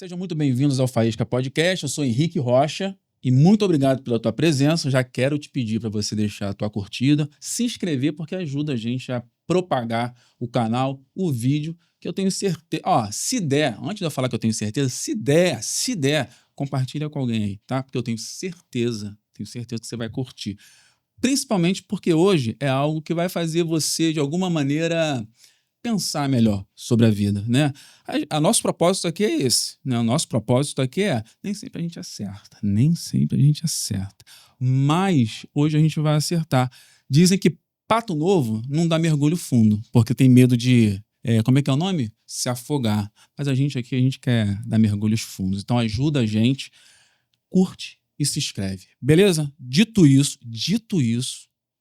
Sejam muito bem-vindos ao Faísca Podcast. Eu sou Henrique Rocha e muito obrigado pela tua presença. Já quero te pedir para você deixar a tua curtida, se inscrever, porque ajuda a gente a propagar o canal, o vídeo, que eu tenho certeza... se der, antes de eu falar que eu tenho certeza, se der, compartilha com alguém aí, tá? Porque eu tenho certeza que você vai curtir. Principalmente porque hoje é algo que vai fazer você, de alguma maneira, pensar melhor sobre a vida, né? A nosso propósito aqui é esse, né? O nosso propósito aqui é, nem sempre a gente acerta, mas hoje a gente vai acertar. Dizem que pato novo não dá mergulho fundo, porque tem medo de, como é que é o nome? Se afogar. Mas a gente aqui, a gente quer dar mergulhos fundos. Então ajuda a gente, curte e se inscreve, beleza? Dito isso,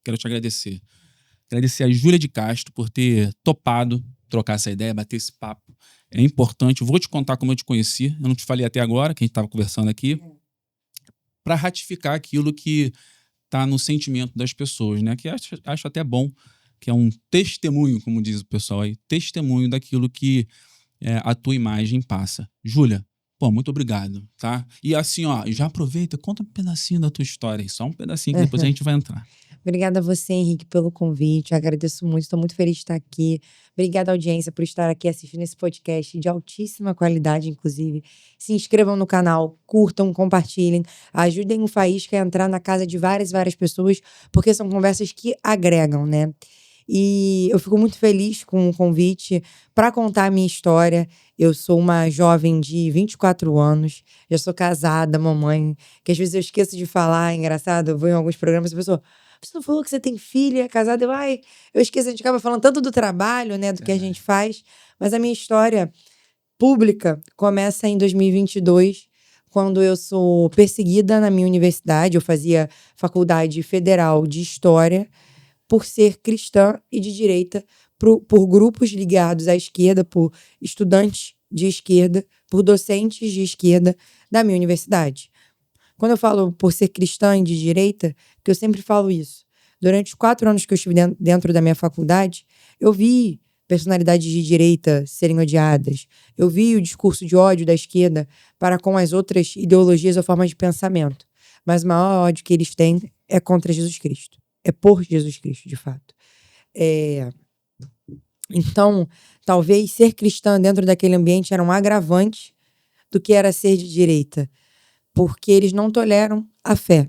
quero te agradecer. Agradecer a Júlia de Castro por ter topado trocar essa ideia, bater esse papo. É importante. Vou te contar como eu te conheci. Eu não te falei até agora, que a gente estava conversando aqui, para ratificar aquilo que está no sentimento das pessoas, né? Que acho até bom, que é um testemunho, como diz o pessoal aí, testemunho daquilo que a tua imagem passa. Júlia, muito obrigado, tá? E assim, já aproveita, conta um pedacinho da tua história aí, só um pedacinho que depois a gente vai entrar. Obrigada a você, Henrique, pelo convite. Eu agradeço muito, estou muito feliz de estar aqui. Obrigada, audiência, por estar aqui assistindo esse podcast de altíssima qualidade, inclusive. Se inscrevam no canal, curtam, compartilhem, ajudem o Faísca a entrar na casa de várias pessoas, porque são conversas que agregam, né? E eu fico muito feliz com o convite para contar a minha história. Eu sou uma jovem de 24 anos, já sou casada, mamãe, que às vezes eu esqueço de falar, é engraçado, eu vou em alguns programas e a pessoa... Você não falou que você tem filha, é casada? Eu esqueço, a gente acaba falando tanto do trabalho, né, do que a gente faz, mas a minha história pública começa em 2022, quando eu sou perseguida na minha universidade. Eu fazia faculdade federal de História, por ser cristã e de direita, por grupos ligados à esquerda, por estudantes de esquerda, por docentes de esquerda da minha universidade. Quando eu falo por ser cristã e de direita, porque eu sempre falo isso. Durante os 4 anos que eu estive dentro da minha faculdade, eu vi personalidades de direita serem odiadas. Eu vi o discurso de ódio da esquerda para com as outras ideologias ou formas de pensamento. Mas o maior ódio que eles têm é contra Jesus Cristo. É por Jesus Cristo, de fato. Então, talvez ser cristã dentro daquele ambiente era um agravante do que era ser de direita, porque eles não toleram a fé,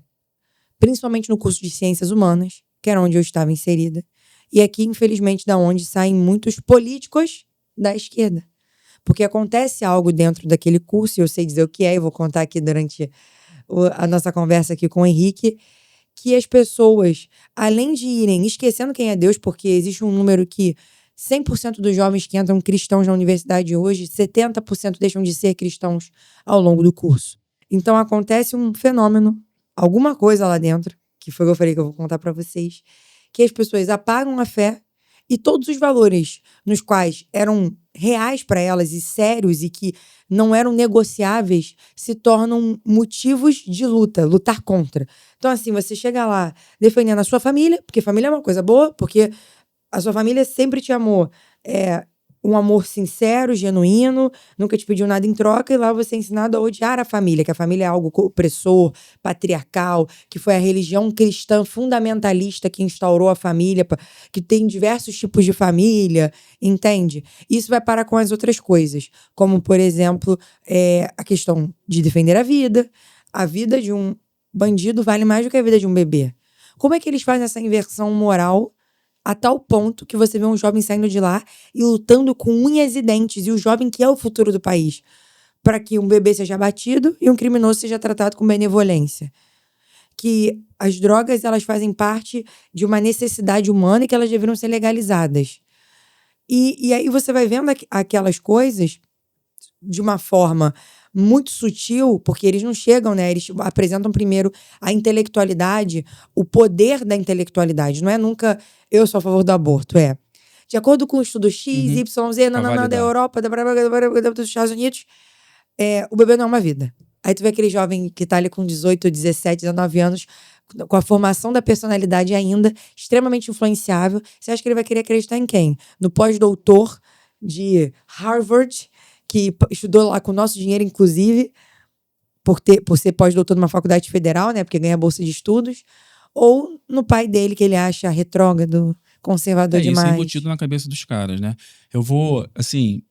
principalmente no curso de Ciências Humanas, que era onde eu estava inserida, e aqui, infelizmente, da onde saem muitos políticos da esquerda. Porque acontece algo dentro daquele curso, e eu sei dizer o que é, eu vou contar aqui durante a nossa conversa aqui com o Henrique, que as pessoas, além de irem esquecendo quem é Deus, porque existe um número que 100% dos jovens que entram cristãos na universidade hoje, 70% deixam de ser cristãos ao longo do curso. Então acontece um fenômeno, alguma coisa lá dentro, que foi o que eu falei que eu vou contar para vocês, que as pessoas apagam a fé e todos os valores nos quais eram reais para elas e sérios e que não eram negociáveis se tornam motivos de lutar contra. Então assim, você chega lá defendendo a sua família, porque família é uma coisa boa, porque a sua família sempre te amou. Um amor sincero, genuíno, nunca te pediu nada em troca, e lá você é ensinado a odiar a família, que a família é algo opressor, patriarcal, que foi a religião cristã fundamentalista que instaurou a família, que tem diversos tipos de família, entende? Isso vai parar com as outras coisas, como, por exemplo, a questão de defender a vida de um bandido vale mais do que a vida de um bebê. Como é que eles fazem essa inversão moral a tal ponto que você vê um jovem saindo de lá e lutando com unhas e dentes, e o jovem que é o futuro do país, para que um bebê seja abatido e um criminoso seja tratado com benevolência? Que as drogas, elas fazem parte de uma necessidade humana e que elas deveriam ser legalizadas. E aí você vai vendo aquelas coisas de uma forma muito sutil, porque eles não chegam, né? Eles apresentam primeiro a intelectualidade, o poder da intelectualidade. Não é nunca eu sou a favor do aborto, de acordo com o estudo X, Y, Z, da Europa, dos Estados Unidos, o bebê não é uma vida. Aí tu vê aquele jovem que tá ali com 18, 17, 19 anos, com a formação da personalidade ainda, extremamente influenciável. Você acha que ele vai querer acreditar em quem? No pós-doutor de Harvard, que estudou lá com o nosso dinheiro, inclusive, por ser pós-doutor numa faculdade federal, né? Porque ganha bolsa de estudos. Ou no pai dele, que ele acha retrógrado, conservador demais. Isso é embutido na cabeça dos caras, né? Eu vou, assim...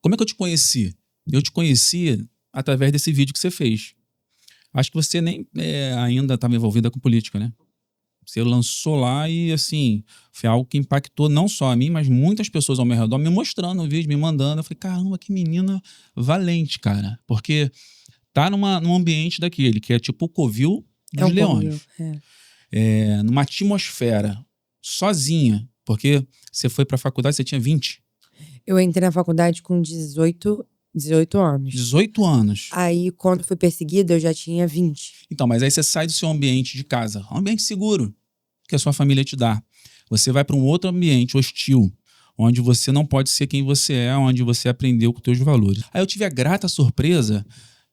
Como é que eu te conheci? Eu te conheci através desse vídeo que você fez. Acho que você nem ainda estava envolvida com política, né? Você lançou lá e, assim, foi algo que impactou não só a mim, mas muitas pessoas ao meu redor me mostrando o vídeo, me mandando. Eu falei, caramba, que menina valente, cara. Porque tá num ambiente daquele, que é tipo o covil dos leões. Numa atmosfera, sozinha. Porque você foi pra faculdade, você tinha 20. Eu entrei na faculdade com 18 anos. 18 anos. Aí, quando fui perseguida, eu já tinha 20. Então, mas aí você sai do seu ambiente de casa, um ambiente seguro, que a sua família te dá. Você vai para um outro ambiente hostil, onde você não pode ser quem você é, onde você aprendeu com os teus valores. Aí eu tive a grata surpresa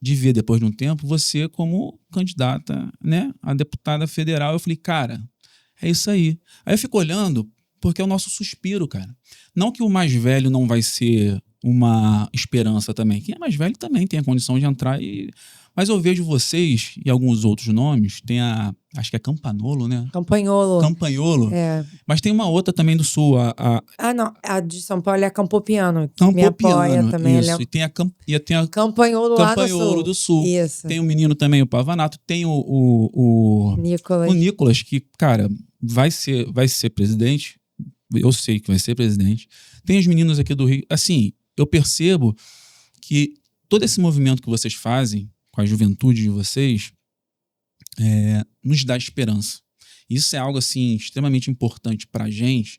de ver, depois de um tempo, você como candidata, né, a deputada federal. Eu falei, cara, é isso aí. Aí eu fico olhando, porque é o nosso suspiro, cara. Não que o mais velho não vai ser uma esperança também. Quem é mais velho também tem a condição de entrar e... Mas eu vejo vocês e alguns outros nomes. Tem acho que é Campanolo, né? Campanholo. Mas tem uma outra também do Sul. Não. A de São Paulo é a Campopiano. Campopiano, me apoia também. Isso. E tem a Campanholo lá do Sul. Isso. Tem o menino também, o Pavanato. Tem o Nicolas, que, cara, vai ser presidente. Eu sei que vai ser presidente. Tem os meninos aqui do Rio. Assim, eu percebo que todo esse movimento que vocês fazem com a juventude de vocês nos dá esperança. Isso é algo, assim, extremamente importante pra gente,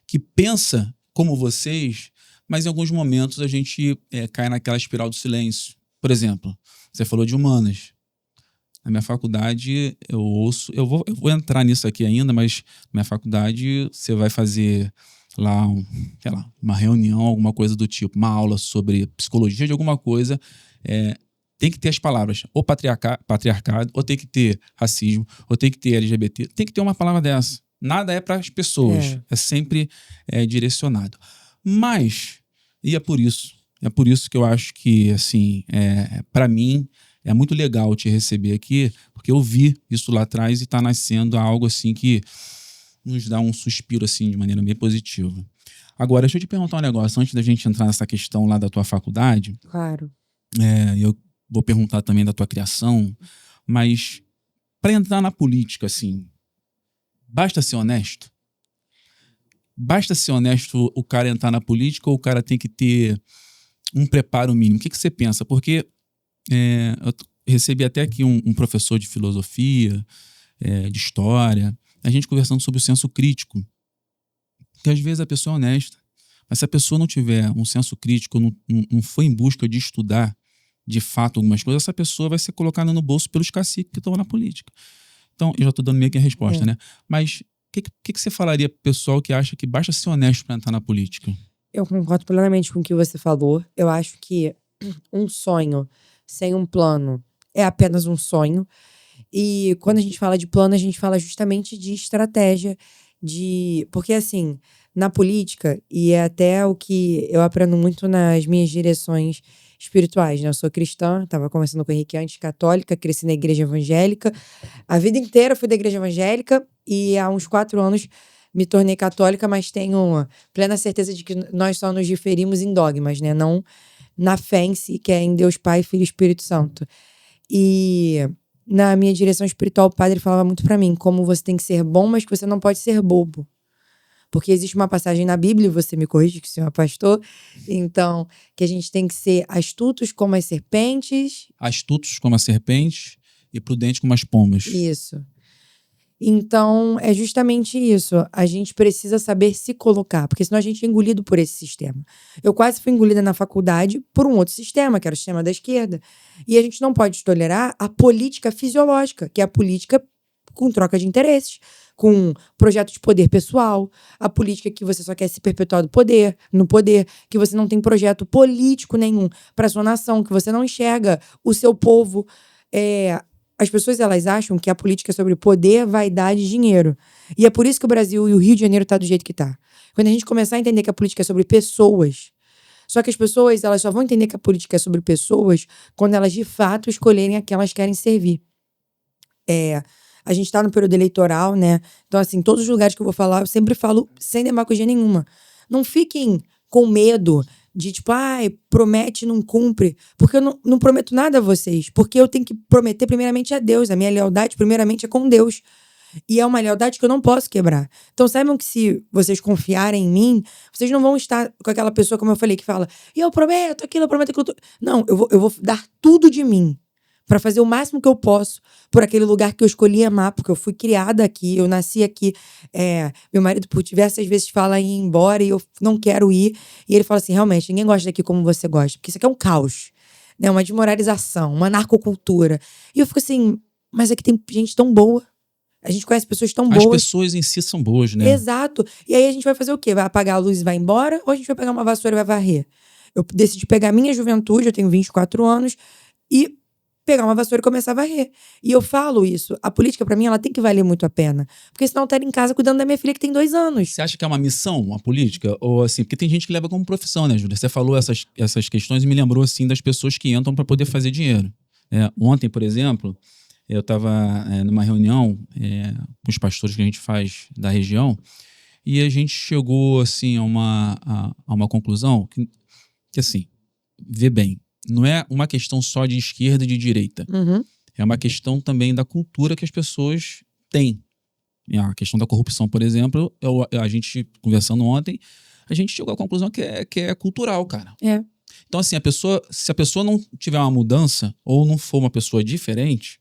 que pensa como vocês, mas em alguns momentos a gente cai naquela espiral do silêncio. Por exemplo, você falou de humanas. Na minha faculdade, eu vou entrar nisso aqui ainda, mas na minha faculdade você vai fazer lá, uma reunião, alguma coisa do tipo, uma aula sobre psicologia de alguma coisa, tem que ter as palavras, ou patriarcado, ou tem que ter racismo, ou tem que ter LGBT, tem que ter uma palavra dessa. Nada é para as pessoas, é sempre direcionado. Mas, e é por isso que eu acho que, assim, para mim, é muito legal te receber aqui, porque eu vi isso lá atrás e está nascendo algo assim que nos dá um suspiro assim de maneira bem positiva. Agora, deixa eu te perguntar um negócio, antes da gente entrar nessa questão lá da tua faculdade. Claro. Eu vou perguntar também da tua criação, mas para entrar na política, assim, basta ser honesto? Basta ser honesto o cara entrar na política ou o cara tem que ter um preparo mínimo? O que você pensa? Porque eu recebi até aqui um professor de filosofia, de história, a gente conversando sobre o senso crítico. Porque às vezes a pessoa é honesta, mas se a pessoa não tiver um senso crítico, não for em busca de estudar de fato algumas coisas, essa pessoa vai ser colocada no bolso pelos caciques que estão na política. Então, eu já estou dando meio que a resposta, né? Mas o que você falaria pro pessoal que acha que basta ser honesto para entrar na política? Eu concordo plenamente com o que você falou. Eu acho que um sonho sem um plano é apenas um sonho. E quando a gente fala de plano, a gente fala justamente de estratégia, porque assim, na política, e é até o que eu aprendo muito nas minhas direções espirituais, né? Eu sou cristã, estava conversando com o Henrique antes, católica, cresci na igreja evangélica. A vida inteira fui da igreja evangélica e há uns 4 anos me tornei católica, mas tenho plena certeza de que nós só nos diferimos em dogmas, né? Não na fé em si, que é em Deus Pai, Filho e Espírito Santo. E na minha direção espiritual, o padre falava muito pra mim como você tem que ser bom, mas que você não pode ser bobo. Porque existe uma passagem na Bíblia, você me corrige que o senhor é pastor, então, que a gente tem que ser astutos como as serpentes. Astutos como as serpentes e prudentes como as pombas. Isso. Então, é justamente isso. A gente precisa saber se colocar, porque senão a gente é engolido por esse sistema. Eu quase fui engolida na faculdade por um outro sistema, que era o sistema da esquerda. E a gente não pode tolerar a política fisiológica, que é a política com troca de interesses, com projeto de poder pessoal, a política que você só quer se perpetuar no poder, que você não tem projeto político nenhum para sua nação, que você não enxerga o seu povo. As pessoas, elas acham que a política é sobre poder, vaidade e dinheiro. E é por isso que o Brasil e o Rio de Janeiro tá do jeito que tá. Quando a gente começar a entender que a política é sobre pessoas, Só que as pessoas, elas só vão entender que a política é sobre pessoas quando elas, de fato, escolherem a quem elas querem servir. A gente tá no período eleitoral, né? Então, assim, todos os lugares que eu vou falar, eu sempre falo sem demagogia nenhuma. Não fiquem com medo de, tipo, promete e não cumpre. Porque eu não prometo nada a vocês. Porque eu tenho que prometer primeiramente a Deus. A minha lealdade, primeiramente, é com Deus. E é uma lealdade que eu não posso quebrar. Então, saibam que se vocês confiarem em mim, vocês não vão estar com aquela pessoa, como eu falei, que fala, e eu prometo aquilo, eu prometo aquilo. Não, eu vou dar tudo de mim para fazer o máximo que eu posso por aquele lugar que eu escolhi amar, porque eu fui criada aqui, eu nasci aqui. Meu marido, por diversas vezes, fala em ir embora e eu não quero ir. E ele fala assim, realmente, ninguém gosta daqui como você gosta, porque isso aqui é um caos, né? Uma desmoralização, uma narcocultura. E eu fico assim, mas aqui tem gente tão boa. A gente conhece pessoas tão boas. As pessoas em si são boas, né? Exato. E aí a gente vai fazer o quê? Vai apagar a luz e vai embora? Ou a gente vai pegar uma vassoura e vai varrer? Eu decidi pegar a minha juventude, eu tenho 24 anos, e pegar uma vassoura e começar a varrer. E eu falo isso. A política, pra mim, ela tem que valer muito a pena. Porque senão eu estaria em casa cuidando da minha filha que tem 2 anos. Você acha que é uma missão, a política? Ou assim, porque tem gente que leva como profissão, né, Júlia? Você falou essas questões e me lembrou, assim, das pessoas que entram para poder fazer dinheiro. Ontem, por exemplo, eu estava numa reunião com os pastores que a gente faz da região e a gente chegou, assim, a uma conclusão que, assim, vê bem, não é uma questão só de esquerda e de direita. Uhum. É uma questão também da cultura que as pessoas têm. A questão da corrupção, por exemplo, a gente, conversando ontem, a gente chegou à conclusão que é cultural, cara. Então, assim, se a pessoa não tiver uma mudança ou não for uma pessoa diferente,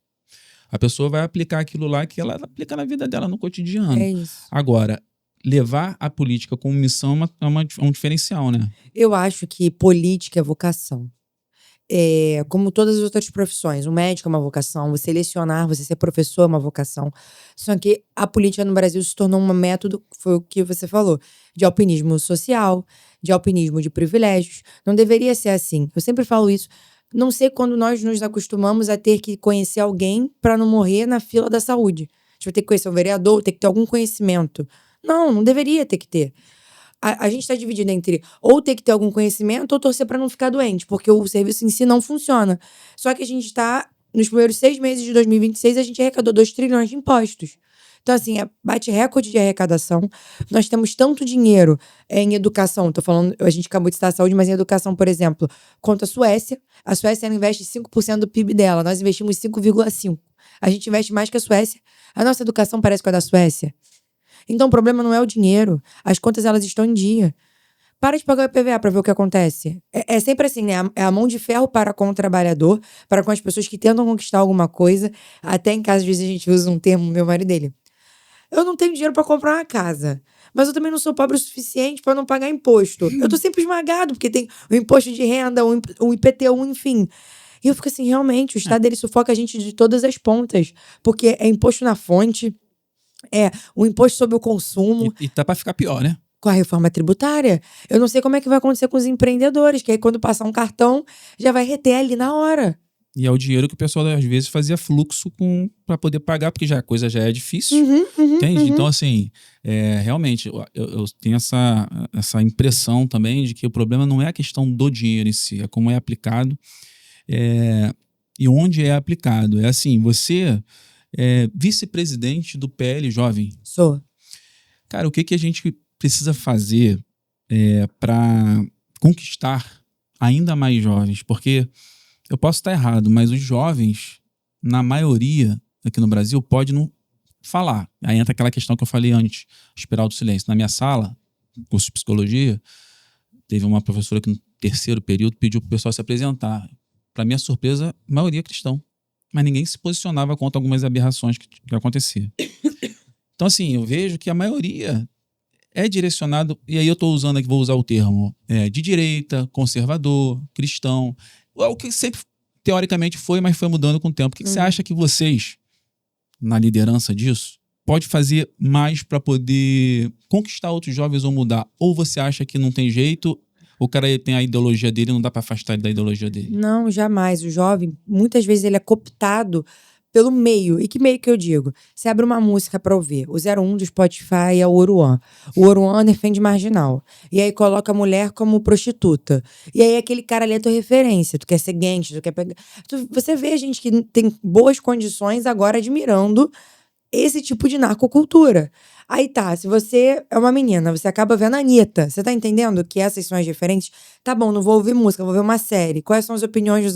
a pessoa vai aplicar aquilo lá que ela aplica na vida dela, no cotidiano. É isso. Agora, levar a política como missão é um diferencial, né? Eu acho que política é vocação. Como todas as outras profissões, o médico é uma vocação, você lecionar, você ser professor é uma vocação. Só que a política no Brasil se tornou um método, foi o que você falou, de alpinismo social, de alpinismo de privilégios. Não deveria ser assim. Eu sempre falo isso. Não sei quando nós nos acostumamos a ter que conhecer alguém para não morrer na fila da saúde. A gente vai ter que conhecer o vereador, ter que ter algum conhecimento. Não deveria ter que ter. A gente está dividido entre ou ter que ter algum conhecimento ou torcer para não ficar doente, porque o serviço em si não funciona. Só que a gente está, nos primeiros 6 meses de 2026, a gente arrecadou 2 trilhões de impostos. Então, assim, bate recorde de arrecadação. Nós temos tanto dinheiro em educação. Tô falando, a gente acabou de citar a saúde, mas em educação, por exemplo, quanto a Suécia. A Suécia ela investe 5% do PIB dela. Nós investimos 5,5%. A gente investe mais que a Suécia. A nossa educação parece com a da Suécia. Então, o problema não é o dinheiro. As contas, elas estão em dia. Para de pagar o IPVA para ver o que acontece. É sempre assim, né? É a mão de ferro para com o trabalhador, para com as pessoas que tentam conquistar alguma coisa. Até em casa, às vezes, a gente usa um termo, meu marido dele. Eu não tenho dinheiro para comprar uma casa, mas eu também não sou pobre o suficiente para não pagar imposto. Eu tô sempre esmagado, porque tem o imposto de renda, o IPTU, enfim. E eu fico assim, realmente, o Estado, ele sufoca a gente de todas as pontas. Porque é imposto na fonte, o imposto sobre o consumo. E tá para ficar pior, né? Com a reforma tributária. Eu não sei como é que vai acontecer com os empreendedores, que aí quando passar um cartão, já vai reter ali na hora. E é o dinheiro que o pessoal, às vezes, fazia fluxo para poder pagar, porque a coisa já é difícil. Entende? Então, assim, realmente, eu tenho essa impressão também de que o problema não é a questão do dinheiro em si, é como é aplicado e onde é aplicado. É assim, você é vice-presidente do PL Jovem. Sou. Cara, o que a gente precisa fazer para conquistar ainda mais jovens? Porque eu posso estar errado, mas os jovens, na maioria aqui no Brasil, pode não falar. Aí entra aquela questão que eu falei antes, espiral do silêncio. Na minha sala, curso de psicologia, teve uma professora que no 3º período pediu para o pessoal se apresentar. Para minha surpresa, a maioria cristão. Mas ninguém se posicionava contra algumas aberrações que aconteciam. Então, assim, eu vejo que a maioria é direcionado, e aí eu estou usando aqui, vou usar o termo, de direita, conservador, cristão. É o que sempre, teoricamente, foi, mas foi mudando com o tempo. O que você acha que vocês, na liderança disso, pode fazer mais para poder conquistar outros jovens ou mudar? Ou você acha que não tem jeito, o cara tem a ideologia dele, não dá para afastar ele da ideologia dele? Não, jamais. O jovem, muitas vezes, ele é cooptado pelo meio. E que meio que eu digo? Você abre uma música pra ouvir. O 01 do Spotify é o Oruan. O Oruan defende marginal. E aí coloca a mulher como prostituta. E aí aquele cara ali é tua referência. Tu quer ser gangster, tu quer pegar... Você vê gente que tem boas condições agora admirando esse tipo de narcocultura. Aí tá, se você é uma menina, você acaba vendo a Anitta. Você tá entendendo que essas são as referentes? Tá bom, não vou ouvir música, vou ver uma série. Quais são as opiniões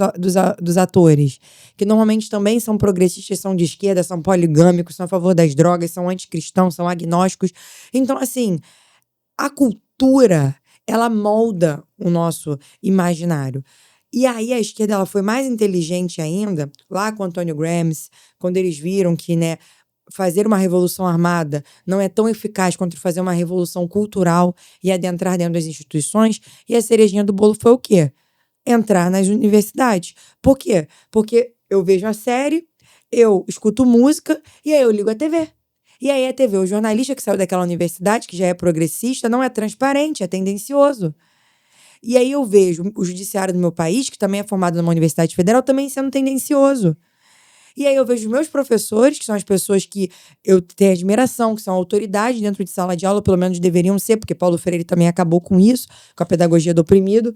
dos atores? Que normalmente também são progressistas, são de esquerda, são poligâmicos, são a favor das drogas, são anticristãos, são agnósticos. Então, assim, a cultura, ela molda o nosso imaginário. E aí a esquerda ela foi mais inteligente ainda, lá com Antônio Gramsci, quando eles viram que, né, fazer uma revolução armada não é tão eficaz quanto fazer uma revolução cultural e adentrar dentro das instituições. E a cerejinha do bolo foi o quê? Entrar nas universidades. Por quê? Porque eu vejo a série, eu escuto música e aí eu ligo a TV. E aí a TV, o jornalista que saiu daquela universidade, que já é progressista, não é transparente, é tendencioso. E aí eu vejo o judiciário do meu país, que também é formado numa universidade federal, também sendo tendencioso. E aí eu vejo os meus professores, que são as pessoas que eu tenho admiração, que são autoridades dentro de sala de aula, pelo menos deveriam ser, porque Paulo Freire também acabou com isso, com a pedagogia do oprimido,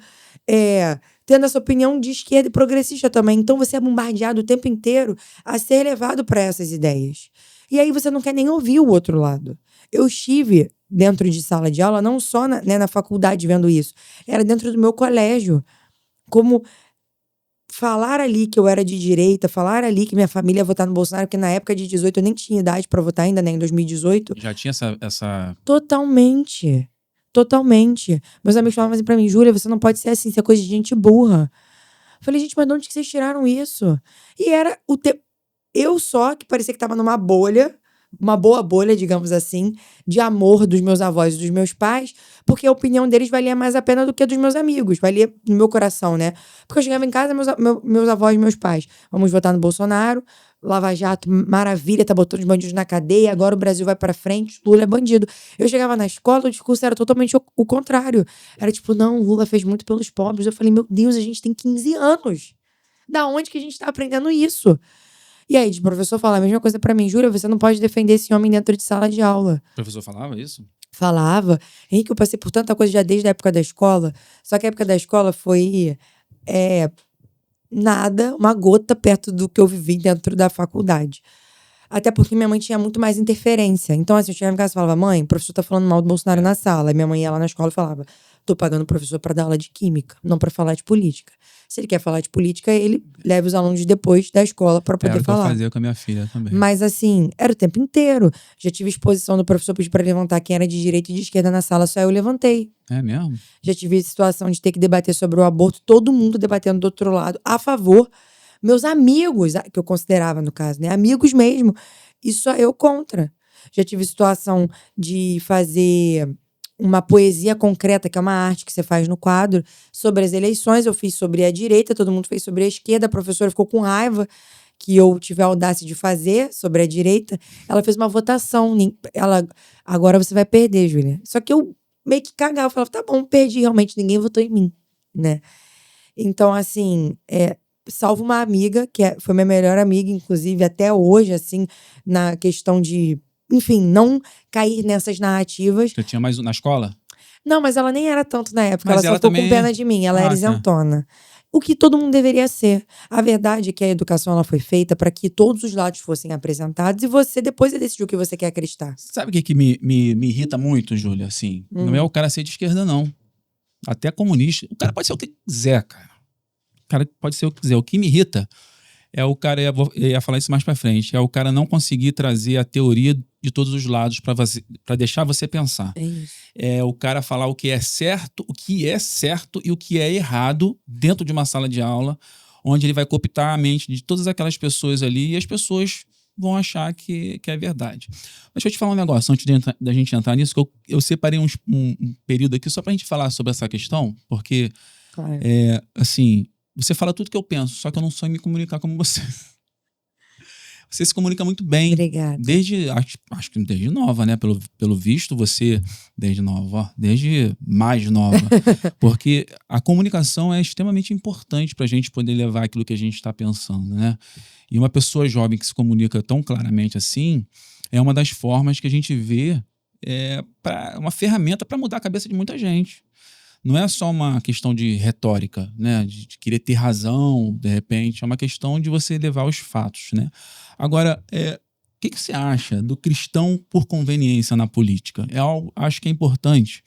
tendo essa opinião de esquerda e progressista também. Então você é bombardeado o tempo inteiro a ser levado para essas ideias. E aí você não quer nem ouvir o outro lado. Eu estive dentro de sala de aula, não só na faculdade vendo isso, era dentro do meu colégio, como... falar ali que eu era de direita, falar ali que minha família ia votar no Bolsonaro, porque na época de 18 eu nem tinha idade pra votar ainda, né, em 2018. Já tinha essa... Totalmente. Totalmente. Meus amigos falavam assim pra mim, Júlia, você não pode ser assim, isso é coisa de gente burra. Eu falei, gente, mas de onde que vocês tiraram isso? E era o tempo... Eu só, que parecia que tava numa bolha, uma boa bolha, digamos assim, de amor dos meus avós e dos meus pais, porque a opinião deles valia mais a pena do que a dos meus amigos, valia no meu coração, né? Porque eu chegava em casa, meus avós e meus pais, vamos votar no Bolsonaro, Lava Jato, maravilha, tá botando os bandidos na cadeia, agora o Brasil vai pra frente, Lula é bandido. Eu chegava na escola, o discurso era totalmente o contrário. Era tipo, não, Lula fez muito pelos pobres. Eu falei, meu Deus, a gente tem 15 anos. Da onde que a gente tá aprendendo isso? E aí, de professor falar a mesma coisa pra mim. Júlia, você não pode defender esse homem dentro de sala de aula. O professor falava isso? Falava. Henrique, eu passei por tanta coisa já desde a época da escola. Só que a época da escola foi nada, uma gota perto do que eu vivi dentro da faculdade. Até porque minha mãe tinha muito mais interferência. Então, assim, eu chegava em casa e falava, mãe, o professor tá falando mal do Bolsonaro na sala. E minha mãe ia lá na escola e falava, tô pagando o professor pra dar aula de química, não pra falar de política. Se ele quer falar de política, ele leva os alunos depois da escola pra poder falar. É o que eu fazia com a minha filha também. Mas, assim, era o tempo inteiro. Já tive exposição do professor pedir pra levantar quem era de direita e de esquerda na sala, só eu levantei. É mesmo? Já tive situação de ter que debater sobre o aborto, todo mundo debatendo do outro lado, a favor. Meus amigos, que eu considerava no caso, né? Amigos mesmo. E só eu contra. Já tive situação de fazer uma poesia concreta, que é uma arte que você faz no quadro, sobre as eleições. Eu fiz sobre a direita, todo mundo fez sobre a esquerda. A professora ficou com raiva que eu tive a audácia de fazer sobre a direita. Ela fez uma votação. Agora você vai perder, Júlia. Só que eu meio que cagava. Eu falava, tá bom, perdi. Realmente ninguém votou em mim, né? Então, assim, salvo uma amiga, que foi minha melhor amiga, inclusive, até hoje, assim, na questão de, enfim, não cair nessas narrativas. Você tinha mais na escola? Não, mas ela nem era tanto na época, Mas ela só ficou com pena de mim, ela era tá. isentona. O que todo mundo deveria ser. A verdade é que a educação ela foi feita para que todos os lados fossem apresentados e você depois decidiu o que você quer acreditar. Sabe o que me irrita muito, Júlia? Assim, não é o cara ser de esquerda, não. Até comunista. O cara pode ser o que quiser, cara. O cara pode ser o que quiser. O que me irrita é o cara, eu ia falar isso mais pra frente, é o cara não conseguir trazer a teoria de todos os lados pra deixar você pensar. É isso. É o cara falar o que é certo e o que é errado dentro de uma sala de aula, onde ele vai cooptar a mente de todas aquelas pessoas ali e as pessoas vão achar que é verdade. Mas deixa eu te falar um negócio, antes da gente entrar nisso, que eu separei um período aqui só pra gente falar sobre essa questão, porque, Claro. assim, você fala tudo que eu penso, só que eu não sei me comunicar como você. Você se comunica muito bem. Obrigada. Acho que desde nova, né? Pelo visto, você desde nova, ó, desde mais nova. Porque a comunicação é extremamente importante para a gente poder levar aquilo que a gente está pensando, né? E uma pessoa jovem que se comunica tão claramente assim é uma das formas que a gente vê uma ferramenta para mudar a cabeça de muita gente. Não é só uma questão de retórica, né? De querer ter razão, de repente. É uma questão de você levar os fatos, né? Agora, o que você acha do cristão por conveniência na política? Acho que é importante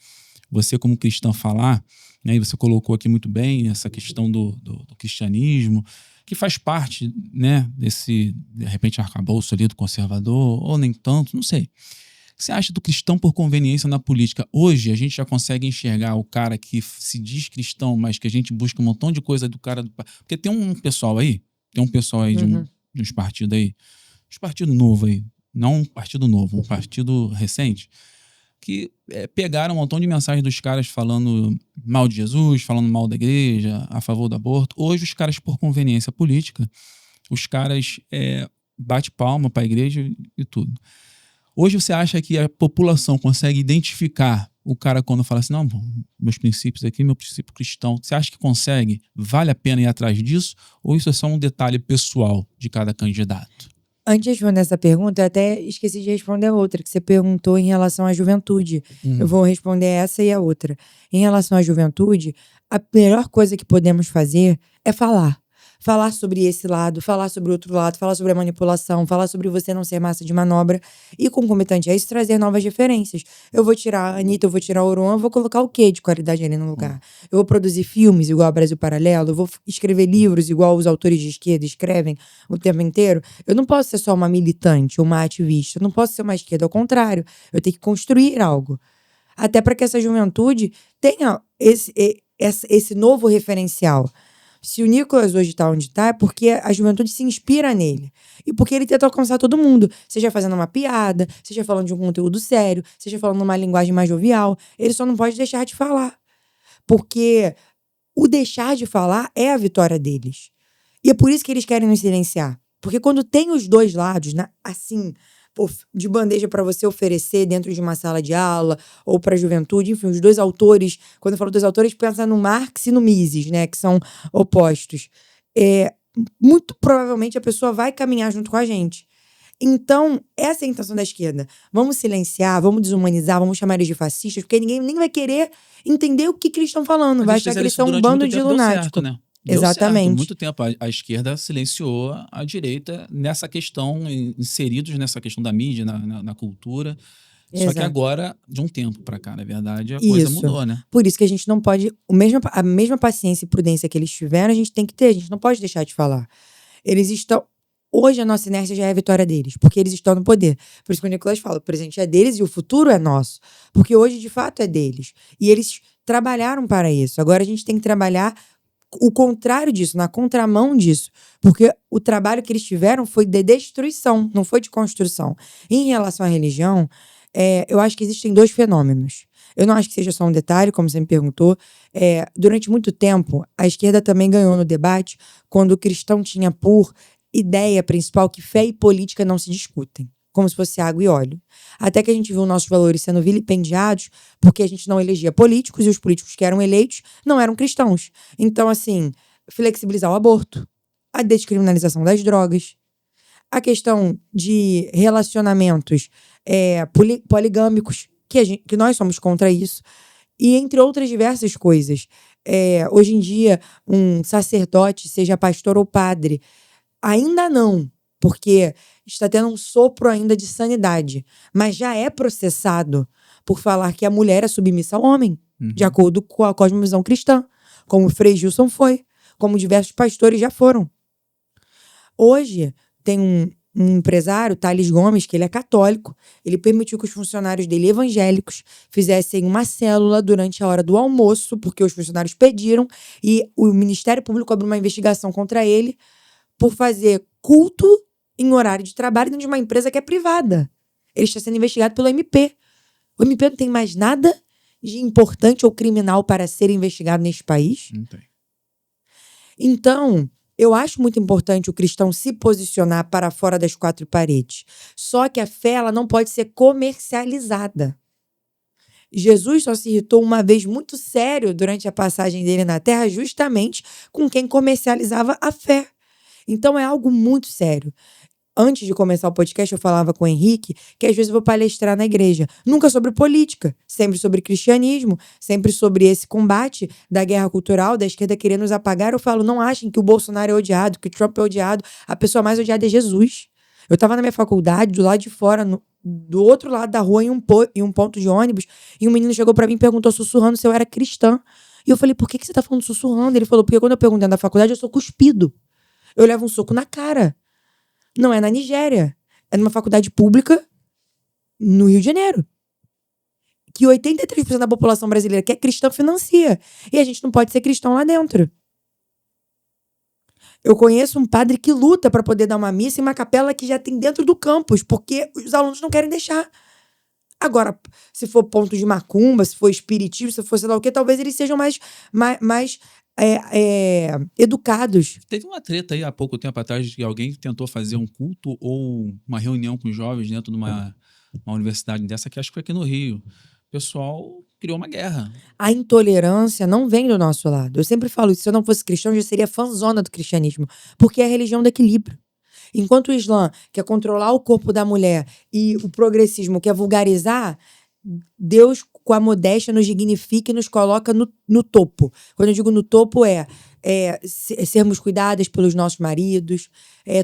você, como cristão, falar, né? E você colocou aqui muito bem essa questão do cristianismo, que faz parte, né, desse, de repente, arcabouço ali do conservador, ou nem tanto, não sei. O que você acha do cristão por conveniência na política? Hoje a gente já consegue enxergar o cara que se diz cristão, mas que a gente busca um montão de coisa do cara... Porque tem um pessoal aí de uns partidos aí, uns partidos novos aí, não um partido novo, um partido recente, que pegaram um montão de mensagens dos caras falando mal de Jesus, falando mal da igreja, a favor do aborto. Hoje os caras, por conveniência política, os caras bate palma para a igreja e tudo. Hoje você acha que a população consegue identificar o cara quando fala assim, não, meus princípios aqui, meu princípio cristão, você acha que consegue? Vale a pena ir atrás disso? Ou isso é só um detalhe pessoal de cada candidato? Antes de responder essa pergunta, eu até esqueci de responder a outra, que você perguntou em relação à juventude. Eu vou responder essa e a outra. Em relação à juventude, a melhor coisa que podemos fazer é falar. Falar sobre esse lado, falar sobre o outro lado, falar sobre a manipulação, falar sobre você não ser massa de manobra. E, concomitante a isso, trazer novas referências. Eu vou tirar a Anitta, eu vou tirar o Oruan, eu vou colocar o quê de qualidade ali no lugar? Eu vou produzir filmes igual a Brasil Paralelo, eu vou escrever livros igual os autores de esquerda escrevem o tempo inteiro. Eu não posso ser só uma militante ou uma ativista, eu não posso ser uma esquerda, ao contrário. Eu tenho que construir algo. Até para que essa juventude tenha esse novo referencial. Se o Nicolas hoje tá onde tá, é porque a juventude se inspira nele. E porque ele tenta alcançar todo mundo. Seja fazendo uma piada, seja falando de um conteúdo sério, seja falando uma linguagem mais jovial. Ele só não pode deixar de falar. Porque o deixar de falar é a vitória deles. E é por isso que eles querem nos silenciar. Porque quando tem os dois lados, assim, de bandeja para você oferecer dentro de uma sala de aula ou para a juventude, enfim, os dois autores, quando eu falo dois autores, pensa no Marx e no Mises, né, que são opostos. Muito provavelmente a pessoa vai caminhar junto com a gente. Então, essa é a intenção da esquerda. Vamos silenciar, vamos desumanizar, vamos chamar eles de fascistas, porque ninguém nem vai querer entender o que eles estão falando. Vai achar que eles são um bando de lunáticos. Exatamente. Certo. Muito tempo a esquerda silenciou a direita nessa questão, inseridos nessa questão da mídia, na cultura. Exato. Só que agora, de um tempo pra cá, na verdade, a coisa mudou, né? Por isso que a gente não pode... A mesma paciência e prudência que eles tiveram, a gente tem que ter. A gente não pode deixar de falar. Eles estão... Hoje a nossa inércia já é a vitória deles, porque eles estão no poder. Por isso que o Nicolas fala, o presente é deles e o futuro é nosso. Porque hoje, de fato, é deles. E eles trabalharam para isso. Agora a gente tem que trabalhar o contrário disso, na contramão disso. Porque o trabalho que eles tiveram foi de destruição, não foi de construção. Em relação à religião, eu acho que existem dois fenômenos. Eu não acho que seja só um detalhe, como você me perguntou. Durante muito tempo, a esquerda também ganhou no debate quando o cristão tinha por ideia principal que fé e política não se discutem. Como se fosse água e óleo. Até que a gente viu nossos valores sendo vilipendiados porque a gente não elegia políticos e os políticos que eram eleitos não eram cristãos. Então, assim, flexibilizar o aborto, a descriminalização das drogas, a questão de relacionamentos poligâmicos, que nós somos contra isso, e entre outras diversas coisas. Hoje em dia, um sacerdote, seja pastor ou padre, ainda não, porque está tendo um sopro ainda de sanidade, mas já é processado por falar que a mulher é submissa ao homem, de acordo com a cosmovisão cristã, como o Frei Gilson foi, como diversos pastores já foram. Hoje, tem um empresário, Thales Gomes, que ele é católico, ele permitiu que os funcionários dele evangélicos fizessem uma célula durante a hora do almoço, porque os funcionários pediram, e o Ministério Público abriu uma investigação contra ele por fazer culto em horário de trabalho dentro de uma empresa que é privada. Ele está sendo investigado pelo MP. O MP não tem mais nada de importante ou criminal para ser investigado neste país? Não tem. Então, Eu acho muito importante o cristão se posicionar para fora das quatro paredes. Só que a fé, ela não pode ser comercializada. Jesus só se irritou uma vez muito sério durante a passagem dele na Terra, justamente com quem comercializava a fé. Então é algo muito sério. Antes de começar o podcast, eu falava com o Henrique que às vezes eu vou palestrar na igreja. Nunca sobre política, sempre sobre cristianismo, sempre sobre esse combate da guerra cultural, da esquerda querendo nos apagar. Eu falo, não achem que o Bolsonaro é odiado, que o Trump é odiado. A pessoa mais odiada é Jesus. Eu estava na minha faculdade, do lado de fora, do outro lado da rua, em um ponto de ônibus, e um menino chegou pra mim e perguntou sussurrando se eu era cristã. E eu falei, por que você tá falando sussurrando? Ele falou, porque quando eu pergunto dentro da faculdade, eu sou cuspido. Eu levo um soco na cara. Não é na Nigéria. É numa faculdade pública no Rio de Janeiro. Que 83% da população brasileira que é cristã financia. E a gente não pode ser cristão lá dentro. Eu conheço um padre que luta para poder dar uma missa em uma capela que já tem dentro do campus, porque os alunos não querem deixar. Agora, se for ponto de macumba, se for espiritismo, se for sei lá o quê, talvez eles sejam mais educados. Teve uma treta aí há pouco tempo atrás de que alguém tentou fazer um culto ou uma reunião com jovens dentro de uma universidade dessa, que acho que foi aqui no Rio. O pessoal criou uma guerra. A intolerância não vem do nosso lado. Eu sempre falo isso, se eu não fosse cristão, eu já seria fãzona do cristianismo, porque é a religião do equilíbrio. Enquanto o Islã quer controlar o corpo da mulher e o progressismo quer vulgarizar, Deus, com a modéstia, nos dignifica e nos coloca no topo. Quando eu digo no topo, sermos cuidadas pelos nossos maridos,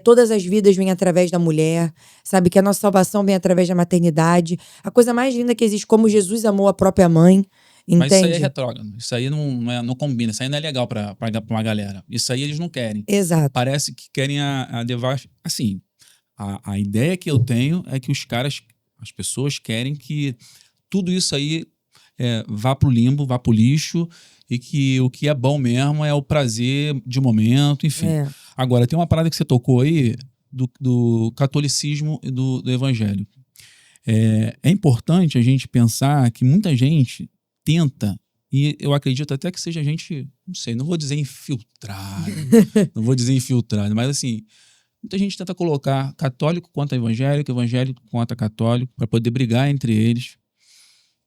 todas as vidas vêm através da mulher, sabe? Que a nossa salvação vem através da maternidade. A coisa mais linda que existe, como Jesus amou a própria mãe. Entende? Mas isso aí é retrógrado. Isso aí não combina. Isso aí não é legal pra uma galera. Isso aí eles não querem. Exato. Parece que querem assim, a ideia que eu tenho é que as pessoas querem que tudo isso aí vá pro limbo, vá pro lixo, e que o que é bom mesmo é o prazer de momento, enfim. Agora, tem uma parada que você tocou aí do catolicismo e do evangelho. É importante a gente pensar que muita gente tenta, e eu acredito até que seja gente, não sei, não vou dizer infiltrado, mas assim, muita gente tenta colocar católico contra evangélico, evangélico contra católico, para poder brigar entre eles,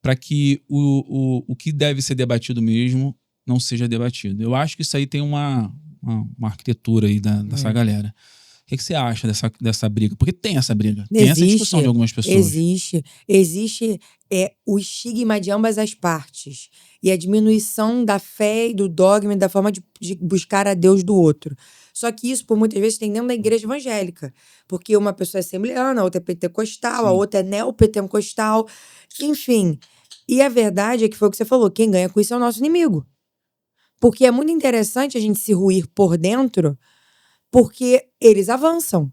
para que o que deve ser debatido mesmo não seja debatido. Eu acho que isso aí tem uma arquitetura aí dessa galera. O que você acha dessa briga? Porque tem essa briga. Tem essa discussão de algumas pessoas. Existe o estigma de ambas as partes. E a diminuição da fé e do dogma e da forma de buscar a Deus do outro. Só que isso, por muitas vezes, tem dentro da igreja evangélica. Porque uma pessoa é assembleana, a outra é pentecostal, a outra é neopentecostal. Enfim. E a verdade é que foi o que você falou. Quem ganha com isso é o nosso inimigo. Porque é muito interessante a gente se ruir por dentro, porque eles avançam.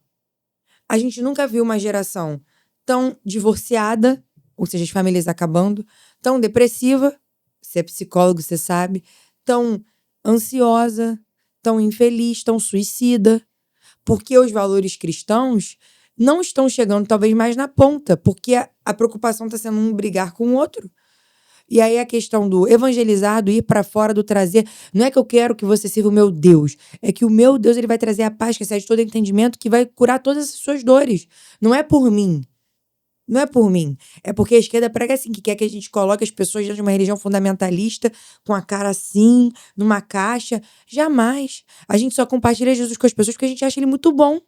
A gente nunca viu uma geração tão divorciada, ou seja, as famílias acabando, tão depressiva, você é psicólogo, você sabe, tão ansiosa, tão infeliz, tão suicida, porque os valores cristãos não estão chegando talvez mais na ponta, porque a preocupação está sendo um brigar com o outro. E aí a questão do evangelizar, do ir para fora, do trazer... Não é que eu quero que você sirva o meu Deus. É que o meu Deus ele vai trazer a paz que excede todo entendimento, que vai curar todas as suas dores. Não é por mim. Não é por mim. É porque a esquerda prega assim, que quer que a gente coloque as pessoas dentro de uma religião fundamentalista, com a cara assim, numa caixa. Jamais. A gente só compartilha Jesus com as pessoas porque a gente acha ele muito bom.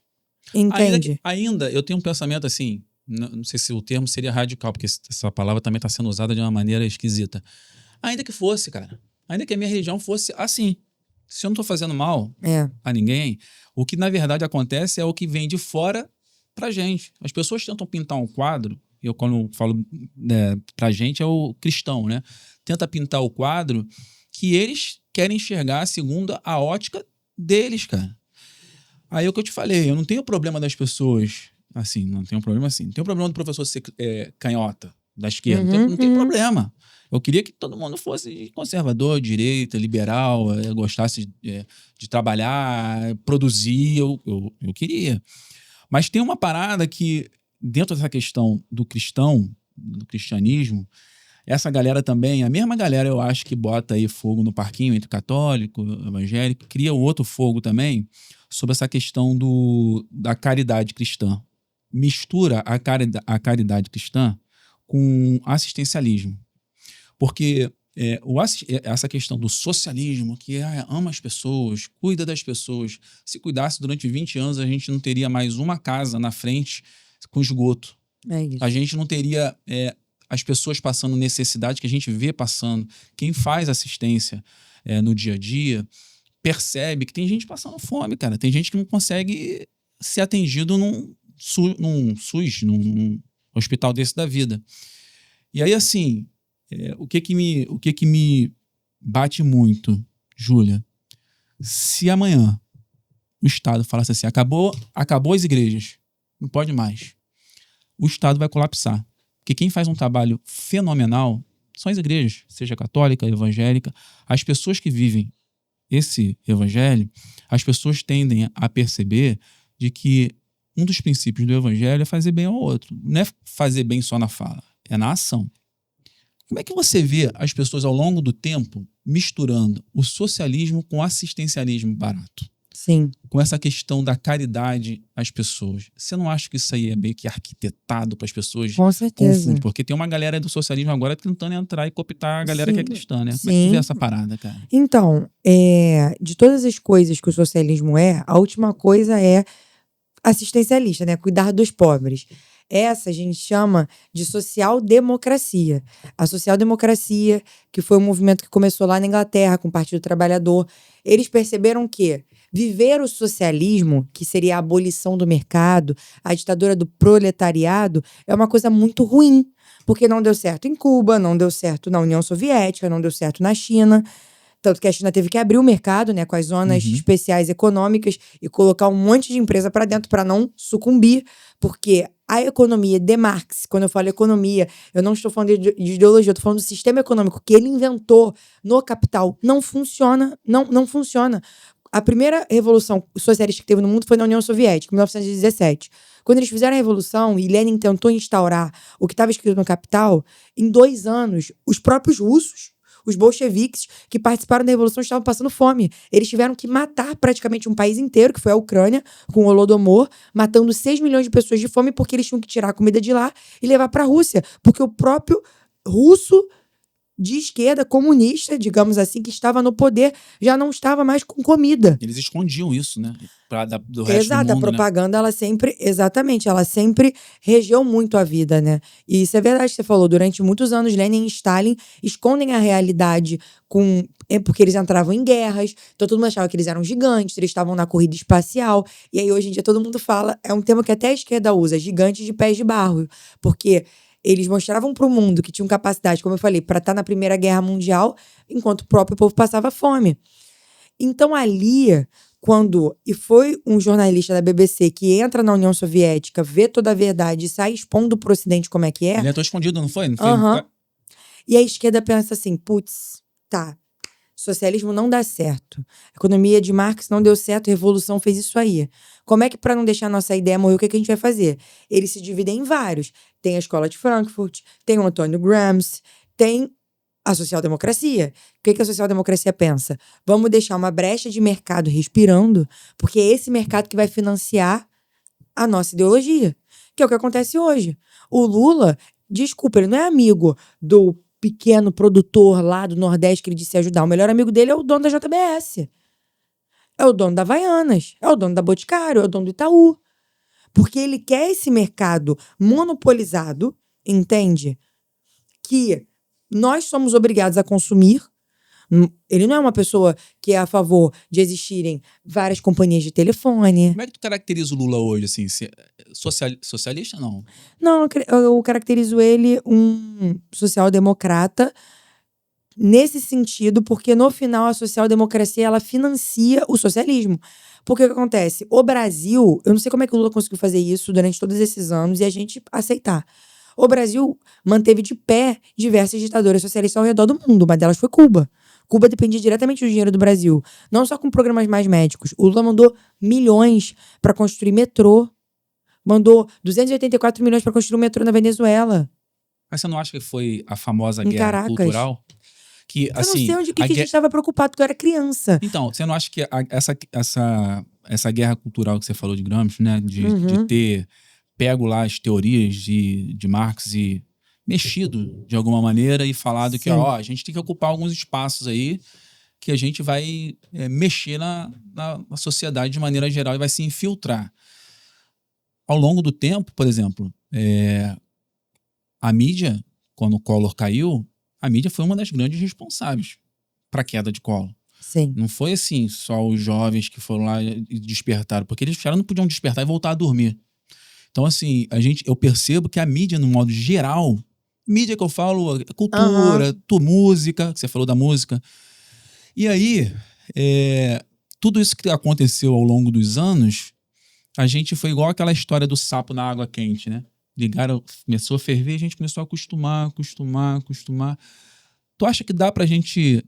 Entende? Ainda eu tenho um pensamento assim... Não sei se o termo seria radical, porque essa palavra também está sendo usada de uma maneira esquisita. Ainda que fosse, cara. Ainda que a minha religião fosse assim. Se eu não estou fazendo mal a ninguém, o que na verdade acontece é o que vem de fora pra gente. As pessoas tentam pintar um quadro, eu quando falo pra gente é o cristão, né? Tenta pintar o quadro que eles querem enxergar segundo a ótica deles, cara. Aí é o que eu te falei, eu não tenho problema das pessoas... Assim, não tem um problema assim. Não tem um problema do professor ser canhota da esquerda. Não tem problema. Eu queria que todo mundo fosse conservador, direita, liberal, gostasse de trabalhar, produzir. Eu queria. Mas tem uma parada que, dentro dessa questão do cristianismo, essa galera também, a mesma galera, eu acho que bota aí fogo no parquinho entre católico, evangélico, cria um outro fogo também sobre essa questão da caridade cristã. Mistura a caridade cristã com assistencialismo. Porque essa questão do socialismo, que ama as pessoas, cuida das pessoas. Se cuidasse durante 20 anos, a gente não teria mais uma casa na frente com esgoto. É isso. A gente não teria as pessoas passando necessidade que a gente vê passando. Quem faz assistência no dia a dia percebe que tem gente passando fome, cara. Tem gente que não consegue ser atendido num SUS, num hospital desse da vida. E aí, assim, o que me bate muito, Júlia? Se amanhã o Estado falasse assim, acabou as igrejas, não pode mais, o Estado vai colapsar. Porque quem faz um trabalho fenomenal são as igrejas, seja católica, evangélica. As pessoas que vivem esse evangelho, as pessoas tendem a perceber de que um dos princípios do evangelho é fazer bem ao outro. Não é fazer bem só na fala, é na ação. Como é que você vê as pessoas ao longo do tempo misturando o socialismo com o assistencialismo barato? Sim. Com essa questão da caridade às pessoas. Você não acha que isso aí é meio que arquitetado para as pessoas? Com certeza. Confunde, porque tem uma galera do socialismo agora tentando entrar e cooptar a galera que é cristã, né? Sim. Como é que tu vê essa parada, cara? Então, de todas as coisas que o socialismo a última coisa é assistencialista, né? Cuidar dos pobres. Essa a gente chama de social-democracia. A social-democracia, que foi um movimento que começou lá na Inglaterra com o Partido Trabalhador, eles perceberam que viver o socialismo, que seria a abolição do mercado, a ditadura do proletariado, é uma coisa muito ruim, porque não deu certo em Cuba, não deu certo na União Soviética, não deu certo na China. Tanto que a China teve que abrir o mercado, né, com as zonas especiais econômicas e colocar um monte de empresa para dentro para não sucumbir, porque a economia de Marx, quando eu falo economia, eu não estou falando de ideologia, eu estou falando do sistema econômico que ele inventou no Capital, não funciona, não funciona. A primeira revolução socialista que teve no mundo foi na União Soviética, em 1917. Quando eles fizeram a revolução e Lenin tentou instaurar o que estava escrito no Capital, em 2 anos, os próprios russos, os bolcheviques que participaram da revolução estavam passando fome. Eles tiveram que matar praticamente um país inteiro, que foi a Ucrânia, com o Holodomor, matando 6 milhões de pessoas de fome porque eles tinham que tirar a comida de lá e levar para a Rússia. Porque o próprio russo de esquerda, comunista, digamos assim, que estava no poder, já não estava mais com comida. Eles escondiam isso, né? Do resto Exato, do mundo, a propaganda, ela sempre regeu muito a vida, né? E isso é verdade que você falou, durante muitos anos, Lenin e Stalin escondem a realidade porque eles entravam em guerras, então todo mundo achava que eles eram gigantes, eles estavam na corrida espacial, e aí hoje em dia todo mundo fala, é um termo que até a esquerda usa, gigantes de pés de barro, porque eles mostravam para o mundo que tinham capacidade, como eu falei, para estar na Primeira Guerra Mundial, enquanto o próprio povo passava fome. Então ali, e foi um jornalista da BBC que entra na União Soviética, vê toda a verdade e sai expondo pro Ocidente como é que é. Ele entrou escondido, não foi? E a esquerda pensa assim, putz, tá, socialismo não dá certo. A economia de Marx não deu certo, a revolução fez isso aí. Como é que, para não deixar a nossa ideia morrer, o que a gente vai fazer? Eles se dividem em vários. Tem a Escola de Frankfurt, tem o Antônio Gramsci, tem a social-democracia. O que a social-democracia pensa? Vamos deixar uma brecha de mercado respirando, porque é esse mercado que vai financiar a nossa ideologia. Que é o que acontece hoje. O Lula, desculpa, ele não é amigo do pequeno produtor lá do Nordeste que ele disse ajudar. O melhor amigo dele é o dono da JBS. É o dono da Havaianas. É o dono da Boticário. É o dono do Itaú. Porque ele quer esse mercado monopolizado, entende? Que nós somos obrigados a consumir. Ele não é uma pessoa que é a favor de existirem várias companhias de telefone. Como é que tu caracteriza o Lula hoje, assim? Socialista, não? Não, eu caracterizo ele um social-democrata nesse sentido, porque no final a social-democracia ela financia o socialismo. Porque o que acontece? O Brasil, eu não sei como é que o Lula conseguiu fazer isso durante todos esses anos e a gente aceitar. O Brasil manteve de pé diversas ditaduras socialistas ao redor do mundo, uma delas foi Cuba. Cuba dependia diretamente do dinheiro do Brasil, não só com programas mais médicos. O Lula mandou milhões para construir metrô, mandou 284 milhões para construir um metrô na Venezuela. Mas você não acha que foi a famosa Em guerra Caracas. cultural? Que, Eu não assim, sei onde que a gente estava preocupado, porque eu era criança. Então, você não acha que essa guerra cultural que você falou de Gramsci, né? De Uhum. ter pego lá as teorias de Marx e mexido de alguma maneira e falado que, Sim. ó, a gente tem que ocupar alguns espaços aí que a gente vai mexer na sociedade de maneira geral e vai se infiltrar. Ao longo do tempo, por exemplo, a mídia, quando o Collor caiu, a mídia foi uma das grandes responsáveis para a queda de Collor. Sim. Não foi assim, só os jovens que foram lá e despertaram, porque eles não podiam despertar e voltar a dormir. Então, assim, eu percebo que a mídia, no modo geral, mídia que eu falo, cultura, música, que você falou da música. E aí, tudo isso que aconteceu ao longo dos anos, a gente foi igual aquela história do sapo na água quente, né? Ligaram, começou a ferver, a gente começou a acostumar. Tu acha que dá pra gente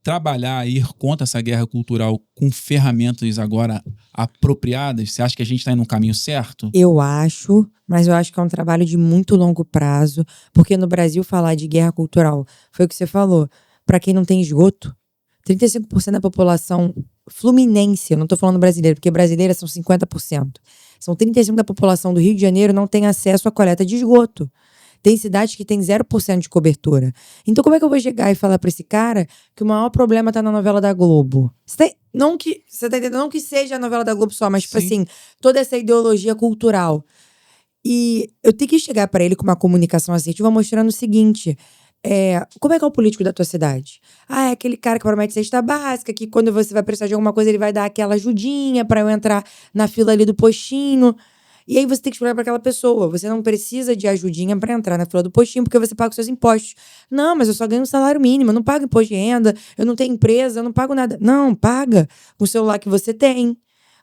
trabalhar e ir contra essa guerra cultural com ferramentas agora apropriadas? Você acha que a gente está indo no caminho certo? Eu acho, mas eu acho que é um trabalho de muito longo prazo, porque no Brasil falar de guerra cultural, foi o que você falou, para quem não tem esgoto, 35% da população fluminense, eu não estou falando brasileira, porque brasileira são 50%. São 35% da população do Rio de Janeiro não tem acesso à coleta de esgoto. Tem cidades que tem 0% de cobertura. Então, como é que eu vou chegar e falar pra esse cara que o maior problema tá na novela da Globo? Você tá entendendo? Não que seja a novela da Globo só, mas, tipo assim, toda essa ideologia cultural. E eu tenho que chegar pra ele com uma comunicação assertiva mostrando o seguinte: como é que é o político da tua cidade? Ah, é aquele cara que promete cesta básica, que quando você vai precisar de alguma coisa, ele vai dar aquela ajudinha pra eu entrar na fila ali do postinho. E aí você tem que explicar para aquela pessoa, você não precisa de ajudinha para entrar na fila do postinho porque você paga os seus impostos. Não, mas eu só ganho um salário mínimo, eu não pago imposto de renda, eu não tenho empresa, eu não pago nada. Não, paga com o celular que você tem,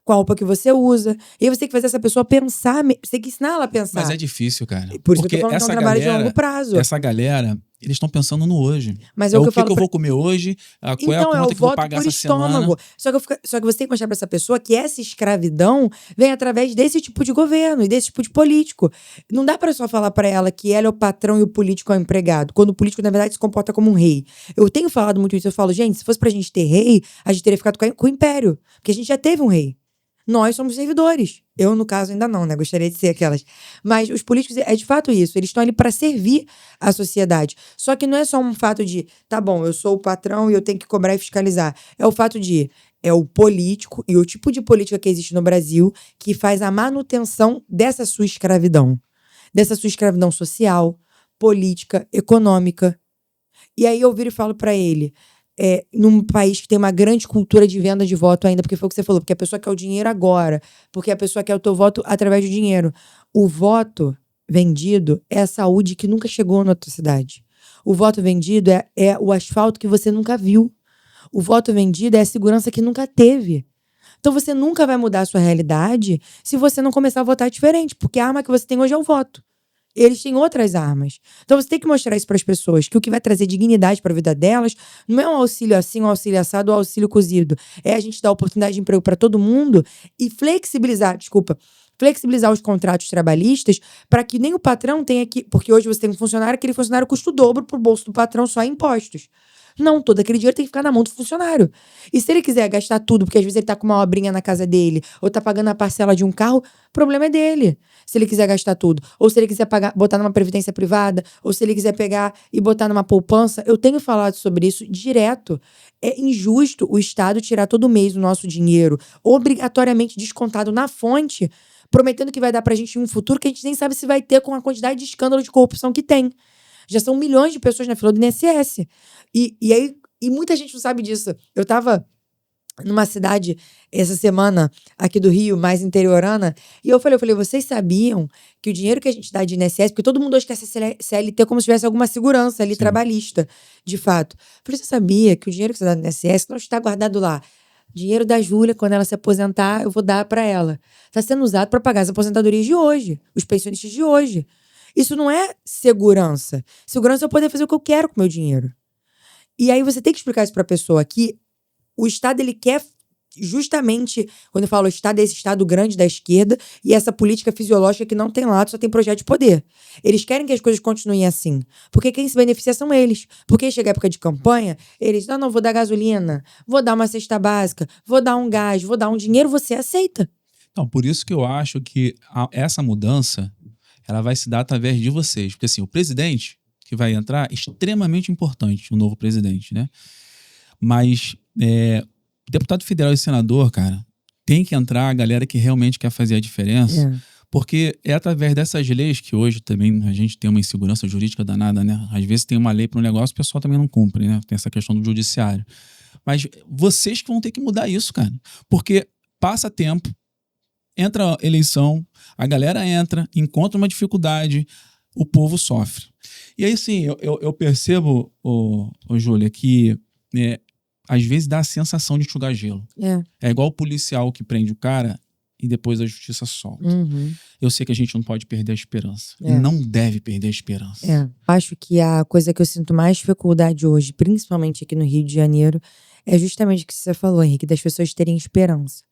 com a roupa que você usa. E aí você tem que fazer essa pessoa pensar, você tem que ensinar ela a pensar. Mas é difícil, cara. Por isso que eu Porque tô falando que é um trabalho de longo prazo. essa galera, eles estão pensando no hoje. Mas o que eu vou comer hoje, qual é a conta que eu vou pagar essa semana. Só que você tem que mostrar pra essa pessoa que essa escravidão vem através desse tipo de governo e desse tipo de político. Não dá pra só falar pra ela que ela é o patrão e o político é o empregado, quando o político, na verdade, se comporta como um rei. Eu tenho falado muito isso, eu falo, gente, se fosse pra gente ter rei, a gente teria ficado com o império, porque a gente já teve um rei. Nós somos servidores. Eu, no caso, ainda não, né? Gostaria de ser aquelas. Mas os políticos, é de fato isso. Eles estão ali para servir a sociedade. Só que não é só um fato de, tá bom, eu sou o patrão e eu tenho que cobrar e fiscalizar. É o fato de, é o político e o tipo de política que existe no Brasil que faz a manutenção dessa sua escravidão. Dessa sua escravidão social, política, econômica. E aí eu viro e falo para ele, num país que tem uma grande cultura de venda de voto ainda, porque foi o que você falou, porque a pessoa quer o dinheiro agora, porque a pessoa quer o teu voto através do dinheiro. O voto vendido é a saúde que nunca chegou na tua cidade. O voto vendido é o asfalto que você nunca viu. O voto vendido é a segurança que nunca teve. Então você nunca vai mudar a sua realidade se você não começar a votar diferente, porque a arma que você tem hoje é o voto. Eles têm outras armas. Então você tem que mostrar isso para as pessoas, que o que vai trazer dignidade para a vida delas não é um auxílio assim, um auxílio assado ou um auxílio cozido. É a gente dar oportunidade de emprego para todo mundo e flexibilizar os contratos trabalhistas para que nem o patrão tenha que... Porque hoje você tem um funcionário, aquele funcionário custa o dobro pro bolso do patrão só em impostos. Não, todo aquele dinheiro tem que ficar na mão do funcionário. E se ele quiser gastar tudo, porque às vezes ele tá com uma obrinha na casa dele, ou tá pagando a parcela de um carro, o problema é dele. Se ele quiser gastar tudo. Ou se ele quiser botar numa previdência privada, ou se ele quiser pegar e botar numa poupança. Eu tenho falado sobre isso direto. É injusto o Estado tirar todo mês o nosso dinheiro, obrigatoriamente descontado na fonte, prometendo que vai dar pra gente um futuro que a gente nem sabe se vai ter com a quantidade de escândalo de corrupção que tem. Já são milhões de pessoas na fila do INSS. E muita gente não sabe disso. Eu tava numa cidade essa semana aqui do Rio, mais interiorana, e eu falei, vocês sabiam que o dinheiro que a gente dá de INSS, porque todo mundo hoje quer ser CLT como se tivesse alguma segurança ali, trabalhista, de fato. Eu falei, você sabia que o dinheiro que você dá no INSS não está guardado lá? Dinheiro da Júlia, quando ela se aposentar, eu vou dar para ela. Está sendo usado para pagar as aposentadorias de hoje, os pensionistas de hoje. Isso não é segurança. Segurança é eu poder fazer o que eu quero com o meu dinheiro. E aí você tem que explicar isso para a pessoa que o Estado, ele quer justamente quando eu falo Estado, é esse Estado grande da esquerda e essa política fisiológica que não tem lado, só tem projeto de poder. Eles querem que as coisas continuem assim. Porque quem se beneficia são eles. Porque chega a época de campanha, eles, não, vou dar gasolina, vou dar uma cesta básica, vou dar um gás, vou dar um dinheiro, você aceita. Então, por isso que eu acho que essa mudança, ela vai se dar através de vocês. Porque assim, o presidente que vai entrar é extremamente importante, o novo presidente, né? Mas deputado federal e senador, cara, tem que entrar a galera que realmente quer fazer a diferença, porque é através dessas leis que hoje também a gente tem uma insegurança jurídica danada, né? Às vezes tem uma lei para um negócio, o pessoal também não cumpre, né? Tem essa questão do judiciário. Mas vocês que vão ter que mudar isso, cara. Porque passa tempo, entra a eleição, a galera entra, encontra uma dificuldade, o povo sofre. E aí, sim, eu percebo, Júlia, que às vezes dá a sensação de enxugar gelo. É igual o policial que prende o cara e depois a justiça solta. Eu sei que a gente não pode perder a esperança. Não deve perder a esperança. Acho que a coisa que eu sinto mais dificuldade hoje, principalmente aqui no Rio de Janeiro, é justamente o que você falou, Henrique, das pessoas terem esperança.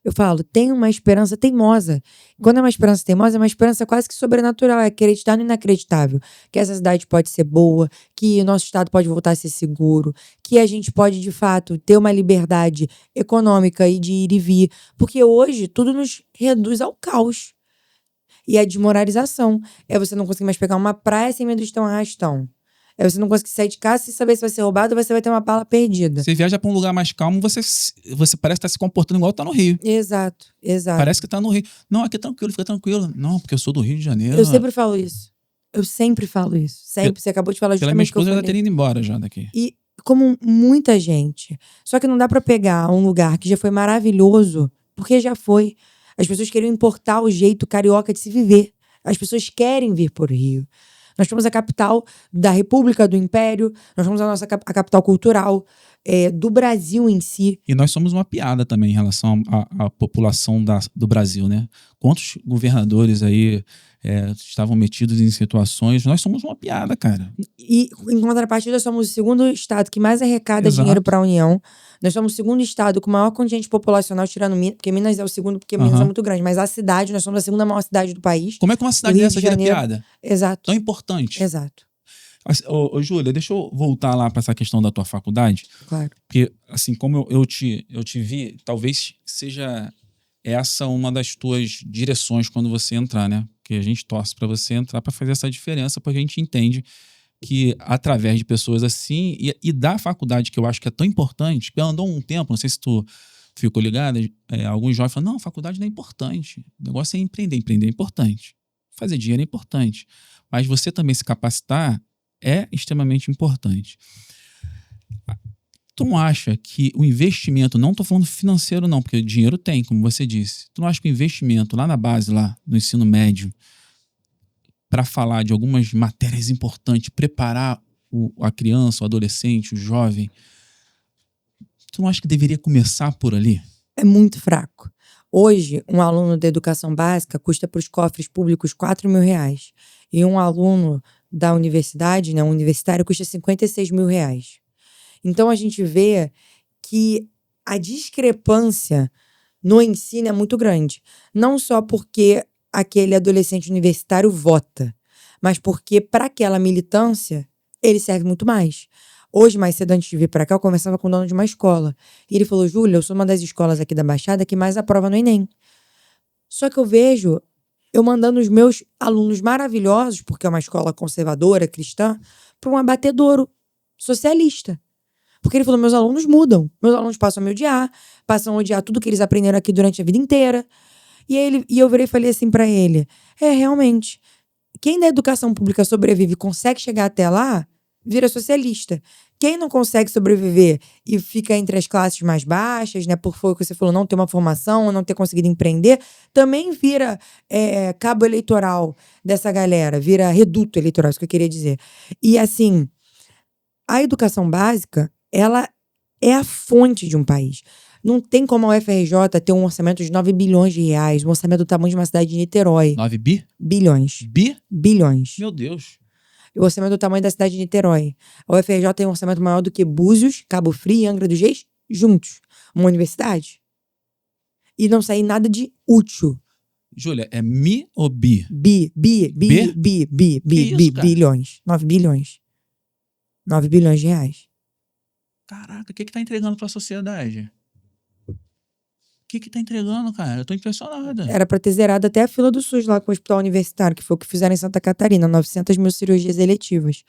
Eu falo, tem uma esperança teimosa. Quando é uma esperança teimosa, é uma esperança quase que sobrenatural, é acreditar no inacreditável. Que essa cidade pode ser boa, que o nosso estado pode voltar a ser seguro, que a gente pode, de fato, ter uma liberdade econômica e de ir e vir. Porque hoje tudo nos reduz ao caos. E a desmoralização. É você não conseguir mais pegar uma praia sem medo de ter um arrastão. É você não conseguir sair de casa sem saber se vai ser roubado ou você vai ter uma bala perdida. Você viaja pra um lugar mais calmo, você parece estar se comportando igual tá no Rio. Exato. Parece que tá no Rio. Não, aqui é tranquilo, fica tranquilo. Não, porque eu sou do Rio de Janeiro. Eu sempre falo isso. Sempre. Você acabou de falar Pela minha justamente o que eu esposa, ela falei. teria ido embora já daqui. E como muita gente. Só que não dá pra pegar um lugar que já foi maravilhoso, porque já foi. As pessoas queriam importar o jeito carioca de se viver. As pessoas querem vir por Rio. Nós somos a capital da República, do Império. Nós somos a capital cultural do Brasil em si. E nós somos uma piada também em relação à população do Brasil, né? Quantos governadores aí estavam metidos em situações... Nós somos uma piada, cara. E, em contrapartida, nós somos o segundo estado que mais arrecada dinheiro para a União. Nós somos o segundo estado com maior contingente populacional, tirando Minas, porque Minas é o segundo, porque Minas é muito grande. Mas a cidade, nós somos a segunda maior cidade do país. Como é que uma cidade dessa vira piada? Exato. Tão importante. Exato. Júlia, deixa eu voltar lá para essa questão da tua faculdade. Claro. Porque, assim, como eu te vi, talvez seja essa uma das tuas direções quando você entrar, né? Porque a gente torce para você entrar para fazer essa diferença, porque a gente entende que através de pessoas assim e da faculdade, que eu acho que é tão importante, porque andou um tempo, não sei se tu ficou ligado, alguns jovens falam, não, faculdade não é importante, o negócio é empreender é importante, fazer dinheiro é importante, mas você também se capacitar é extremamente importante. Tu não acha que o investimento, não estou falando financeiro não, porque dinheiro tem, como você disse, tu não acha que o investimento lá na base, lá no ensino médio, para falar de algumas matérias importantes, preparar a criança, o adolescente, o jovem, tu não acha que deveria começar por ali? É muito fraco. Hoje, um aluno da educação básica custa para os cofres públicos R$4.000. E um aluno da universidade, né, um universitário, custa R$56.000. Então, a gente vê que a discrepância no ensino é muito grande. Não só porque aquele adolescente universitário vota, mas porque para aquela militância ele serve muito mais. Hoje, mais cedo, antes de vir para cá, eu conversava com o dono de uma escola. E ele falou, Júlia, eu sou uma das escolas aqui da Baixada que mais aprova no Enem. Só que eu vejo eu mandando os meus alunos maravilhosos, porque é uma escola conservadora, cristã, para um abatedouro socialista. Porque ele falou, meus alunos mudam. Meus alunos passam a me odiar, passam a odiar tudo que eles aprenderam aqui durante a vida inteira. E eu virei e falei assim pra ele, realmente, quem da educação pública sobrevive e consegue chegar até lá, vira socialista. Quem não consegue sobreviver e fica entre as classes mais baixas, né, por foi o que você falou, não ter uma formação, não ter conseguido empreender, também vira cabo eleitoral dessa galera, vira reduto eleitoral, isso que eu queria dizer. E assim, a educação básica, ela é a fonte de um país. Não tem como a UFRJ ter um orçamento de 9 bilhões de reais, um orçamento do tamanho de uma cidade de Niterói. 9 bi? Bilhões. Bilhões. Meu Deus. O orçamento do tamanho da cidade de Niterói. A UFRJ tem um orçamento maior do que Búzios, Cabo Frio e Angra dos Reis juntos. Uma universidade. e não sair nada de útil. Júlia, é mi ou bi? Bi, isso, cara? bilhões. 9 bilhões. 9 bilhões de reais. Caraca, o que tá entregando pra sociedade? O que tá entregando, cara? Eu tô impressionada. Era pra ter zerado até a fila do SUS lá com o hospital universitário, que foi o que fizeram em Santa Catarina, 900 mil cirurgias eletivas.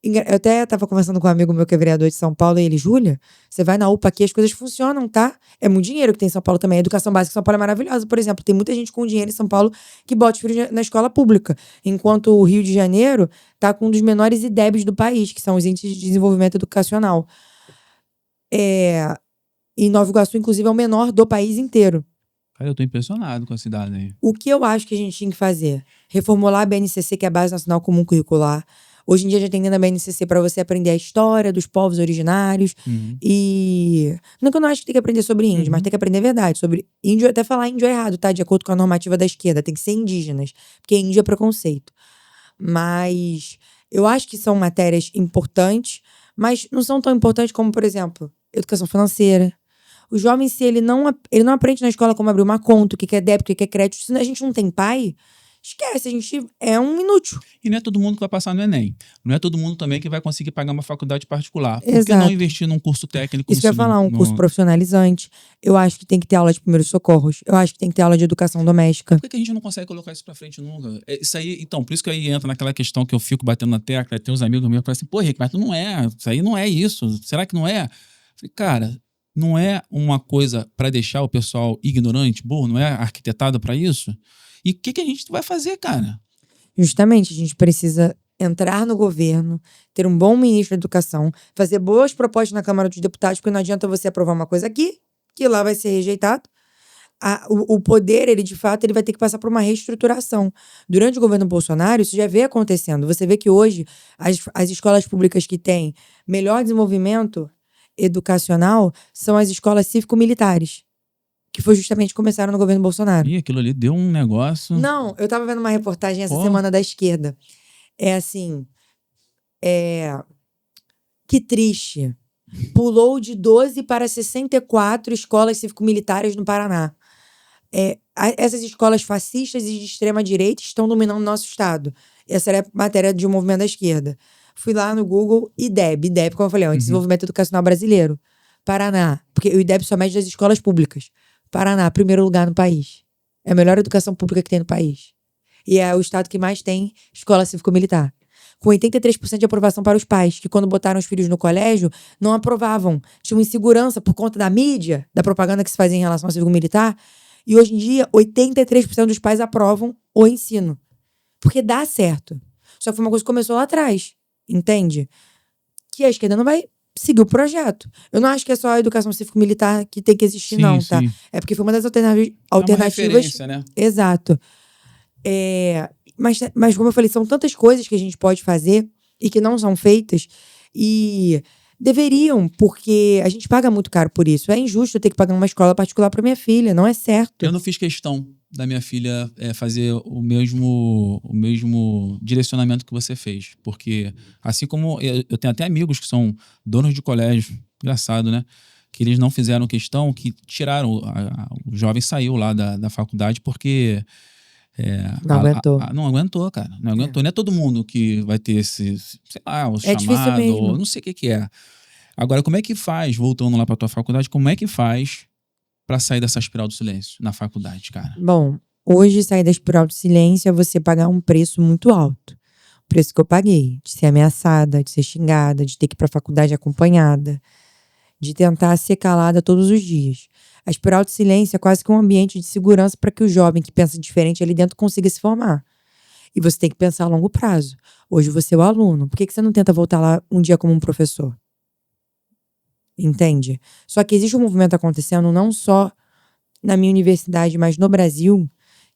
Eu até tava conversando com um amigo meu que é vereador de São Paulo, e ele, Júlia, você vai na UPA aqui, as coisas funcionam, tá? É muito dinheiro que tem em São Paulo também. A educação básica em São Paulo é maravilhosa, por exemplo. Tem muita gente com dinheiro em São Paulo que bota os filhos na escola pública. Enquanto o Rio de Janeiro tá com um dos menores IDEBs do país, que são os índices de desenvolvimento educacional. E Nova Iguaçu, inclusive, é o menor do país inteiro. Cara, eu tô impressionado com a cidade aí. O que eu acho que a gente tinha que fazer? Reformular a BNCC, que é a Base Nacional Comum Curricular. Hoje em dia já tem dentro da BNCC para você aprender a história dos povos originários. E não que eu não acho que tem que aprender sobre índio, mas tem que aprender a verdade. Sobre índio, até falar índio é errado, tá? De acordo com a normativa da esquerda. Tem que ser indígenas, porque índio é preconceito. Mas eu acho que são matérias importantes, mas não são tão importantes como, por exemplo, educação financeira. O jovem, se ele não aprende na escola como abrir uma conta, o que é débito, o que é crédito. Se a gente não tem pai, esquece, a gente é um inútil. E não é todo mundo que vai passar no Enem. Não é todo mundo também que vai conseguir pagar uma faculdade particular. Por Exato. que não investir num curso técnico? Isso que eu ia falar, um curso profissionalizante. Eu acho que tem que ter aula de primeiros socorros. Eu acho que tem que ter aula de educação doméstica. Por que a gente não consegue colocar isso pra frente nunca? Isso aí, então, por isso que aí entra naquela questão que eu fico batendo na tecla. Tem uns amigos meus que falam assim, pô, Rick, mas tu não é. Isso aí não é isso. Será que não é? Eu falei, cara, não é uma coisa pra deixar o pessoal ignorante, burro? Não é arquitetado pra isso? E o que a gente vai fazer, cara? Justamente, a gente precisa entrar no governo, ter um bom ministro da educação, fazer boas propostas na Câmara dos Deputados, porque não adianta você aprovar uma coisa aqui, que lá vai ser rejeitado. O poder, ele de fato, ele vai ter que passar por uma reestruturação. Durante o governo Bolsonaro, isso já vem acontecendo. Você vê que hoje, as escolas públicas que têm melhor desenvolvimento educacional são as escolas cívico-militares, que foi justamente começaram no governo Bolsonaro. Ih, aquilo ali deu um negócio... Não, eu tava vendo uma reportagem essa semana da esquerda. É assim, que triste. Pulou de 12 para 64 escolas cívico-militares no Paraná. Essas escolas fascistas e de extrema-direita estão dominando o nosso estado. Essa era a matéria de um movimento da esquerda. Fui lá no Google, IDEB, como eu falei, é o Desenvolvimento Educacional Brasileiro. Paraná, porque o IDEB só mede das escolas públicas. Paraná, primeiro lugar no país. É a melhor educação pública que tem no país. E é o estado que mais tem escola cívico-militar. Com 83% de aprovação para os pais, que quando botaram os filhos no colégio, não aprovavam. Tinham insegurança por conta da mídia, da propaganda que se fazia em relação ao cívico-militar. E hoje em dia, 83% dos pais aprovam o ensino. Porque dá certo. Só que foi uma coisa que começou lá atrás. Entende? Que a esquerda não vai seguir o projeto. Eu não acho que é só a educação cívico-militar que tem que existir, não, tá? Sim. É porque foi uma das alternativas. É uma referência, né? Exato. Mas, como eu falei, são tantas coisas que a gente pode fazer e que não são feitas. E deveriam, porque a gente paga muito caro por isso. É injusto eu ter que pagar uma escola particular para minha filha, não é certo. Eu não fiz questão da minha filha fazer o mesmo direcionamento que você fez. Porque, assim como eu tenho até amigos que são donos de colégio, engraçado, né? Que eles não fizeram questão, que tiraram, o jovem saiu lá da faculdade porque... não aguentou. Não aguentou, cara. Não aguentou. Não é todo mundo que vai ter esse, sei lá, o chamado, ou não sei o que é. Agora, como é que faz, voltando lá pra tua faculdade, como é que faz pra sair dessa espiral do silêncio na faculdade, cara? Bom, hoje sair da espiral do silêncio é você pagar um preço muito alto. O preço que eu paguei, de ser ameaçada, de ser xingada, de ter que ir pra faculdade acompanhada, de tentar ser calada todos os dias. A espiral do silêncio é quase que um ambiente de segurança para que o jovem que pensa diferente ali dentro consiga se formar. E você tem que pensar a longo prazo. Hoje você é o aluno. Por que você não tenta voltar lá um dia como um professor? Entende? Só que existe um movimento acontecendo não só na minha universidade, mas no Brasil,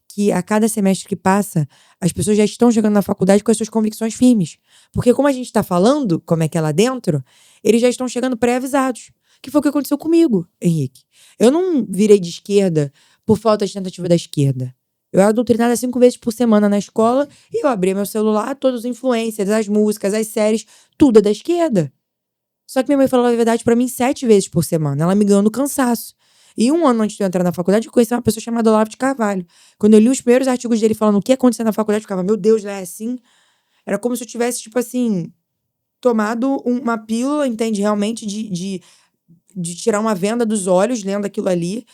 que a cada semestre que passa, as pessoas já estão chegando na faculdade com as suas convicções firmes. Porque como a gente está falando, como é que é lá dentro, eles já estão chegando pré-avisados. Que foi o que aconteceu comigo, Henrique. Eu não virei de esquerda por falta de tentativa da esquerda. Eu era doutrinada 5 vezes por semana na escola e eu abria meu celular, todos os influencers, as músicas, as séries, tudo é da esquerda. Só que minha mãe falava a verdade pra mim 7 vezes por semana. Ela me ganhou no cansaço. E um ano antes de eu entrar na faculdade, eu conheci uma pessoa chamada Olavo de Carvalho. Quando eu li os primeiros artigos dele falando o que aconteceu na faculdade, eu ficava, meu Deus, é assim? Era como se eu tivesse, tipo assim, tomado uma pílula, entende? Realmente de tirar uma venda dos olhos lendo aquilo ali.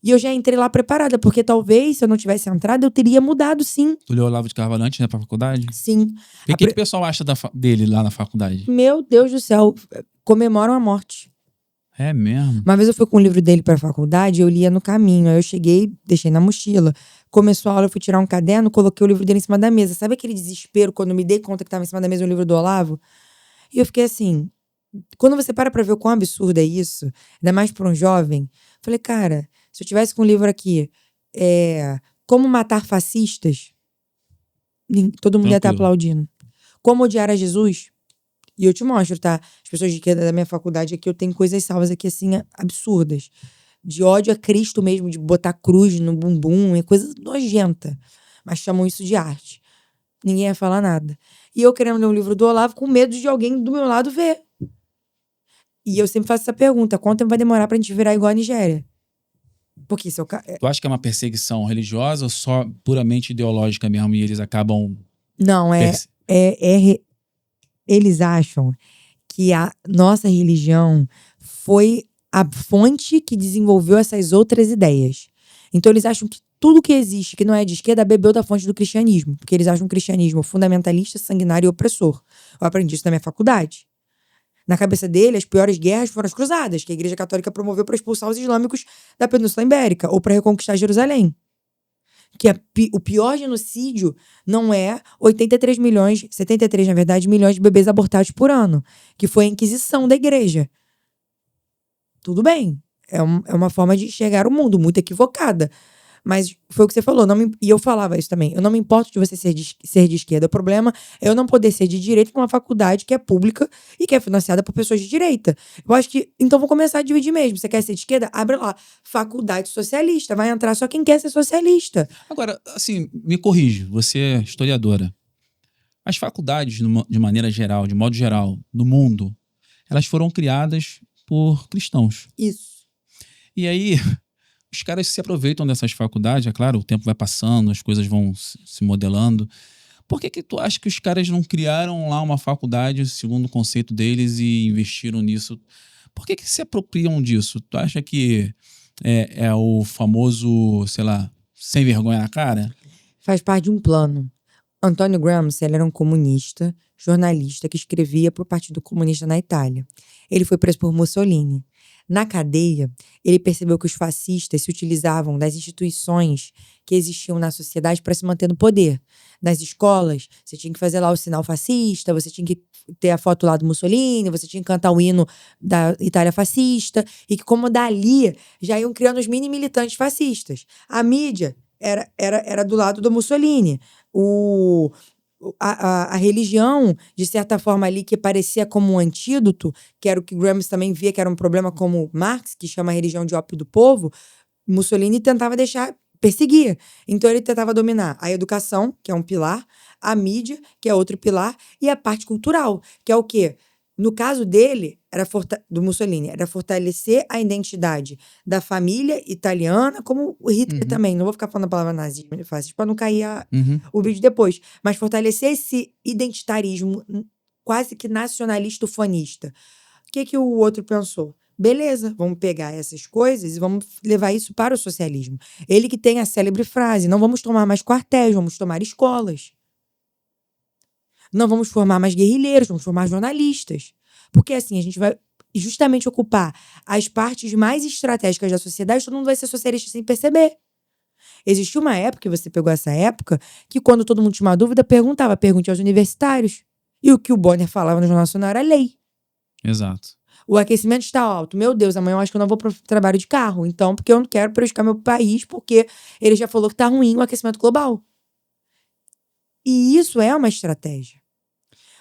E eu já entrei lá preparada, porque talvez, se eu não tivesse entrado, eu teria mudado, sim. Tu leu Olavo de Carvalho antes, né, pra faculdade? Sim. E o que o pessoal acha dele lá na faculdade? Meu Deus do céu, comemoram a morte. É mesmo? Uma vez eu fui com o livro dele pra faculdade, eu lia no caminho. Aí eu cheguei, deixei na mochila. Começou a aula, eu fui tirar um caderno, coloquei o livro dele em cima da mesa. Sabe aquele desespero quando eu me dei conta que tava em cima da mesa o livro do Olavo? E eu fiquei assim, quando você para pra ver o quão absurdo é isso, ainda mais pra um jovem, falei, cara, se eu tivesse com um livro aqui, Como Matar Fascistas, todo mundo ia estar Tranquilo. aplaudindo. Como Odiar a Jesus, e eu te mostro, tá? As pessoas da minha faculdade aqui, eu tenho coisas salvas aqui, assim, absurdas. De ódio a Cristo mesmo, de botar cruz no bumbum, é coisa nojenta. Mas chamam isso de arte. Ninguém ia falar nada. E eu querendo ler um livro do Olavo com medo de alguém do meu lado ver. E eu sempre faço essa pergunta: quanto tempo vai demorar pra gente virar igual a Nigéria? Porque se eu. Tu acha que é uma perseguição religiosa ou só puramente ideológica mesmo e eles acabam... Não, eles acham que a nossa religião foi a fonte que desenvolveu essas outras ideias. Então eles acham que tudo que existe, que não é de esquerda, bebeu da fonte do cristianismo. Porque eles acham o cristianismo fundamentalista, sanguinário e opressor. Eu aprendi isso na minha faculdade. Na cabeça dele, as piores guerras foram as cruzadas, que a Igreja Católica promoveu para expulsar os islâmicos da Península Ibérica, ou para reconquistar Jerusalém. Que o pior genocídio não é 83 milhões, 73, na verdade, milhões de bebês abortados por ano, que foi a Inquisição da Igreja. Tudo bem, é uma forma de enxergar o mundo muito equivocada. Mas foi o que você falou, e eu falava isso também. Eu não me importo de você ser de esquerda. O problema é eu não poder ser de direita numa faculdade que é pública e que é financiada por pessoas de direita. Eu acho que, então vou começar a dividir mesmo. Você quer ser de esquerda? Abre lá, faculdade socialista. Vai entrar só quem quer ser socialista. Agora, assim, me corrige, você é historiadora. As faculdades, de maneira geral, de modo geral, no mundo, elas foram criadas por cristãos. Isso. E aí... Os caras se aproveitam dessas faculdades, é claro, o tempo vai passando, as coisas vão se modelando. Por que tu acha que os caras não criaram lá uma faculdade segundo o conceito deles e investiram nisso? Por que se apropriam disso? Tu acha que é o famoso, sei lá, sem vergonha na cara? Faz parte de um plano. Antônio Gramsci, ele era um comunista, jornalista que escrevia para o Partido Comunista na Itália. Ele foi preso por Mussolini. Na cadeia, ele percebeu que os fascistas se utilizavam das instituições que existiam na sociedade para se manter no poder. Nas escolas, você tinha que fazer lá o sinal fascista, você tinha que ter a foto lá do Mussolini, você tinha que cantar o hino da Itália fascista, e que como dali já iam criando os mini militantes fascistas. A mídia era do lado do Mussolini. A religião, de certa forma ali, que parecia como um antídoto, que era o que Gramsci também via que era um problema como Marx, que chama a religião de ópio do povo, Mussolini tentava perseguir. Então ele tentava dominar a educação, que é um pilar, a mídia, que é outro pilar, e a parte cultural, que é o quê? No caso dele, do Mussolini, era fortalecer a identidade da família italiana, como o Hitler também. Não vou ficar falando a palavra nazismo, para não cair o vídeo depois. Mas fortalecer esse identitarismo quase que nacionalista ufanista. O que o outro pensou? Beleza, vamos pegar essas coisas e vamos levar isso para o socialismo. Ele que tem a célebre frase: não vamos tomar mais quartéis, vamos tomar escolas. Não vamos formar mais guerrilheiros, vamos formar jornalistas. Porque assim, a gente vai justamente ocupar as partes mais estratégicas da sociedade, todo mundo vai ser socialista sem perceber. Existiu uma época, e você pegou essa época, que quando todo mundo tinha uma dúvida, pergunte aos universitários. E o que o Bonner falava no Jornal Nacional era lei. Exato. O aquecimento está alto. Meu Deus, amanhã eu acho que eu não vou para o trabalho de carro. Então, porque eu não quero prejudicar meu país, porque ele já falou que está ruim o aquecimento global. E isso é uma estratégia.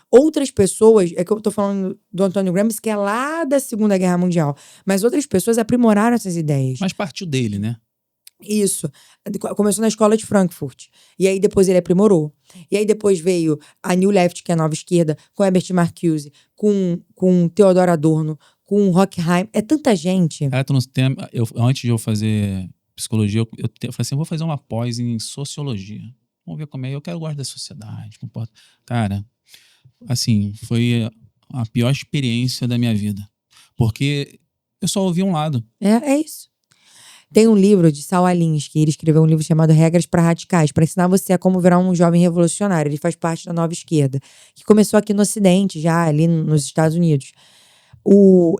Outras pessoas, é que eu tô falando do Antônio Gramsci, que é lá da Segunda Guerra Mundial, mas outras pessoas aprimoraram essas ideias. Mas partiu dele, né? Isso. Começou na escola de Frankfurt. E aí depois ele aprimorou. E aí depois veio a New Left, que é a nova esquerda, com Herbert Marcuse, com Theodor Adorno, com o Horkheim. É tanta gente. Antes de eu fazer psicologia, eu falei assim, eu vou fazer uma pós em sociologia. Vamos ver como é. Eu gosto da sociedade. Cara, assim, foi a pior experiência da minha vida. Porque eu só ouvi um lado. É isso. Tem um livro de Saul Alinsky, ele escreveu um livro chamado Regras para Radicais, para ensinar você a como virar um jovem revolucionário. Ele faz parte da Nova Esquerda, que começou aqui no Ocidente, já ali nos Estados Unidos.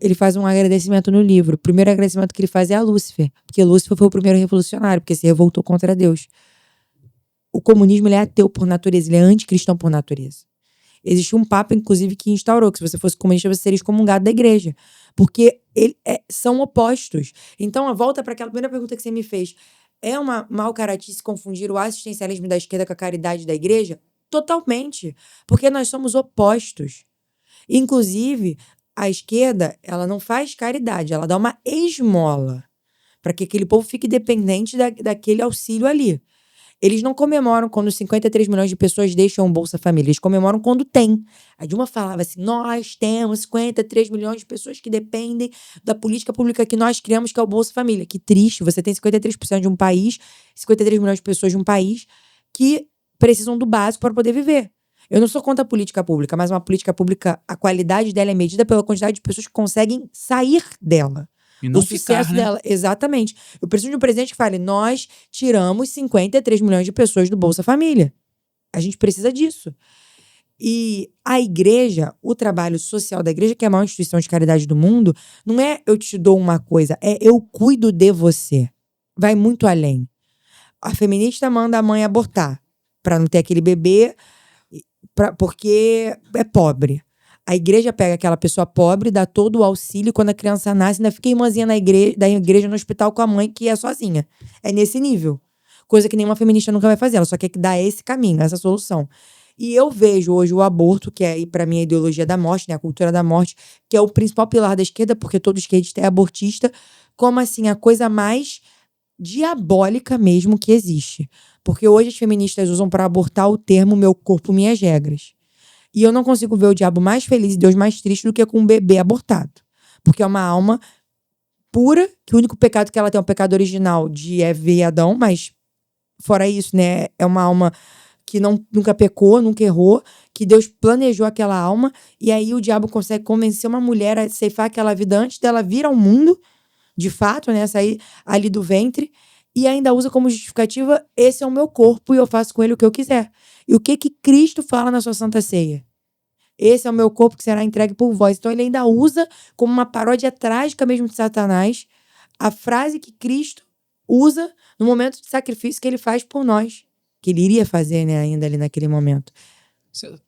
Ele faz um agradecimento no livro. O primeiro agradecimento que ele faz é a Lúcifer, porque Lúcifer foi o primeiro revolucionário, porque se revoltou contra Deus. O comunismo, ele é ateu por natureza, ele é anticristão por natureza. Existe um papa, inclusive, que instaurou que se você fosse comunista, você seria excomungado da igreja. Porque são opostos. Então, volta para aquela primeira pergunta que você me fez. É uma mal-caratice confundir o assistencialismo da esquerda com a caridade da igreja? Totalmente. Porque nós somos opostos. Inclusive, a esquerda, ela não faz caridade, ela dá uma esmola para que aquele povo fique dependente daquele auxílio ali. Eles não comemoram quando 53 milhões de pessoas deixam o Bolsa Família. Eles comemoram quando tem. A Dilma falava assim, nós temos 53 milhões de pessoas que dependem da política pública que nós criamos, que é o Bolsa Família. Que triste, você tem 53% de um país, 53 milhões de pessoas de um país que precisam do básico para poder viver. Eu não sou contra a política pública, mas uma política pública, a qualidade dela é medida pela quantidade de pessoas que conseguem sair dela. E não o sucesso dela, exatamente. Eu preciso de um presidente que fale, nós tiramos 53 milhões de pessoas do Bolsa Família. A gente precisa disso. E a igreja, o trabalho social da igreja, que é a maior instituição de caridade do mundo, não é eu te dou uma coisa, é eu cuido de você. Vai muito além. A feminista manda a mãe abortar para não ter aquele bebê porque é pobre. A igreja pega aquela pessoa pobre, dá todo o auxílio, quando a criança nasce, ainda fica irmãzinha da igreja no hospital com a mãe que é sozinha. É nesse nível. Coisa que nenhuma feminista nunca vai fazer. Ela só quer que dá esse caminho, essa solução. E eu vejo hoje o aborto, que é, para mim, a ideologia da morte, né, a cultura da morte, que é o principal pilar da esquerda, porque todo esquerdista é abortista, como assim, a coisa mais diabólica mesmo que existe. Porque hoje as feministas usam para abortar o termo meu corpo, minhas regras. E eu não consigo ver o diabo mais feliz e Deus mais triste do que com um bebê abortado. Porque é uma alma pura, que o único pecado que ela tem é um pecado original de Eva e Adão, mas fora isso, né, é uma alma que nunca pecou, nunca errou, que Deus planejou aquela alma, e aí o diabo consegue convencer uma mulher a ceifar aquela vida antes dela vir ao mundo, de fato, né, sair ali do ventre, e ainda usa como justificativa, esse é o meu corpo e eu faço com ele o que eu quiser. E o que Cristo fala na sua Santa Ceia? Esse é o meu corpo que será entregue por vós. Então ele ainda usa como uma paródia trágica mesmo de Satanás a frase que Cristo usa no momento de sacrifício que ele faz por nós. Que ele iria fazer, né, ainda ali naquele momento.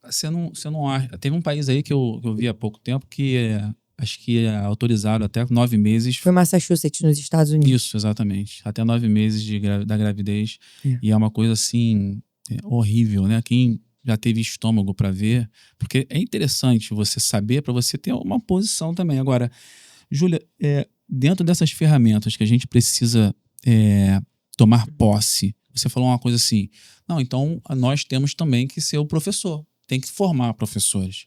Você não acha... Teve um país aí que eu vi há pouco tempo que acho que é autorizado até 9 meses. Foi Massachusetts, nos Estados Unidos. Isso, exatamente. Até 9 meses da gravidez. E é uma coisa assim horrível, né? Quem já teve estômago para ver, porque é interessante você saber para você ter uma posição também. Agora, Júlia, dentro dessas ferramentas que a gente precisa tomar posse, você falou uma coisa assim, não, então nós temos também que ser o professor, tem que formar professores.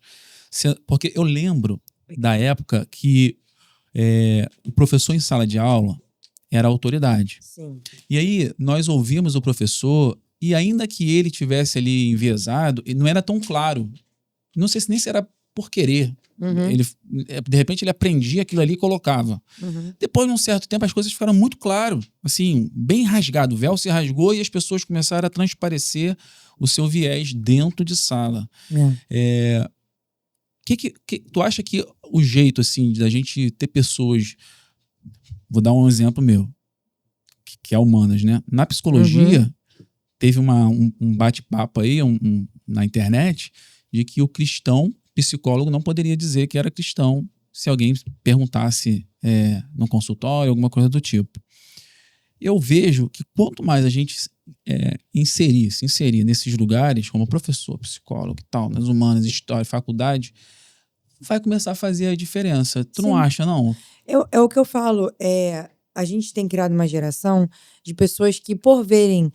Porque eu lembro da época que o professor em sala de aula era a autoridade. Sim. E aí nós ouvimos o professor e ainda que ele tivesse ali enviesado, não era tão claro. Não sei se nem se era por querer. Uhum. De repente ele aprendia aquilo ali e colocava. Uhum. Depois de um certo tempo as coisas ficaram muito claras, assim, bem rasgado. O véu se rasgou e as pessoas começaram a transparecer o seu viés dentro de sala. Tu acha que o jeito assim da gente ter pessoas, vou dar um exemplo meu, que é humanas, né? Na psicologia, teve um bate-papo aí na internet de que o cristão psicólogo não poderia dizer que era cristão se alguém perguntasse no consultório, alguma coisa do tipo. Eu vejo que quanto mais a gente se inserir nesses lugares, como professor, psicólogo e tal, nas humanas, história, faculdade, vai começar a fazer a diferença. Tu não acha, não? É o que eu falo. A gente tem criado uma geração de pessoas que, por verem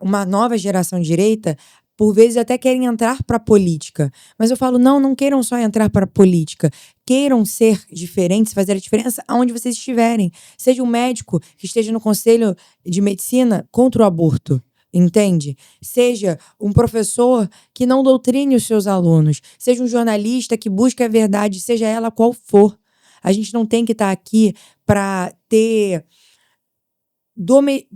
uma nova geração de direita, por vezes até querem entrar para a política. Mas eu falo, não queiram só entrar para a política. queiram ser diferentes, fazer a diferença aonde vocês estiverem. Seja um médico que esteja no conselho de medicina contra o aborto. Entende? Seja um professor que não doutrine os seus alunos. Seja um jornalista que busque a verdade, seja ela qual for. A gente não tem que estar aqui para ter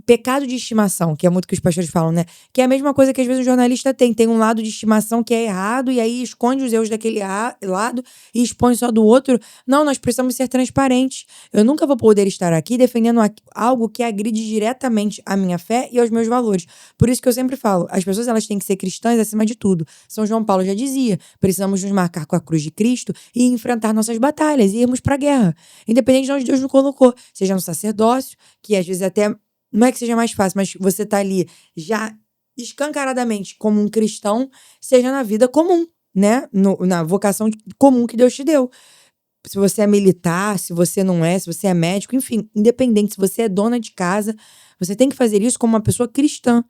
pecado de estimação, que é muito que os pastores falam, né? Que é a mesma coisa que às vezes o jornalista tem. Tem um lado de estimação que é errado e aí esconde os erros daquele lado e expõe só do outro. Não, nós precisamos ser transparentes. Eu nunca vou poder estar aqui defendendo algo que agride diretamente a minha fé e aos meus valores. Por isso que eu sempre falo, as pessoas elas têm que ser cristãs acima de tudo. São João Paulo já dizia, precisamos nos marcar com a cruz de Cristo e enfrentar nossas batalhas e irmos para a guerra. Independente de onde Deus nos colocou. Seja no sacerdócio, que às vezes até não é que seja mais fácil, mas você tá ali já escancaradamente como um cristão, seja na vida comum, né? Na vocação comum que Deus te deu. Se você é militar, se você não é, se você é médico, enfim, independente, se você é dona de casa, você tem que fazer isso como uma pessoa cristã.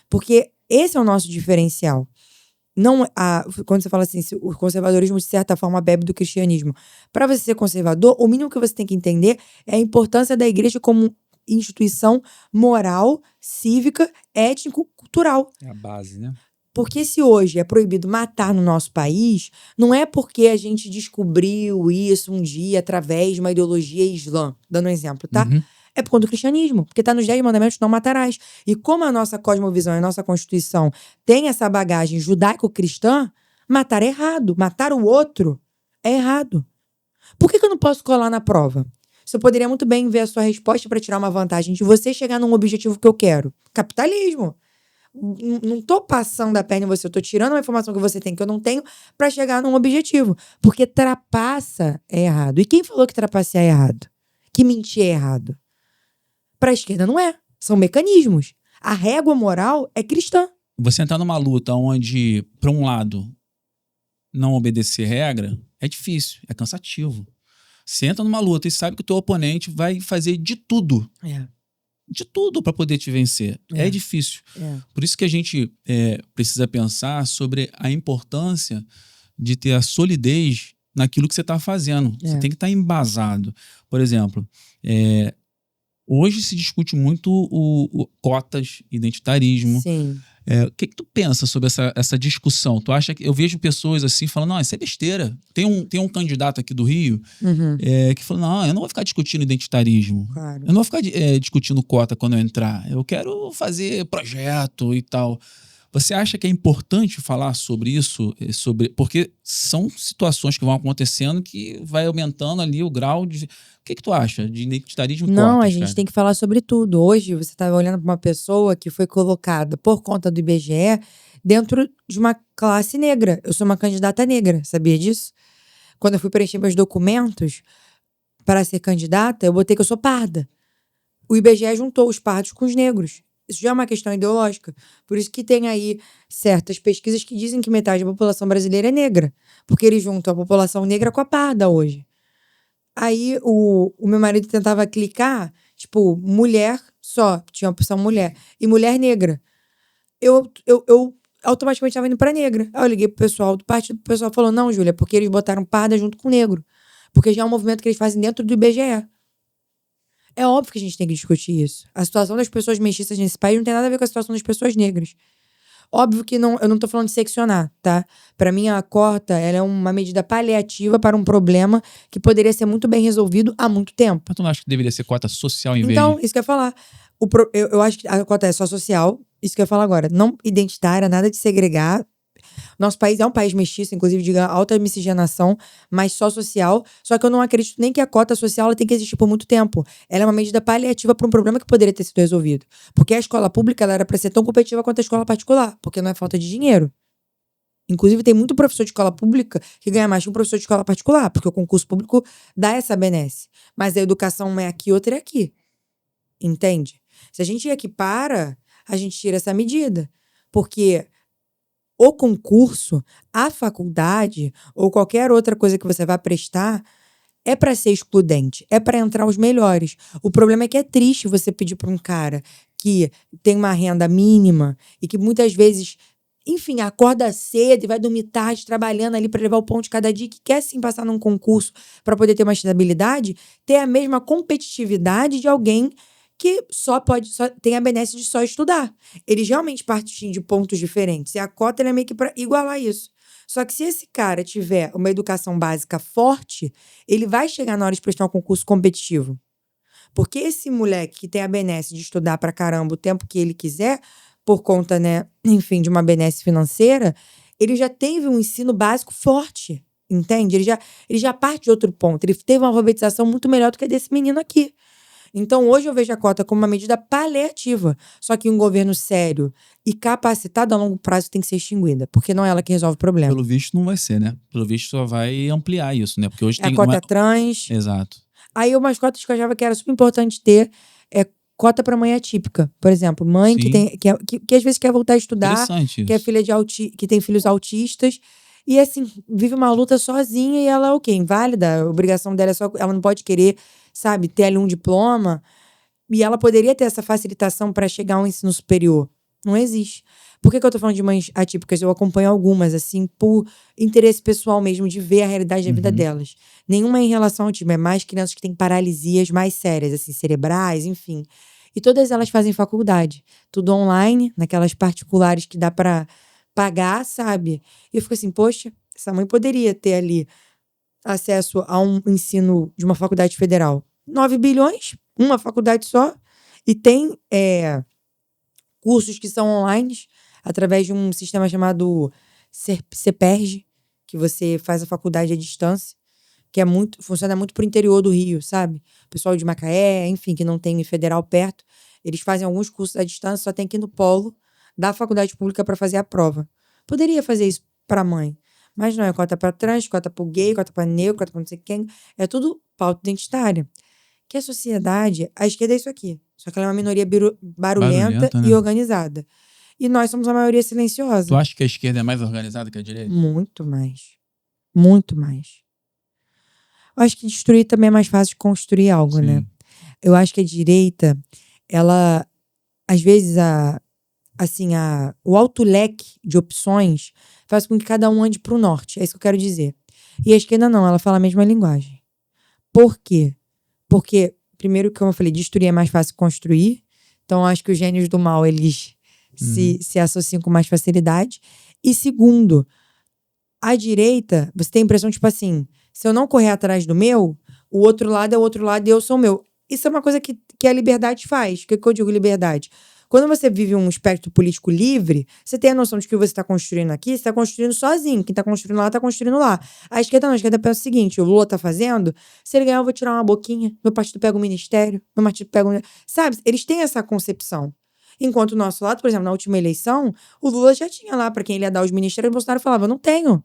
Porque esse é o nosso diferencial. Não, quando você fala assim, o conservadorismo de certa forma bebe do cristianismo. Para você ser conservador, o mínimo que você tem que entender é a importância da igreja como instituição moral, cívica, étnico-cultural. É a base, né? Porque se hoje é proibido matar no nosso país, não é porque a gente descobriu isso um dia através de uma ideologia islã, dando um exemplo, tá? Uhum. É por conta do cristianismo, porque tá nos 10 mandamentos, não matarás. E como a nossa cosmovisão e a nossa Constituição tem essa bagagem judaico-cristã, matar é errado. Matar o outro é errado. Por que eu não posso colar na prova? Você poderia muito bem ver a sua resposta para tirar uma vantagem de você chegar num objetivo que eu quero. Capitalismo. Não tô passando a perna em você, eu tô tirando uma informação que você tem que eu não tenho para chegar num objetivo. Porque trapaça é errado. E quem falou que trapacear é errado? Que mentir é errado? Para a esquerda não é. São mecanismos. A régua moral é cristã. Você entrar numa luta onde, para um lado, não obedecer regra, é difícil, é cansativo. Você entra numa luta e sabe que o teu oponente vai fazer de tudo. De tudo para poder te vencer. É difícil. Por isso que a gente precisa pensar sobre a importância de ter a solidez naquilo que você está fazendo. Você tem que estar embasado. Por exemplo, hoje se discute muito cotas, identitarismo. Sim. O que tu pensa sobre essa discussão? Tu acha que eu vejo pessoas assim falando, não, isso é besteira. Tem um candidato aqui do Rio que falou, não, eu não vou ficar discutindo identitarismo. Claro. Eu não vou ficar discutindo cota quando eu entrar. Eu quero fazer projeto e tal. Você acha que é importante falar sobre isso? Porque são situações que vão acontecendo que vai aumentando ali o grau de... O que tu acha de identitarismo e Não, cotas, a gente tem que falar sobre tudo. Hoje você está olhando para uma pessoa que foi colocada por conta do IBGE dentro de uma classe negra. Eu sou uma candidata negra, sabia disso? Quando eu fui preencher meus documentos para ser candidata, eu botei que eu sou parda. O IBGE juntou os pardos com os negros. Isso já é uma questão ideológica. Por isso que tem aí certas pesquisas que dizem que metade da população brasileira é negra. Porque eles juntam a população negra com a parda hoje. Aí o meu marido tentava clicar, tipo, mulher só, tinha a opção mulher. E mulher negra. Eu automaticamente estava indo pra negra. Aí eu liguei pro pessoal do partido, o pessoal falou, não, Júlia, porque eles botaram parda junto com negro. Porque já é um movimento que eles fazem dentro do IBGE. É óbvio que a gente tem que discutir isso. A situação das pessoas mestiças nesse país não tem nada a ver com a situação das pessoas negras. Óbvio que não, eu não tô falando de seccionar, tá? Pra mim, a cota, ela é uma medida paliativa para um problema que poderia ser muito bem resolvido há muito tempo. Mas tu não acha que deveria ser cota social em vez Então, de... isso que eu ia falar. Eu acho que a cota é só social, isso que eu ia falar agora. Não identitária, nada de segregar. Nosso país é um país mestiço, inclusive de alta miscigenação, mas só social. Só que eu não acredito nem que a cota social ela tem que existir por muito tempo. Ela é uma medida paliativa para um problema que poderia ter sido resolvido. Porque a escola pública ela era para ser tão competitiva quanto a escola particular, porque não é falta de dinheiro. Inclusive, tem muito professor de escola pública que ganha mais que um professor de escola particular, porque o concurso público dá essa benesse. Mas a educação uma é aqui, outra é aqui. Entende? Se a gente equipara, a gente tira essa medida. Porque o concurso, a faculdade ou qualquer outra coisa que você vá prestar é para ser excludente, é para entrar os melhores. O problema é que é triste você pedir para um cara que tem uma renda mínima e que muitas vezes enfim, acorda cedo e vai dormir tarde, trabalhando ali para levar o pão de cada dia, que quer sim passar num concurso para poder ter uma estabilidade, ter a mesma competitividade de alguém que só tem a benesse de só estudar. Eles realmente partem de pontos diferentes. E a cota ela é meio que para igualar isso. Só que se esse cara tiver uma educação básica forte, ele vai chegar na hora de prestar um concurso competitivo. Porque esse moleque que tem a benesse de estudar pra caramba o tempo que ele quiser, por conta, né, enfim, de uma benesse financeira, ele já teve um ensino básico forte, entende? Ele já parte de outro ponto. Ele teve uma alfabetização muito melhor do que a desse menino aqui. Então, hoje eu vejo a cota como uma medida paliativa. Só que um governo sério e capacitado a longo prazo tem que ser extinguida, porque não é ela que resolve o problema. Pelo visto não vai ser, né? Pelo visto só vai ampliar isso, né? Porque hoje É tem... a cota trans. Exato. Aí umas cotas que eu achava que era super importante ter é cota para mãe atípica. Por exemplo, mãe que às vezes quer voltar a estudar, Interessante que é isso. filha que tem filhos autistas, e assim, vive uma luta sozinha e ela é o quê? Inválida. A obrigação dela é só. Ela não pode querer, sabe, ter ali um diploma. E ela poderia ter essa facilitação para chegar ao ensino superior. Não existe. Por que eu tô falando de mães atípicas? Eu acompanho algumas, assim, por interesse pessoal mesmo, de ver a realidade da vida delas. Nenhuma é em relação ao autismo, é mais crianças que têm paralisias mais sérias, assim, cerebrais, enfim. E todas elas fazem faculdade. Tudo online, naquelas particulares que dá pra pagar, sabe? E eu fico assim, poxa, essa mãe poderia ter ali acesso a um ensino de uma faculdade federal. 9 bilhões, uma faculdade só, e tem cursos que são online, através de um sistema chamado CEPERJ, que você faz a faculdade à distância, que funciona muito pro interior do Rio, sabe? O pessoal de Macaé, enfim, que não tem federal perto, eles fazem alguns cursos à distância, só tem que ir no polo da faculdade pública para fazer a prova. Poderia fazer isso pra mãe, mas não, é cota pra trans, cota pro gay, cota pra negro, cota pra não sei quem, é tudo pauta identitária. Que a sociedade, a esquerda é isso aqui, só que ela é uma minoria barulhenta Barulhenta, né? e organizada. E nós somos a maioria silenciosa. Tu acha que a esquerda é mais organizada que a direita? Muito mais. Muito mais. Eu acho que destruir também é mais fácil de construir algo, Sim. né? Eu acho que a direita, ela, às vezes, o alto leque de opções faz com que cada um ande pro norte. É isso que eu quero dizer. E a esquerda não, ela fala a mesma linguagem. Por quê? Porque, primeiro, como eu falei, destruir é mais fácil que construir. Então, eu acho que os gênios do mal, eles se associam com mais facilidade. E segundo, a direita, você tem a impressão, tipo assim, se eu não correr atrás do meu, o outro lado é o outro lado e eu sou o meu. Isso é uma coisa que a liberdade faz. O que eu digo liberdade? Quando você vive um espectro político livre, você tem a noção de que você está construindo aqui, você está construindo sozinho. Quem está construindo lá, está construindo lá. A esquerda não, a esquerda pensa o seguinte, o Lula está fazendo, se ele ganhar eu vou tirar uma boquinha, meu partido pega o ministério, meu partido pega o... Sabe, eles têm essa concepção. Enquanto o nosso lado, por exemplo, na última eleição, o Lula já tinha lá para quem ele ia dar os ministérios, o Bolsonaro falava, eu não tenho.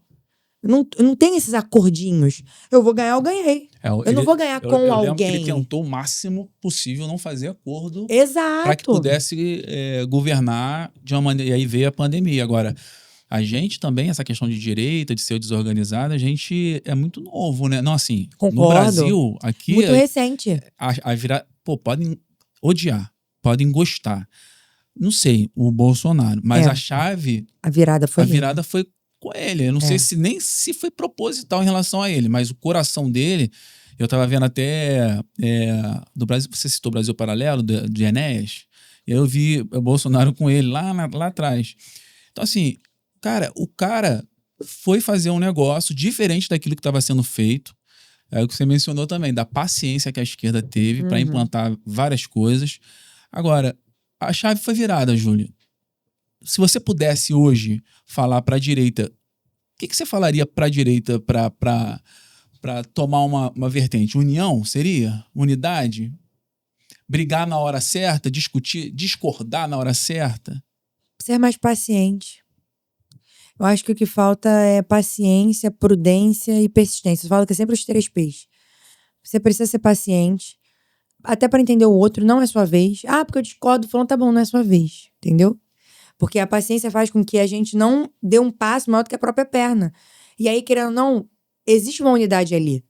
Eu não tenho esses acordinhos. Eu vou ganhar, eu ganhei. Eu não vou ganhar com eu alguém. lembro que ele tentou o máximo possível não fazer acordo Exato. para que pudesse governar de uma maneira. E aí veio a pandemia. Agora, a gente também, essa questão de direita, de ser desorganizada, a gente é muito novo, né? Não, assim, Concordo. no Brasil, aqui... Muito recente. Podem odiar, podem gostar. Não sei, o Bolsonaro. Mas a chave... A virada foi com ele. Eu não sei nem se foi proposital em relação a ele, mas o coração dele, eu tava vendo até do Brasil, você citou Brasil Paralelo, de Enéas, e eu vi o Bolsonaro com ele lá atrás. Então, assim, o cara foi fazer um negócio diferente daquilo que estava sendo feito. É o que você mencionou também, da paciência que a esquerda teve para implantar várias coisas. Agora, a chave foi virada, Júlio. Se você pudesse hoje falar para a direita, o que você falaria para a direita para tomar uma vertente? União seria? Unidade? Brigar na hora certa? Discutir? Discordar na hora certa? Ser mais paciente. Eu acho que o que falta é paciência, prudência e persistência. Eu falo que é sempre os 3 P's. Você precisa ser paciente, até para entender o outro, não é sua vez. Ah, porque eu discordo, falando, tá bom, não é sua vez. Entendeu? Porque a paciência faz com que a gente não dê um passo maior do que a própria perna. E aí, querendo ou não, existe uma unidade ali.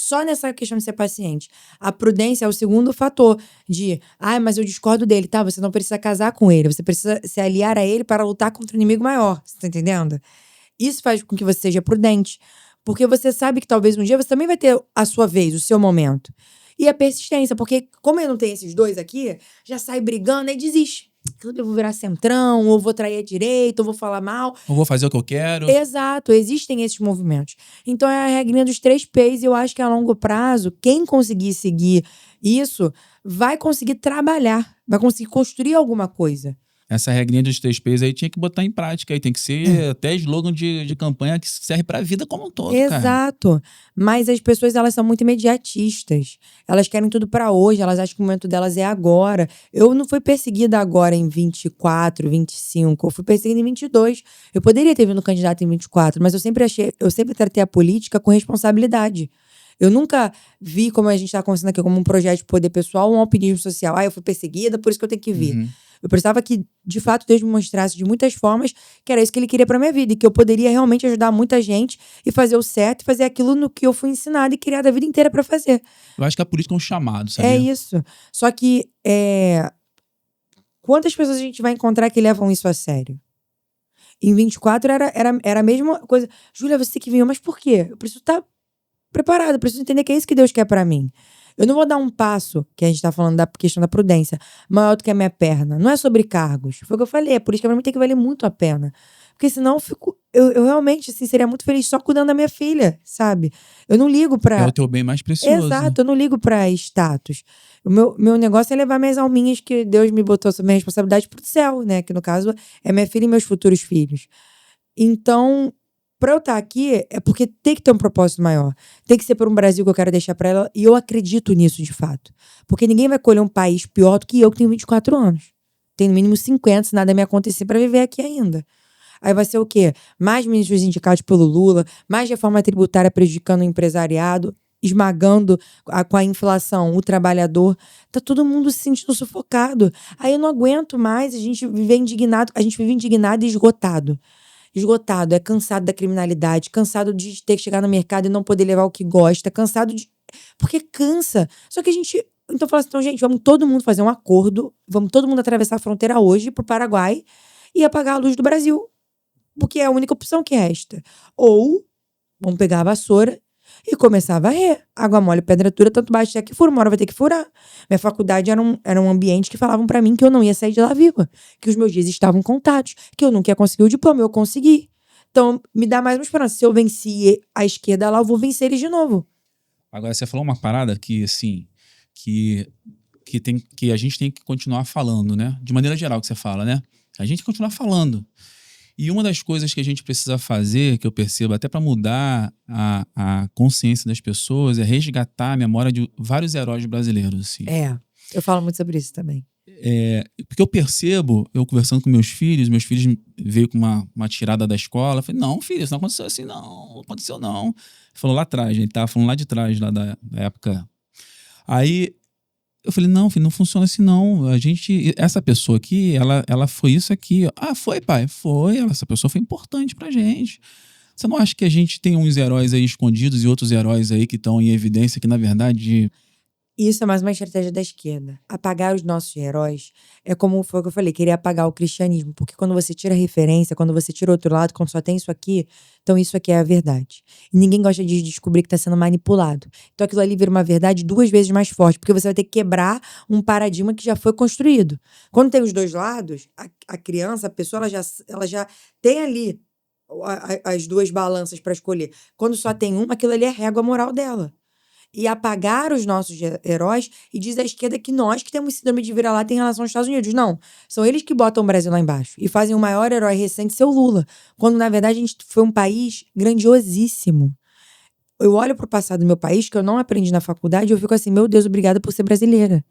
Só nessa questão de ser paciente. A prudência é o segundo fator de, mas eu discordo dele, tá? Você não precisa casar com ele, você precisa se aliar a ele para lutar contra o inimigo maior. Você tá entendendo? Isso faz com que você seja prudente. Porque você sabe que talvez um dia você também vai ter a sua vez, o seu momento. E a persistência, porque como eu não tenho esses dois aqui, já sai brigando e desiste. Eu vou virar centrão, ou vou trair a direita, ou vou falar mal. Ou vou fazer o que eu quero. Exato, existem esses movimentos. Então é a regrinha dos 3 P's e eu acho que a longo prazo, quem conseguir seguir isso, vai conseguir trabalhar, vai conseguir construir alguma coisa. Essa regrinha dos 3 P's aí tinha que botar em prática. Aí tem que ser até slogan de campanha que serve pra vida como um todo, cara. Exato. Mas as pessoas, elas são muito imediatistas. Elas querem tudo pra hoje, elas acham que o momento delas é agora. Eu não fui perseguida agora em 24, 25, eu fui perseguida em 22. Eu poderia ter vindo candidato em 24, mas eu sempre tratei a política com responsabilidade. Eu nunca vi, como a gente tá conversando aqui, como um projeto de poder pessoal ou um alpinismo social. Eu fui perseguida, por isso que eu tenho que vir. Uhum. Eu precisava que, de fato, Deus me mostrasse de muitas formas que era isso que ele queria pra minha vida. E que eu poderia realmente ajudar muita gente e fazer o certo e fazer aquilo no que eu fui ensinada e criada a vida inteira pra fazer. Eu acho que a política é um chamado, sabia? É isso. Só que, quantas pessoas a gente vai encontrar que levam isso a sério? Em 24 era a mesma coisa. Júlia, você que veio, mas por quê? Eu preciso estar preparada, eu preciso entender que é isso que Deus quer pra mim. Eu não vou dar um passo, que a gente tá falando da questão da prudência, maior do que a minha perna. Não é sobre cargos. Foi o que eu falei, a política pra mim tem que valer muito a pena. Porque senão eu realmente, assim, seria muito feliz só cuidando da minha filha, sabe? Eu não ligo pra... É o teu bem mais precioso. Exato, eu não ligo pra status. O meu negócio é levar minhas alminhas que Deus me botou sob minha responsabilidade pro céu, né? Que no caso é minha filha e meus futuros filhos. Então, pra eu estar aqui, é porque tem que ter um propósito maior. Tem que ser por um Brasil que eu quero deixar pra ela. E eu acredito nisso, de fato. Porque ninguém vai colher um país pior do que eu, que tenho 24 anos. Tenho no mínimo 50, se nada me acontecer, pra viver aqui ainda. Aí vai ser o quê? Mais ministros indicados pelo Lula, mais reforma tributária prejudicando o empresariado, esmagando com a inflação o trabalhador. Tá todo mundo se sentindo sufocado. Aí eu não aguento mais, a gente vive indignado e esgotado. Esgotado, é cansado da criminalidade, cansado de ter que chegar no mercado e não poder levar o que gosta, cansado de... Porque cansa. Só que a gente... Então eu falo assim, então, gente, vamos todo mundo fazer um acordo, vamos todo mundo atravessar a fronteira hoje pro Paraguai e apagar a luz do Brasil. Porque é a única opção que resta. Ou, vamos pegar a vassoura e começar a varrer. Água mole, pedra dura, tanto bate até que fura, uma hora vai ter que furar. Minha faculdade era um ambiente que falavam pra mim que eu não ia sair de lá viva. Que os meus dias estavam contados. Que eu nunca ia conseguir o diploma, eu consegui. Então, me dá mais uma esperança. Se eu venci a esquerda lá, eu vou vencer eles de novo. Agora, você falou uma parada que, assim, que a gente tem que continuar falando, né? De maneira geral que você fala, né? A gente tem que continuar falando. E uma das coisas que a gente precisa fazer, que eu percebo até para mudar a consciência das pessoas, é resgatar a memória de vários heróis brasileiros. Assim. Eu falo muito sobre isso também. Porque eu percebo, eu conversando com meus filhos veio com uma tirada da escola, eu falei, não, filho, isso não aconteceu assim, não aconteceu não. Ele falou lá atrás, ele tava falando lá de trás, lá da época. Aí eu falei, não, filho, não funciona assim não. Essa pessoa aqui, ela foi isso aqui. Ah, foi, pai? Foi. Essa pessoa foi importante pra gente. Você não acha que a gente tem uns heróis aí escondidos e outros heróis aí que estão em evidência que, na verdade... Isso é mais uma estratégia da esquerda. Apagar os nossos heróis é como foi o que eu falei, querer apagar o cristianismo. Porque quando você tira a referência, quando você tira o outro lado, quando só tem isso aqui, então isso aqui é a verdade. E ninguém gosta de descobrir que está sendo manipulado. Então aquilo ali vira uma verdade 2 vezes mais forte, porque você vai ter que quebrar um paradigma que já foi construído. Quando tem os dois lados, a criança, a pessoa, ela já tem ali as duas balanças para escolher. Quando só tem uma, aquilo ali é a régua moral dela. E apagar os nossos heróis, e diz a esquerda que nós que temos síndrome de vira-lata em relação aos Estados Unidos. Não, são eles que botam o Brasil lá embaixo e fazem o maior herói recente ser o Lula, quando na verdade a gente foi um país grandiosíssimo. Eu olho pro passado do meu país, que eu não aprendi na faculdade, e eu fico assim, meu Deus, obrigada por ser brasileira.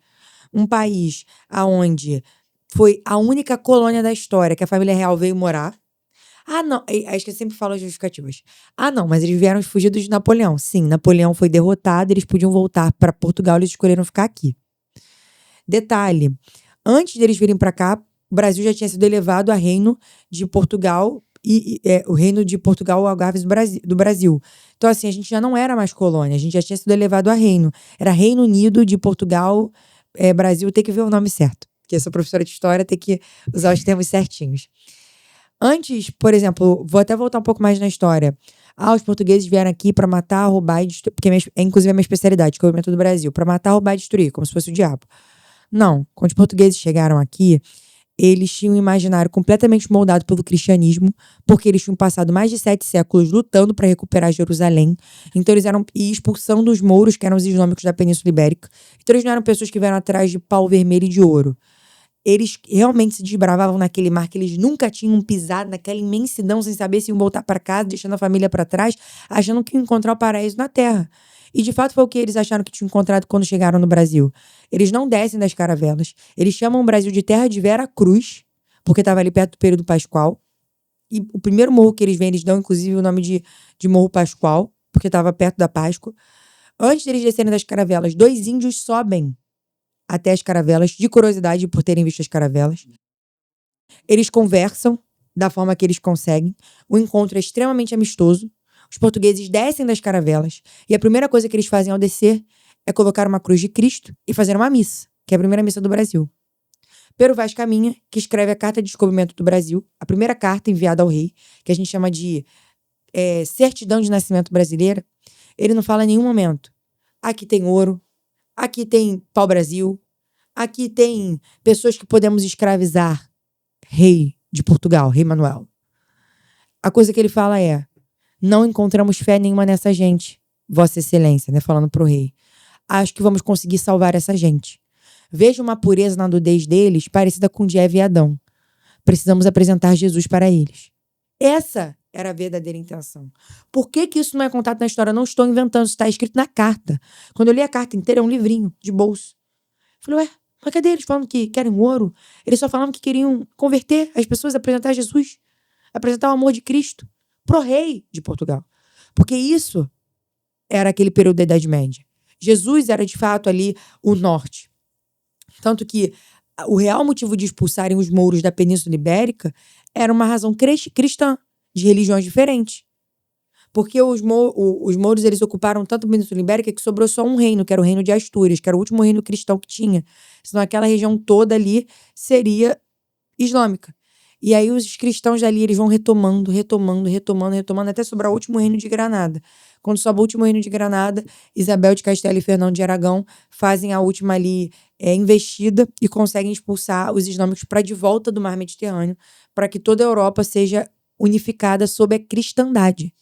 Um país aonde foi a única colônia da história que a família real veio morar. Ah, não. Acho que eu sempre falo as justificativas. Ah, não, mas eles vieram fugidos de Napoleão. Sim, Napoleão foi derrotado, eles podiam voltar para Portugal, eles escolheram ficar aqui. Detalhe, antes deles virem para cá, o Brasil já tinha sido elevado a reino de Portugal o reino de Portugal, Algarves do Brasil. Então, assim, a gente já não era mais colônia, a gente já tinha sido elevado a reino. Era Reino Unido de Portugal, Brasil, tem que ver o nome certo. Porque eu sou professora de história, tem que usar os termos certinhos. Antes, por exemplo, vou até voltar um pouco mais na história. Os portugueses vieram aqui para matar, roubar e destruir, porque inclusive a minha especialidade, descobrimento do Brasil, para matar, roubar e destruir, como se fosse o diabo. Não, quando os portugueses chegaram aqui, eles tinham um imaginário completamente moldado pelo cristianismo, porque eles tinham passado mais de 7 séculos lutando para recuperar Jerusalém. Então eles eram expulsando os mouros, que eram os islâmicos da Península Ibérica. Então eles não eram pessoas que vieram atrás de pau vermelho e de ouro. Eles realmente se desbravavam naquele mar que eles nunca tinham pisado, naquela imensidão, sem saber se iam voltar para casa, deixando a família para trás, achando que iam encontrar o paraíso na terra. E de fato foi o que eles acharam que tinham encontrado quando chegaram no Brasil. Eles não descem das caravelas. Eles chamam o Brasil de terra de Vera Cruz, porque estava ali perto do período pascual. E o primeiro morro que eles veem, eles dão inclusive o nome de Morro Pascual, porque estava perto da Páscoa. Antes deles descerem das caravelas, 2 índios sobem até as caravelas, de curiosidade por terem visto as caravelas. Eles conversam da forma que eles conseguem. O encontro é extremamente amistoso. Os portugueses descem das caravelas e a primeira coisa que eles fazem ao descer é colocar uma cruz de Cristo e fazer uma missa, que é a primeira missa do Brasil. Pero Vaz Caminha, que escreve a Carta de Descobrimento do Brasil, a primeira carta enviada ao rei, que a gente chama de Certidão de Nascimento Brasileira, ele não fala em nenhum momento: aqui tem ouro, aqui tem pau-brasil, aqui tem pessoas que podemos escravizar. Rei de Portugal, Rei Manuel. A coisa que ele fala é: não encontramos fé nenhuma nessa gente, Vossa Excelência, né? Falando pro rei. Acho que vamos conseguir salvar essa gente. Vejo uma pureza na nudez deles parecida com de Eva e Adão. Precisamos apresentar Jesus para eles. Essa era a verdadeira intenção. Por que isso não é contado na história? Eu não estou inventando, isso está escrito na carta. Quando eu li a carta inteira, é um livrinho de bolso. Falei, ué, mas cadê eles falando que querem ouro? Eles só falavam que queriam converter as pessoas, apresentar Jesus, apresentar o amor de Cristo pro rei de Portugal. Porque isso era aquele período da Idade Média. Jesus era, de fato, ali o norte. Tanto que o real motivo de expulsarem os mouros da Península Ibérica era uma razão cristã, de religiões diferentes. Porque os mouros, eles ocuparam tanto a Península Ibérica que sobrou só um reino, que era o reino de Astúrias, que era o último reino cristão que tinha. Senão aquela região toda ali seria islâmica. E aí os cristãos dali, eles vão retomando, até sobrar o último reino de Granada. Quando sobra o último reino de Granada, Isabel de Castela e Fernão de Aragão fazem a última ali investida e conseguem expulsar os islâmicos para de volta do mar Mediterrâneo, para que toda a Europa seja unificada sob a cristandade.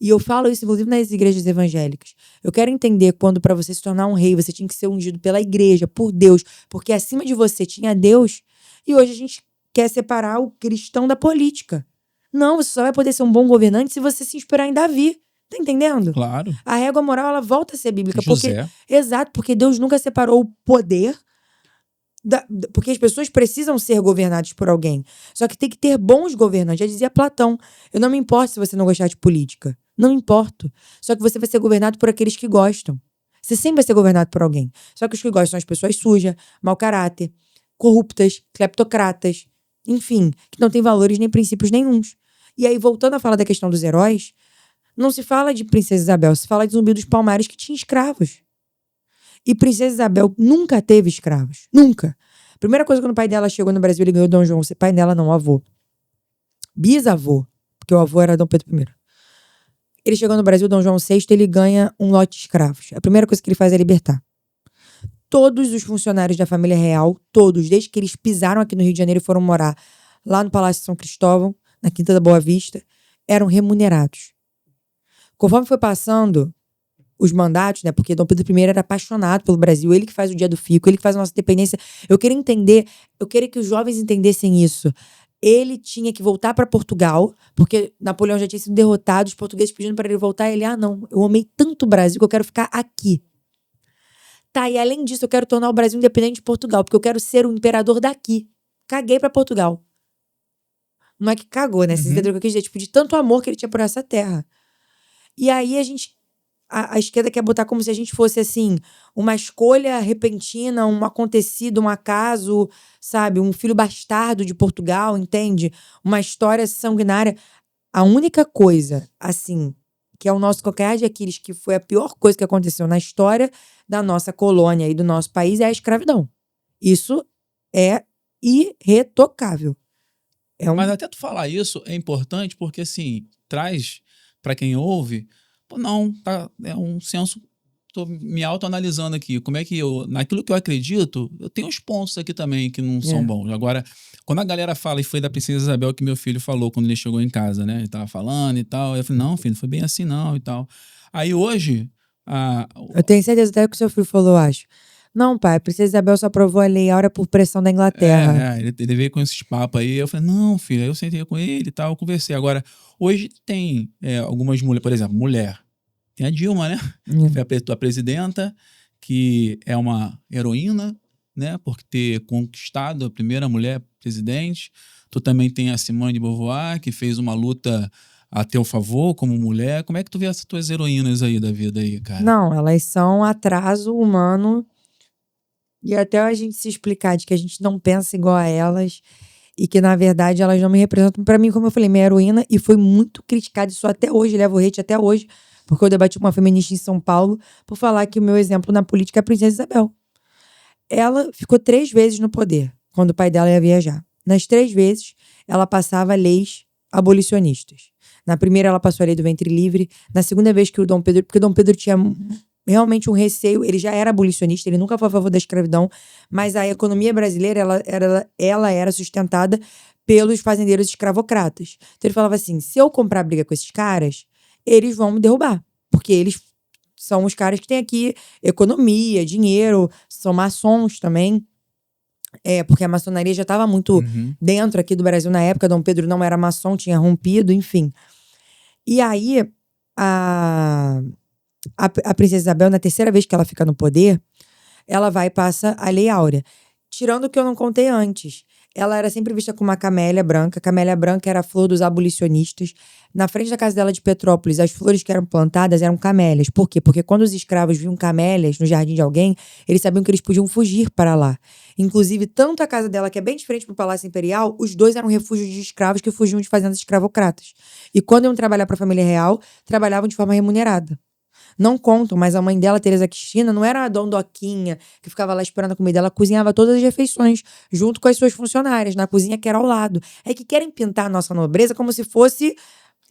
E eu falo isso, inclusive, nas igrejas evangélicas. Eu quero entender quando, para você se tornar um rei, você tinha que ser ungido pela igreja, por Deus, porque acima de você tinha Deus, e hoje a gente quer separar o cristão da política. Não, você só vai poder ser um bom governante se você se inspirar em Davi. Tá entendendo? Claro. A régua moral, ela volta a ser bíblica. José. Exato, porque Deus nunca separou o poder, porque as pessoas precisam ser governadas por alguém. Só que tem que ter bons governantes. Já dizia Platão, eu não me importo se você não gostar de política. Não importo. Só que você vai ser governado por aqueles que gostam. Você sempre vai ser governado por alguém. Só que os que gostam são as pessoas sujas, mau caráter, corruptas, cleptocratas, enfim, que não têm valores nem princípios nenhuns. E aí, voltando a falar da questão dos heróis, não se fala de Princesa Isabel, se fala de Zumbi dos Palmares, que tinha escravos. E Princesa Isabel nunca teve escravos. Nunca. Primeira coisa, quando o pai dela chegou no Brasil, ele ganhou Dom João. Pai dela não, avô. Bisavô, porque o avô era Dom Pedro I. Ele chegou no Brasil, Dom João VI, ele ganha um lote de escravos. A primeira coisa que ele faz é libertar todos os funcionários da família real, todos, desde que eles pisaram aqui no Rio de Janeiro e foram morar lá no Palácio de São Cristóvão, na Quinta da Boa Vista, eram remunerados. Conforme foi passando os mandatos, né, porque Dom Pedro I era apaixonado pelo Brasil, ele que faz o Dia do Fico, ele que faz a nossa independência. Eu queria que os jovens entendessem isso. Ele tinha que voltar para Portugal, porque Napoleão já tinha sido derrotado, os portugueses pedindo para ele voltar, e ele, não, eu amei tanto o Brasil que eu quero ficar aqui. Tá, e além disso, eu quero tornar o Brasil independente de Portugal, porque eu quero ser o imperador daqui. Caguei pra Portugal. Não é que cagou, né? Vocês entenderam o que eu quis dizer? Tipo, de tanto amor que ele tinha por essa terra. E aí a esquerda quer botar como se a gente fosse, assim, uma escolha repentina, um acontecido, um acaso, sabe? Um filho bastardo de Portugal, entende? Uma história sanguinária. A única coisa, assim, que é o nosso calcanhar de Aquiles, que foi a pior coisa que aconteceu na história da nossa colônia e do nosso país, é a escravidão. Isso é irretocável. Mas até tu falar isso é importante porque, assim, traz para quem ouve, pô, não, tá, é um senso, tô me autoanalisando aqui, como é que naquilo que eu acredito, eu tenho uns pontos aqui também que não são bons. Agora, quando a galera fala, e foi da Princesa Isabel que meu filho falou quando ele chegou em casa, né, ele tava falando e tal, eu falei, não, filho, não foi bem assim não e tal. Aí hoje, eu tenho certeza até que o seu filho falou, acho. Não, pai, a Princesa Isabel só aprovou a Lei Áurea por pressão da Inglaterra. ele veio com esses papos aí. Eu falei, não, filho. Aí eu sentei com ele e tal, eu conversei. Agora, hoje tem algumas mulheres, por exemplo, mulher. Tem a Dilma, né? Que foi a tua presidenta, que é uma heroína, né? Por ter conquistado a primeira mulher presidente. Tu também tem a Simone de Beauvoir, que fez uma luta a teu favor como mulher. Como é que tu vê essas tuas heroínas aí da vida aí, cara? Não, elas são atraso humano. E até a gente se explicar de que a gente não pensa igual a elas e que, na verdade, elas não me representam. Pra mim, como eu falei, minha heroína, e foi muito criticada, isso até hoje, levo hate até hoje, porque eu debati com uma feminista em São Paulo por falar que o meu exemplo na política é a Princesa Isabel. Ela ficou 3 vezes no poder, quando o pai dela ia viajar. Nas 3 vezes, ela passava leis abolicionistas. Na primeira, ela passou a lei do ventre livre. Na segunda vez que o Dom Pedro... Porque o Dom Pedro tinha realmente um receio, ele já era abolicionista, ele nunca foi a favor da escravidão, mas a economia brasileira, ela era sustentada pelos fazendeiros escravocratas. Então ele falava assim, se eu comprar briga com esses caras, eles vão me derrubar, porque eles são os caras que têm aqui economia, dinheiro, são maçons também, porque a maçonaria já estava muito dentro aqui do Brasil na época, Dom Pedro não era maçom, tinha rompido, enfim. E aí, a Princesa Isabel, na terceira vez que ela fica no poder, ela vai e passa a Lei Áurea. Tirando o que eu não contei antes. Ela era sempre vista como uma camélia branca. A camélia branca era a flor dos abolicionistas. Na frente da casa dela de Petrópolis, as flores que eram plantadas eram camélias. Por quê? Porque quando os escravos viam camélias no jardim de alguém, eles sabiam que eles podiam fugir para lá. Inclusive, tanto a casa dela, que é bem de frente para o Palácio Imperial, os dois eram refúgios de escravos que fugiam de fazendas escravocratas. E quando iam trabalhar para a família real, trabalhavam de forma remunerada. Não contam, mas a mãe dela, Teresa Cristina, não era a dondoquinha que ficava lá esperando a comida. Ela cozinhava todas as refeições, junto com as suas funcionárias, na cozinha que era ao lado. É que querem pintar a nossa nobreza como se fosse,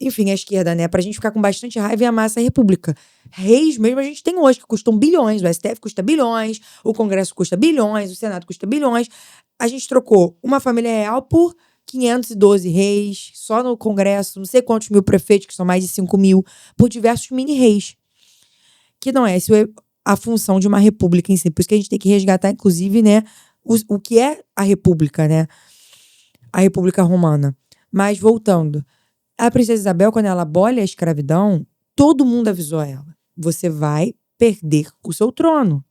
enfim, a esquerda, né? Pra gente ficar com bastante raiva e amar essa república. Reis mesmo a gente tem hoje, que custam bilhões. O STF custa bilhões, o Congresso custa bilhões, o Senado custa bilhões. A gente trocou uma família real por 512 reis, só no Congresso, não sei quantos mil prefeitos, que são mais de 5 mil, por diversos mini-reis. Que não é a função de uma república em si. Por isso que a gente tem que resgatar, inclusive, né, o que é a república, né? A República Romana. Mas, voltando. A Princesa Isabel, quando ela abole a escravidão, todo mundo avisou ela. Você vai perder o seu trono.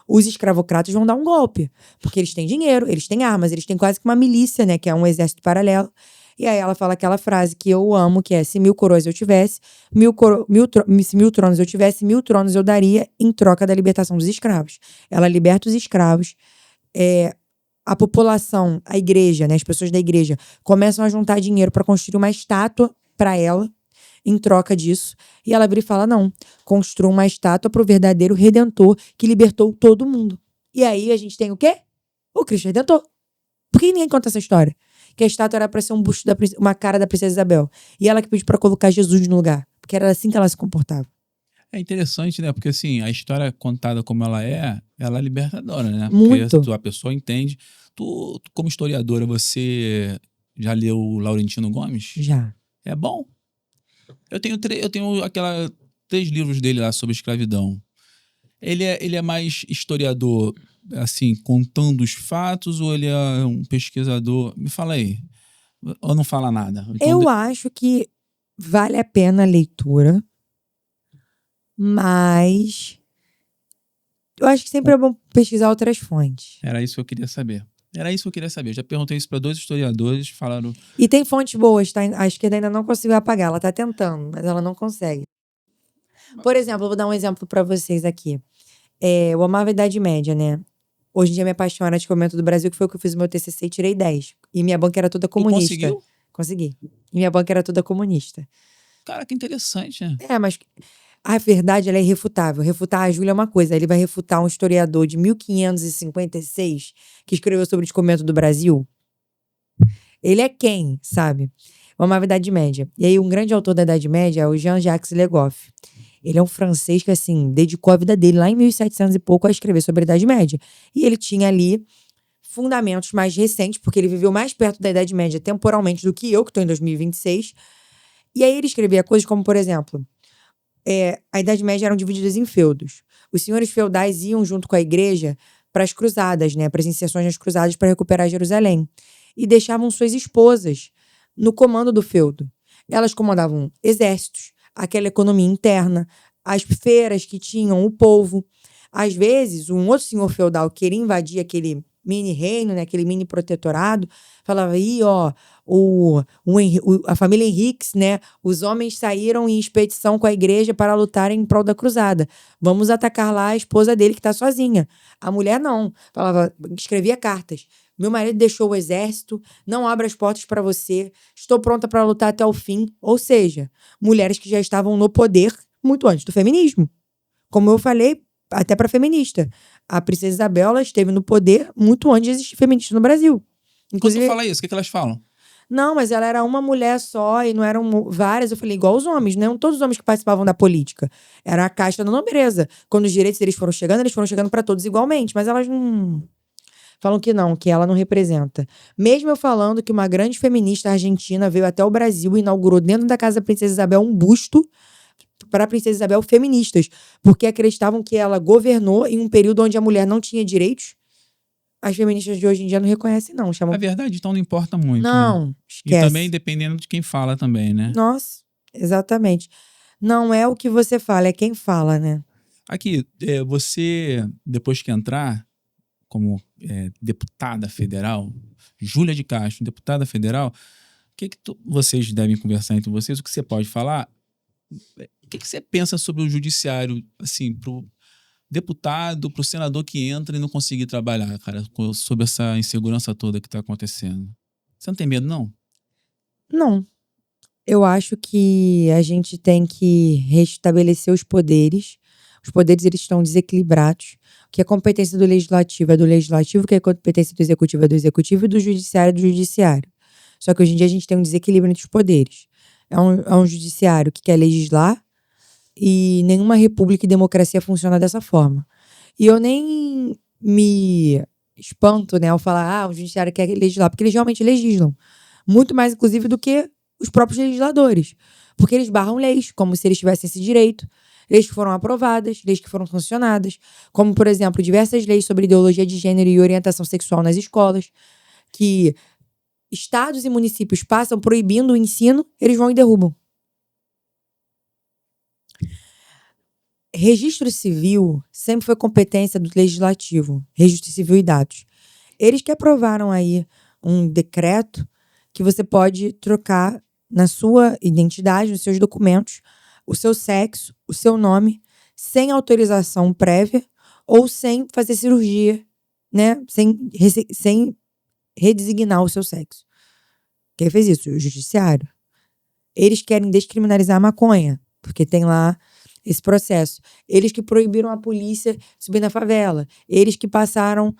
Os escravocratas vão dar um golpe. Porque eles têm dinheiro, eles têm armas, eles têm quase que uma milícia, né? Que é um exército paralelo. E aí ela fala aquela frase que eu amo, que é: se 1000 coroas eu tivesse, se 1000 tronos eu tivesse, 1000 tronos eu daria em troca da libertação dos escravos. Ela liberta os escravos. A população, a igreja, né, as pessoas da igreja, começam a juntar dinheiro para construir uma estátua para ela, em troca disso. E ela vira e fala: não, construa uma estátua para o verdadeiro Redentor que libertou todo mundo. E aí a gente tem o quê? O Cristo Redentor. Por que ninguém conta essa história? Que a estátua era para ser um busto uma cara da Princesa Isabel. E ela que pediu para colocar Jesus no lugar. Porque era assim que ela se comportava. É interessante, né? Porque assim, a história contada como ela é libertadora, né? Muito. Porque a pessoa entende. Tu, como historiadora, você já leu o Laurentino Gomes? Já. É bom. Eu tenho 3 livros dele lá sobre escravidão. Ele é mais historiador, assim, contando os fatos, ou ele é um pesquisador? Me fala aí. Ou não fala nada? Então, Eu acho que vale a pena a leitura, mas eu acho que sempre é bom pesquisar outras fontes. Era isso que eu queria saber. Eu já perguntei isso para 2 historiadores, falaram... E tem fontes boas, tá? A esquerda ainda não conseguiu apagar. Ela tá tentando, mas ela não consegue. Por exemplo, eu vou dar um exemplo pra vocês aqui. Eu amava a Idade Média, né? Hoje em dia, minha paixão era Descobrimento do Brasil, que foi o que eu fiz o meu TCC e tirei 10. E minha banca era toda Tu comunista. conseguiu? Consegui. E minha banca era toda comunista. Cara, que interessante, né? Mas a verdade, ela é irrefutável. Refutar a Júlia é uma coisa. Ele vai refutar um historiador de 1556 que escreveu sobre o Descobrimento do Brasil. Ele é quem, sabe? Eu amava a Idade Média. E aí, um grande autor da Idade Média é o Jean-Jacques Le Goff. Ele é um francês que, assim, dedicou a vida dele lá em 1700 e pouco a escrever sobre a Idade Média. E ele tinha ali fundamentos mais recentes, porque ele viveu mais perto da Idade Média temporalmente do que eu, que estou em 2026. E aí ele escrevia coisas como, por exemplo, a Idade Média eram divididas em feudos. Os senhores feudais iam junto com a igreja para as cruzadas, né, para as inserções nas cruzadas para recuperar Jerusalém. E deixavam suas esposas no comando do feudo. Elas comandavam exércitos, aquela economia interna, as feiras que tinham o povo. Às vezes, um outro senhor feudal queria invadir aquele mini-reino, né, aquele mini-protetorado, falava, a família Henriques, né, os homens saíram em expedição com a igreja para lutarem em prol da cruzada. Vamos atacar lá a esposa dele que está sozinha. A mulher não. Falava, escrevia cartas. Meu marido deixou o exército, não abra as portas para você, estou pronta para lutar até o fim. Ou seja, mulheres que já estavam no poder muito antes do feminismo. Como eu falei, até para feminista. A princesa Isabel, ela esteve no poder muito antes de existir feminista no Brasil. Quando tu fala isso, o que elas falam? Não, mas ela era uma mulher só e não eram várias. Eu falei, igual os homens, não todos os homens que participavam da política. Era a casta da nobreza. Quando os direitos eles foram chegando para todos igualmente. Mas elas não... Falam que não, que ela não representa. Mesmo eu falando que uma grande feminista argentina veio até o Brasil e inaugurou dentro da casa da Princesa Isabel um busto para a Princesa Isabel feministas, porque acreditavam que ela governou em um período onde a mulher não tinha direitos. As feministas de hoje em dia não reconhecem, não. Chamam... A verdade, então, não importa muito, né? Não, esquece. E também dependendo de quem fala também, né? Nossa, exatamente. Não é o que você fala, é quem fala, né? Aqui, você, depois que entrar como deputada federal, Júlia de Castro, deputada federal, o que vocês devem conversar entre vocês? O que você pode falar? O que você pensa sobre o judiciário, assim, pro deputado, pro senador que entra e não conseguir trabalhar, cara, sobre essa insegurança toda que tá acontecendo? Você não tem medo, não? Não. Eu acho que a gente tem que restabelecer os poderes. Os poderes, eles estão desequilibrados. O que é competência do legislativo é do legislativo, o que é competência do executivo é do executivo e do judiciário é do judiciário. Só que hoje em dia a gente tem um desequilíbrio entre os poderes. É um judiciário que quer legislar e nenhuma república e democracia funciona dessa forma. E eu nem me espanto, né, ao falar, o judiciário quer legislar, porque eles realmente legislam. Muito mais, inclusive, do que os próprios legisladores. Porque eles barram leis, como se eles tivessem esse direito. Leis que foram aprovadas, leis que foram sancionadas. Como, por exemplo, diversas leis sobre ideologia de gênero e orientação sexual nas escolas, que estados e municípios passam proibindo o ensino, eles vão e derrubam. Registro civil sempre foi competência do legislativo. Registro civil e dados. Eles que aprovaram aí um decreto que você pode trocar na sua identidade, nos seus documentos, o seu sexo, o seu nome, sem autorização prévia ou sem fazer cirurgia, né? Sem redesignar o seu sexo. Quem fez isso? O judiciário. Eles querem descriminalizar a maconha, porque tem lá esse processo. Eles que proibiram a polícia de subir na favela. Eles que passaram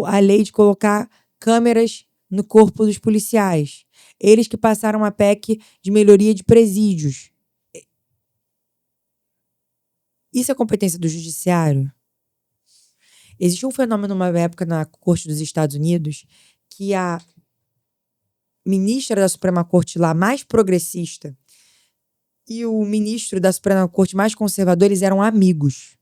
a lei de colocar câmeras no corpo dos policiais. Eles que passaram a PEC de melhoria de presídios. Isso é competência do judiciário? Existe um fenômeno, numa época, na Corte dos Estados Unidos, que a ministra da Suprema Corte lá, mais progressista, e o ministro da Suprema Corte mais conservador, eles eram amigos.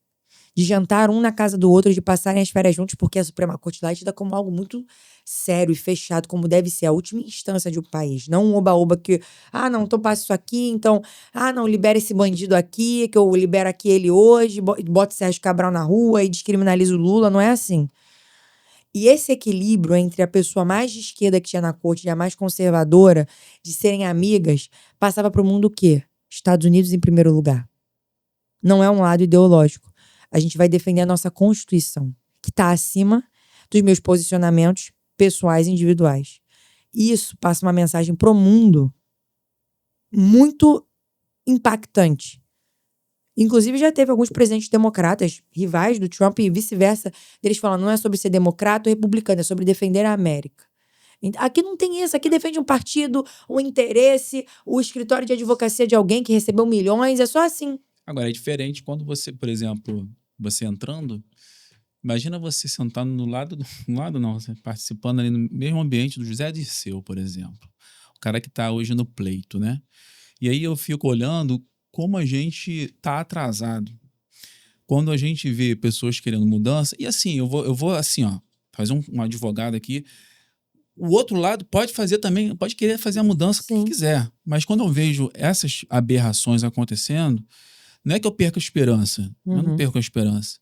De jantar um na casa do outro, de passarem as férias juntos, porque a Suprema Corte lá é tida como algo muito sério e fechado, como deve ser a última instância de um país. Não um oba-oba que, não, então passa isso aqui, então, não, libera esse bandido aqui, que eu libero aqui ele hoje, bota o Sérgio Cabral na rua e descriminaliza o Lula, não é assim. E esse equilíbrio entre a pessoa mais de esquerda que tinha na corte e a mais conservadora, de serem amigas, passava para o mundo o quê? Estados Unidos em primeiro lugar. Não é um lado ideológico. A gente vai defender a nossa Constituição, que está acima dos meus posicionamentos pessoais e individuais. Isso passa uma mensagem pro mundo muito impactante. Inclusive, já teve alguns presidentes democratas, rivais do Trump e vice-versa, deles falando, não é sobre ser democrata ou republicano, é sobre defender a América. Aqui não tem isso, aqui defende um partido, um interesse, o escritório de advocacia de alguém que recebeu milhões, é só assim. Agora, é diferente quando você, por exemplo, você entrando, imagina você sentado você participando ali no mesmo ambiente do José Dirceu, por exemplo. O cara que está hoje no pleito, né? E aí eu fico olhando como a gente tá atrasado. Quando a gente vê pessoas querendo mudança, e assim, eu vou assim, ó, fazer um advogado aqui. O outro lado pode fazer também, pode querer fazer a mudança que quiser. Mas quando eu vejo essas aberrações acontecendo, não é que eu perco a esperança. Eu não perco a esperança.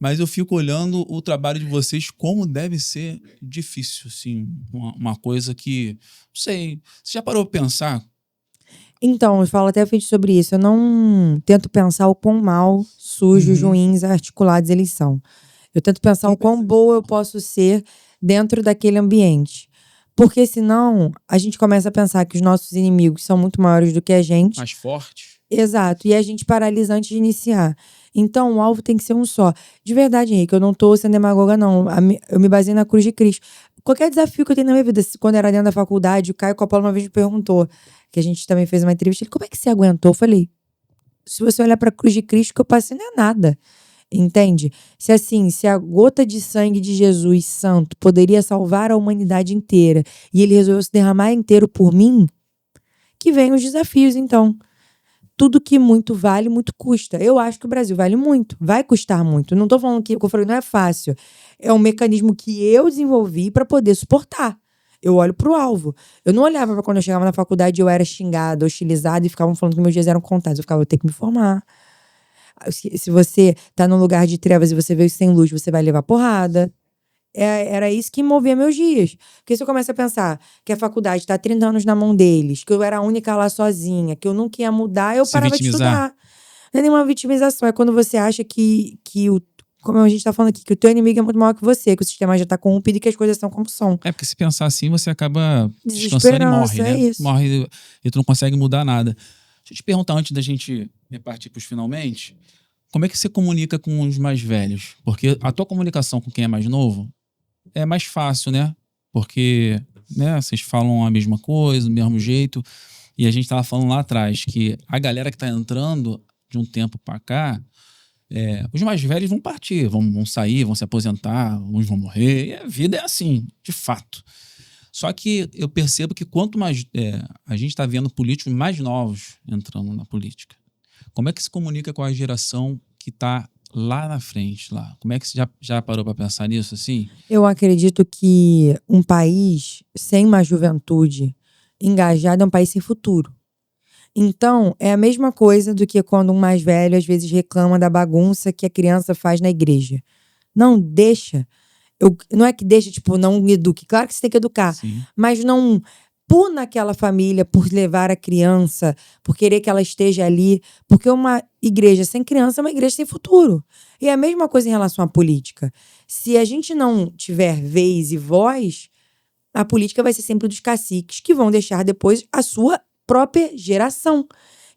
Mas eu fico olhando o trabalho de vocês como deve ser difícil, assim. Uma coisa que, não sei, você já parou para pensar? Então, eu falo até sobre isso. Eu não tento pensar o quão mal, sujos, ruins, articulados eles são. Eu tento pensar o quão boa eu posso ser dentro daquele ambiente. Porque senão, a gente começa a pensar que os nossos inimigos são muito maiores do que a gente. Mais forte. Exato. E a gente paralisa antes de iniciar. Então, o alvo tem que ser um só. De verdade, Henrique, eu não tô sendo demagoga, não. Eu me baseio na cruz de Cristo. Qualquer desafio que eu tenho na minha vida, quando eu era dentro da faculdade, o Caio Coppola uma vez me perguntou, que a gente também fez uma entrevista, ele, como é que você aguentou? Eu falei, se você olhar pra cruz de Cristo, o que eu passei não é nada. Entende? Se a gota de sangue de Jesus Santo poderia salvar a humanidade inteira e ele resolveu se derramar inteiro por mim, que venham os desafios, então. Tudo que muito vale, muito custa. Eu acho que o Brasil vale muito, vai custar muito. Não tô falando que o que eu falei não é fácil. É um mecanismo que eu desenvolvi para poder suportar. Eu olho pro alvo. Eu não olhava para quando eu chegava na faculdade eu era xingada, hostilizada e ficavam falando que meus dias eram contados. Eu ficava, eu tenho que me formar. Se você tá num lugar de trevas e você veio sem luz, você vai levar porrada. Era isso que movia meus dias. Porque se eu começo a pensar que a faculdade tá 30 anos na mão deles, que eu era a única lá sozinha, que eu nunca ia mudar, eu parava de estudar. Não é nenhuma vitimização. É quando você acha como a gente tá falando aqui, que o teu inimigo é muito maior que você, que o sistema já tá corrompido e que as coisas são como são. É, porque se pensar assim, você acaba descansando e morre, né? Isso. Morre e tu não consegue mudar nada. Deixa eu te perguntar antes da gente partir pros finalmente, como é que você comunica com os mais velhos? Porque a tua comunicação com quem é mais novo é mais fácil, né? Porque, né, vocês falam a mesma coisa, do mesmo jeito. E a gente tava falando lá atrás que a galera que tá entrando de um tempo pra cá, os mais velhos vão partir, vão sair, vão se aposentar, uns vão morrer. E a vida é assim, de fato. Só que eu percebo que quanto mais a gente está vendo políticos mais novos entrando na política, como é que se comunica com a geração que está lá na frente? Lá? Como é que você já parou para pensar nisso assim? Eu acredito que um país sem uma juventude engajada é um país sem futuro. Então, é a mesma coisa do que quando um mais velho às vezes reclama da bagunça que a criança faz na igreja. Não deixa. Não é que deixa, tipo, não eduque. Claro que você tem que educar. Sim. Mas não puna aquela família por levar a criança, por querer que ela esteja ali. Porque uma igreja sem criança é uma igreja sem futuro. E é a mesma coisa em relação à política. Se a gente não tiver vez e voz, a política vai ser sempre dos caciques, que vão deixar depois a sua própria geração.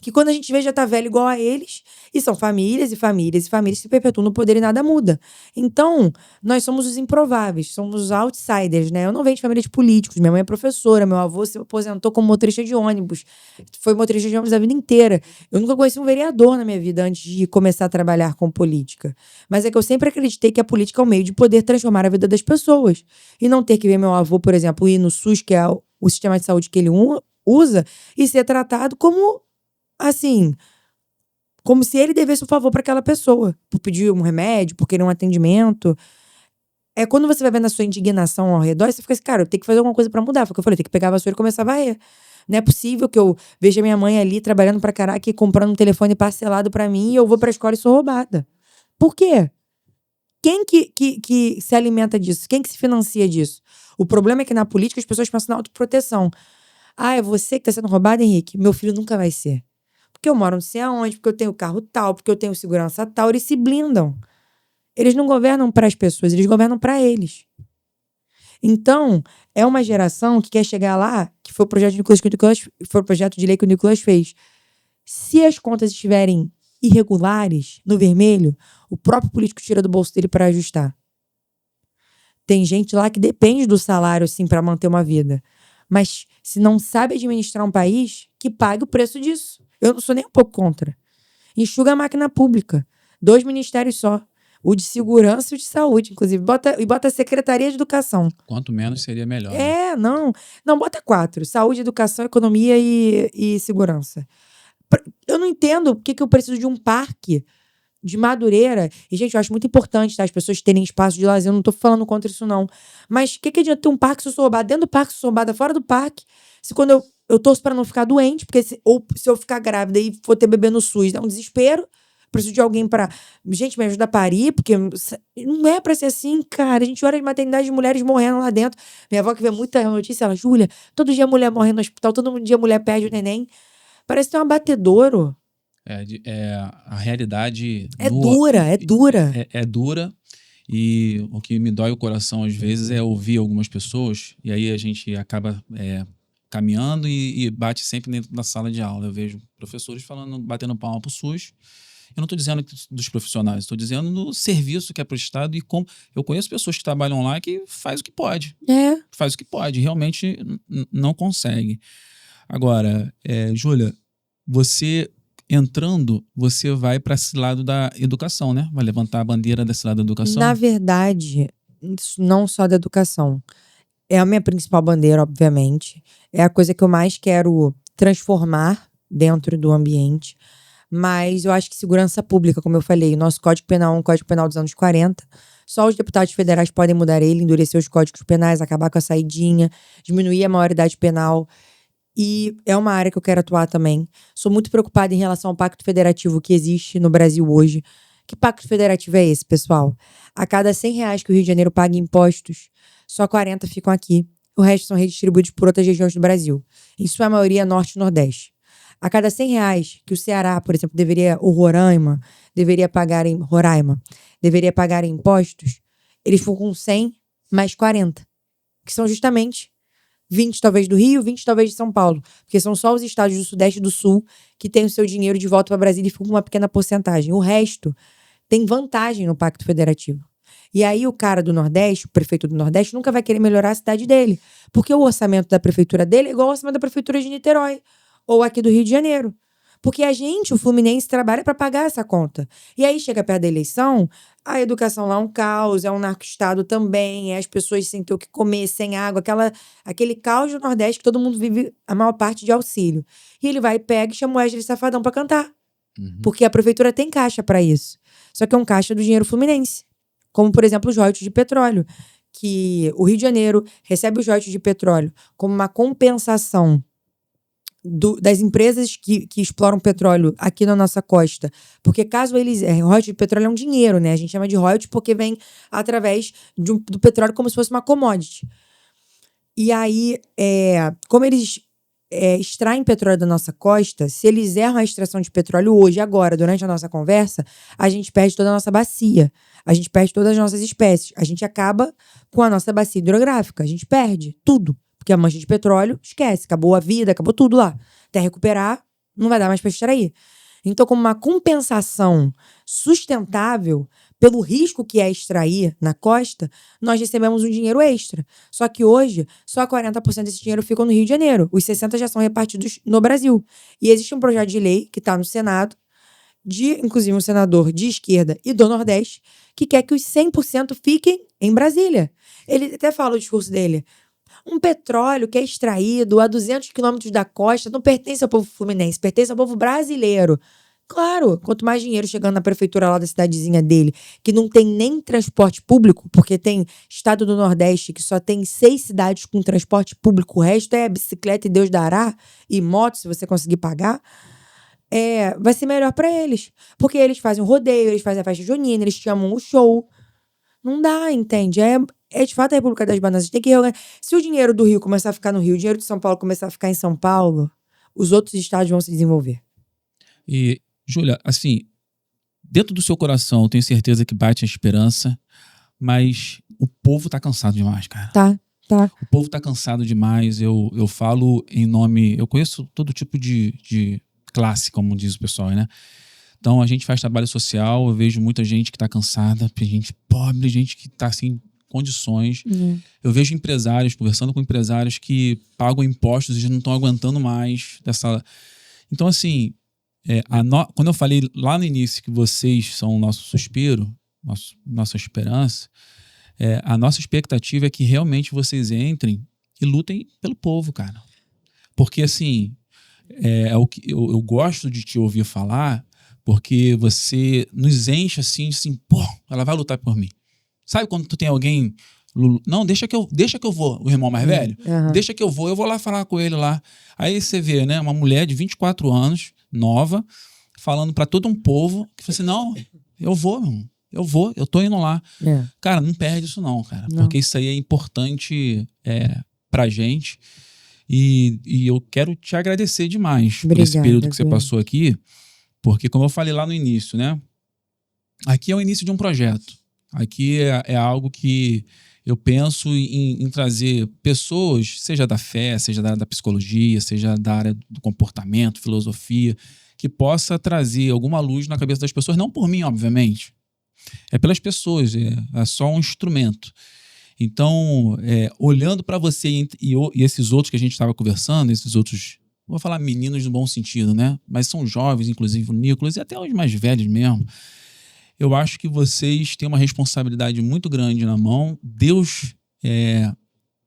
Que quando a gente vê já tá velho igual a eles, e são famílias e famílias e famílias que se perpetuam no poder e nada muda. Então, nós somos os improváveis, somos os outsiders, né? Eu não venho de família de políticos, minha mãe é professora, meu avô se aposentou como motorista de ônibus, foi motorista de ônibus a vida inteira. Eu nunca conheci um vereador na minha vida antes de começar a trabalhar com política. Mas é que eu sempre acreditei que a política é um meio de poder transformar a vida das pessoas. E não ter que ver meu avô, por exemplo, ir no SUS, que é o sistema de saúde que ele usa, e ser tratado como assim, como se ele devesse um favor para aquela pessoa, por pedir um remédio, por querer um atendimento. É quando você vai vendo a sua indignação ao redor, você fica assim, cara, eu tenho que fazer alguma coisa para mudar. Foi o que eu falei, eu tenho que pegar a vassoura e começar a varrer. Não é possível que eu veja minha mãe ali trabalhando pra caraca e comprando um telefone parcelado pra mim e eu vou pra escola e sou roubada. Por quê? Quem que se alimenta disso? Quem que se financia disso? O problema é que na política as pessoas pensam na autoproteção. Ah, é você que tá sendo roubado, Henrique? Meu filho nunca vai ser. porque eu moro não sei aonde, porque eu tenho carro tal, porque eu tenho segurança tal, eles se blindam. Eles não governam para as pessoas, eles governam para eles. Então, é uma geração que quer chegar lá, que foi o projeto foi o projeto de lei que o Nicolas fez. Se as contas estiverem irregulares, no vermelho, o próprio político tira do bolso dele para ajustar. Tem gente lá que depende do salário, assim, para manter uma vida. Mas se não sabe administrar um país, que pague o preço disso. Eu não sou nem um pouco contra. Enxuga a máquina pública. 2 ministérios só. O de segurança e o de saúde, inclusive. Bota a Secretaria de Educação. Quanto menos seria melhor. Né? Não. Não, bota 4. Saúde, educação, economia e segurança. Eu não entendo por que eu preciso de um parque de Madureira. E, gente, eu acho muito importante, tá? As pessoas terem espaço de lazer. Eu não tô falando contra isso, não. Mas o que adianta ter um parque se eu sou roubada dentro do parque, se eu sou roubada fora do parque? Se quando eu torço pra não ficar doente, porque se eu ficar grávida e for ter bebê no SUS, é um desespero. Preciso de alguém pra... Gente, me ajuda a parir, porque não é pra ser assim, cara. A gente olha de maternidade de mulheres morrendo lá dentro. Minha avó que vê muita notícia, ela, Júlia, todo dia a mulher morre no hospital, todo dia a mulher perde o neném. Parece ter um abatedouro. A realidade... É dura. É dura. E o que me dói o coração, às vezes, é ouvir algumas pessoas. E aí a gente acaba caminhando e bate sempre dentro da sala de aula. Eu vejo professores batendo palma pro SUS. Eu não estou dizendo dos profissionais, estou dizendo do serviço que é prestado e como... Eu conheço pessoas que trabalham lá que faz o que pode. Faz o que pode. Realmente não consegue. Agora, Júlia, você entrando, você vai para esse lado da educação, né? Vai levantar a bandeira desse lado da educação? Na verdade, não só da educação. É a minha principal bandeira, obviamente. É a coisa que eu mais quero transformar dentro do ambiente. Mas eu acho que segurança pública, como eu falei, o nosso Código Penal é um Código Penal dos anos 40. Só os deputados federais podem mudar ele, endurecer os códigos penais, acabar com a saidinha, diminuir a maioridade penal. E é uma área que eu quero atuar também. Sou muito preocupada em relação ao pacto federativo que existe no Brasil hoje. Que pacto federativo é esse, pessoal? A cada R$100 que o Rio de Janeiro paga em impostos, só 40 ficam aqui. O resto são redistribuídos por outras regiões do Brasil. Em sua maioria, Norte e Nordeste. A cada R$100 que o Ceará, por exemplo, ou Roraima, deveria pagar em impostos, eles ficam com 100 mais 40. Que são justamente 20 talvez do Rio, 20 talvez de São Paulo. Porque são só os estados do Sudeste e do Sul que têm o seu dinheiro de volta para Brasília e ficam com uma pequena porcentagem. O resto tem vantagem no Pacto Federativo. E aí o cara do Nordeste, o prefeito do Nordeste, nunca vai querer melhorar a cidade dele. Porque o orçamento da prefeitura dele é igual ao orçamento da prefeitura de Niterói. Ou aqui do Rio de Janeiro. Porque o Fluminense, trabalha para pagar essa conta. E aí chega perto da eleição, a educação lá é um caos, é um narco-estado também, as pessoas sem ter o que comer, sem água, aquele caos do Nordeste que todo mundo vive a maior parte de auxílio. E ele vai, pega e chama o Wesley Safadão para cantar. Uhum. Porque a prefeitura tem caixa para isso. Só que é um caixa do dinheiro fluminense. Como, por exemplo, os royalties de petróleo. Que o Rio de Janeiro recebe os royalties de petróleo como uma compensação das empresas que exploram petróleo aqui na nossa costa. Porque caso eles... royalties de petróleo é um dinheiro, né? A gente chama de royalties porque vem através do petróleo como se fosse uma commodity. E aí, como eles extraem petróleo da nossa costa, se eles erram a extração de petróleo hoje, agora, durante a nossa conversa, a gente perde toda a nossa bacia. A gente perde todas as nossas espécies. A gente acaba com a nossa bacia hidrográfica. A gente perde tudo. Porque a mancha de petróleo, esquece, acabou a vida, acabou tudo lá. Até recuperar, não vai dar mais para extrair. Então, como uma compensação sustentável pelo risco que é extrair na costa, nós recebemos um dinheiro extra. Só que hoje, só 40% desse dinheiro fica no Rio de Janeiro. Os 60% já são repartidos no Brasil. E existe um projeto de lei que está no Senado, inclusive um senador de esquerda e do Nordeste, que quer que os 100% fiquem em Brasília. Ele até fala o discurso dele. Um petróleo que é extraído a 200 quilômetros da costa não pertence ao povo fluminense, pertence ao povo brasileiro. Claro, quanto mais dinheiro chegando na prefeitura lá da cidadezinha dele, que não tem nem transporte público, porque tem estado do Nordeste que só tem 6 cidades com transporte público, o resto é bicicleta e Deus dará, e moto, se você conseguir pagar, vai ser melhor para eles. Porque eles fazem o rodeio, eles fazem a festa junina, eles chamam o show. Não dá, entende? É de fato a República das Bananas. A gente tem que reorganizar. Se o dinheiro do Rio começar a ficar no Rio, o dinheiro de São Paulo começar a ficar em São Paulo, os outros estados vão se desenvolver. E, Júlia, assim, dentro do seu coração, eu tenho certeza que bate a esperança, mas o povo tá cansado demais, cara. Tá. O povo tá cansado demais. Eu falo em nome... Eu conheço todo tipo de classe, como diz o pessoal, né? Então, a gente faz trabalho social, eu vejo muita gente que tá cansada, gente pobre, gente que tá sem condições. Eu vejo empresários, conversando com empresários que pagam impostos e já não estão aguentando mais dessa... Então, assim, quando eu falei lá no início que vocês são o nosso suspiro, nossa esperança, a nossa expectativa é que realmente vocês entrem e lutem pelo povo, cara. Porque, assim, o que eu gosto de te ouvir falar, porque você nos enche assim, pô, ela vai lutar por mim. Sabe quando tu tem alguém... Não, deixa que eu vou, o irmão mais velho. Deixa que eu vou lá falar com ele lá. Aí você vê, né, uma mulher de 24 anos, nova, falando pra todo um povo, que fala assim, não, eu tô indo lá. Cara, não perde isso não, cara. Não. Porque isso aí é importante pra gente. E eu quero te agradecer demais por esse período que você passou aqui, porque como eu falei lá no início, né, aqui é o início de um projeto. Aqui é algo que eu penso em trazer pessoas, seja da fé, seja da área da psicologia, seja da área do comportamento, filosofia, que possa trazer alguma luz na cabeça das pessoas, não por mim, obviamente. É pelas pessoas, é só um instrumento. Então, olhando para você e esses outros que a gente estava conversando, esses outros, vou falar meninos no bom sentido, né? Mas são jovens, inclusive o Nicolas, e até os mais velhos mesmo. Eu acho que vocês têm uma responsabilidade muito grande na mão. Deus,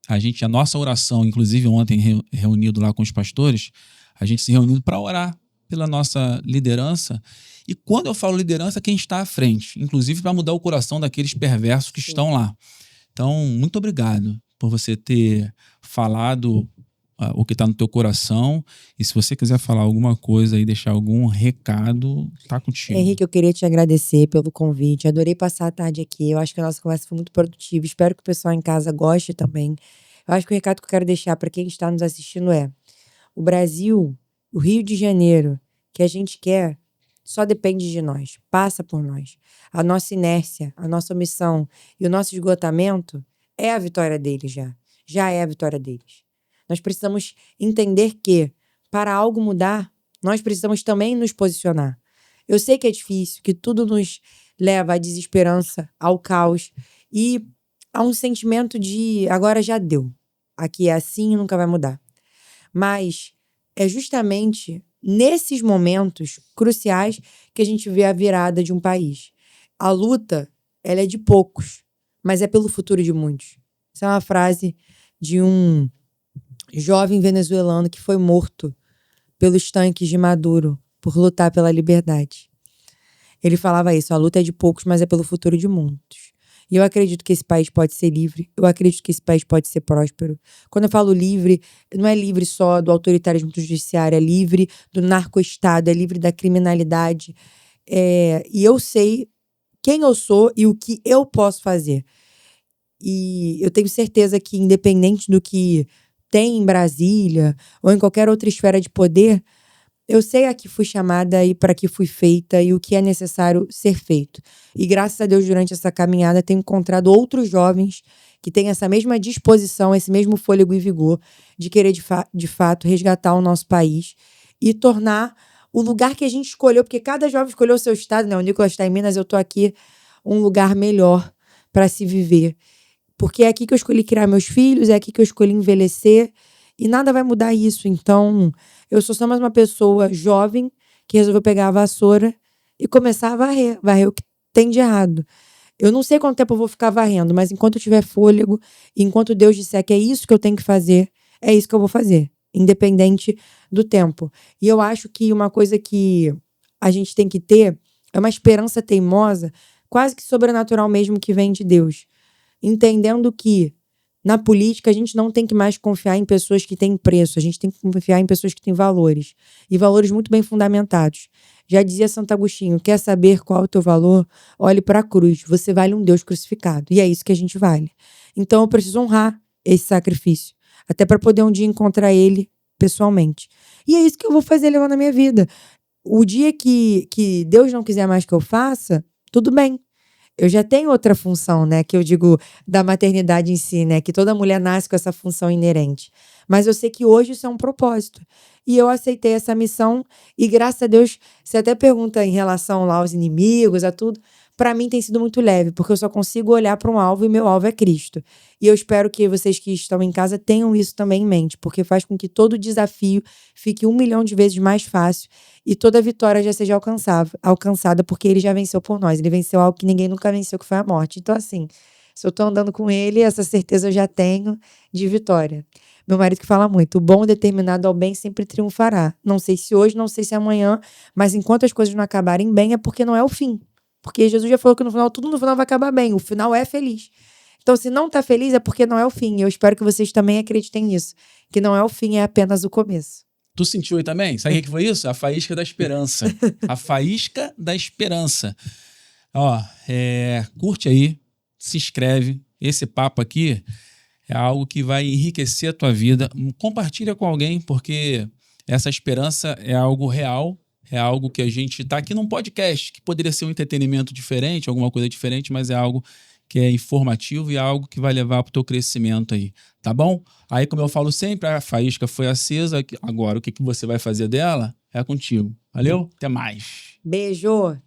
a nossa oração, inclusive ontem reunido lá com os pastores, a gente se reuniu para orar pela nossa liderança. E quando eu falo liderança, quem está à frente, inclusive para mudar o coração daqueles perversos que estão lá. Então, muito obrigado por você ter falado o que está no teu coração. E se você quiser falar alguma coisa e deixar algum recado, tá contigo. Henrique, eu queria te agradecer pelo convite. Adorei passar a tarde aqui. Eu acho que a nossa conversa foi muito produtiva. Espero que o pessoal em casa goste também. Eu acho que o recado que eu quero deixar para quem está nos assistindo o Brasil, o Rio de Janeiro, que a gente quer, só depende de nós. Passa por nós. A nossa inércia, a nossa omissão e o nosso esgotamento é a vitória deles já. Já é a vitória deles. Nós precisamos entender que, para algo mudar, nós precisamos também nos posicionar. Eu sei que é difícil, que tudo nos leva à desesperança, ao caos e a um sentimento de agora já deu. Aqui é assim e nunca vai mudar. Mas é justamente nesses momentos cruciais que a gente vê a virada de um país. A luta, ela é de poucos, mas é pelo futuro de muitos. Essa é uma frase de um jovem venezuelano que foi morto pelos tanques de Maduro por lutar pela liberdade. Ele falava isso, a luta é de poucos, mas é pelo futuro de muitos. E eu acredito que esse país pode ser livre, eu acredito que esse país pode ser próspero. Quando eu falo livre, não é livre só do autoritarismo do judiciário, é livre do narco-estado, é livre da criminalidade. E eu sei quem eu sou e o que eu posso fazer. E eu tenho certeza que, independente do que tem em Brasília ou em qualquer outra esfera de poder, eu sei a que fui chamada e para que fui feita e o que é necessário ser feito. E graças a Deus, durante essa caminhada, tenho encontrado outros jovens que têm essa mesma disposição, esse mesmo fôlego e vigor de querer, de fato, resgatar o nosso país e tornar o lugar que a gente escolheu, porque cada jovem escolheu o seu estado, né? O Nicolas está em Minas, eu estou aqui, um lugar melhor para se viver. Porque é aqui que eu escolhi criar meus filhos, é aqui que eu escolhi envelhecer, e nada vai mudar isso. Então, eu sou só mais uma pessoa jovem que resolveu pegar a vassoura e começar a varrer o que tem de errado. Eu não sei quanto tempo eu vou ficar varrendo, mas enquanto eu tiver fôlego, e enquanto Deus disser que é isso que eu tenho que fazer, é isso que eu vou fazer, independente do tempo. E eu acho que uma coisa que a gente tem que ter é uma esperança teimosa, quase que sobrenatural mesmo, que vem de Deus. Entendendo que na política a gente não tem que mais confiar em pessoas que têm preço, a gente tem que confiar em pessoas que têm valores, e valores muito bem fundamentados. Já dizia Santo Agostinho, quer saber qual é o teu valor? Olhe para a cruz, você vale um Deus crucificado, e é isso que a gente vale. Então eu preciso honrar esse sacrifício, até para poder um dia encontrar ele pessoalmente. E é isso que eu vou fazer levando a minha vida. o dia que Deus não quiser mais que eu faça, tudo bem. Eu já tenho outra função, né? Que eu digo da maternidade em si, né? Que toda mulher nasce com essa função inerente. Mas eu sei que hoje isso é um propósito. E eu aceitei essa missão e, graças a Deus, você até pergunta em relação lá aos inimigos, a tudo. Para mim tem sido muito leve, porque eu só consigo olhar para um alvo e meu alvo é Cristo. E eu espero que vocês que estão em casa tenham isso também em mente, porque faz com que todo desafio fique 1 milhão de vezes mais fácil e toda vitória já seja alcançada, porque ele já venceu por nós. Ele venceu algo que ninguém nunca venceu, que foi a morte. Então, assim, se eu tô andando com ele, essa certeza eu já tenho de vitória. Meu marido que fala muito, o bom determinado ao bem sempre triunfará. Não sei se hoje, não sei se amanhã, mas enquanto as coisas não acabarem bem, é porque não é o fim. Porque Jesus já falou que no final, tudo no final vai acabar bem. O final é feliz. Então, se não tá feliz, é porque não é o fim. Eu espero que vocês também acreditem nisso. Que não é o fim, é apenas o começo. Tu sentiu aí também? Sabe o que foi isso? A faísca da esperança. A faísca da esperança. Ó, curte aí, se inscreve. Esse papo aqui é algo que vai enriquecer a tua vida. Compartilha com alguém, porque essa esperança é algo real. É algo que a gente tá aqui num podcast, que poderia ser um entretenimento diferente, alguma coisa diferente, mas é algo que é informativo e é algo que vai levar para o teu crescimento aí, tá bom? Aí, como eu falo sempre, a faísca foi acesa, agora o que você vai fazer dela é contigo. Valeu? Até mais. Beijo!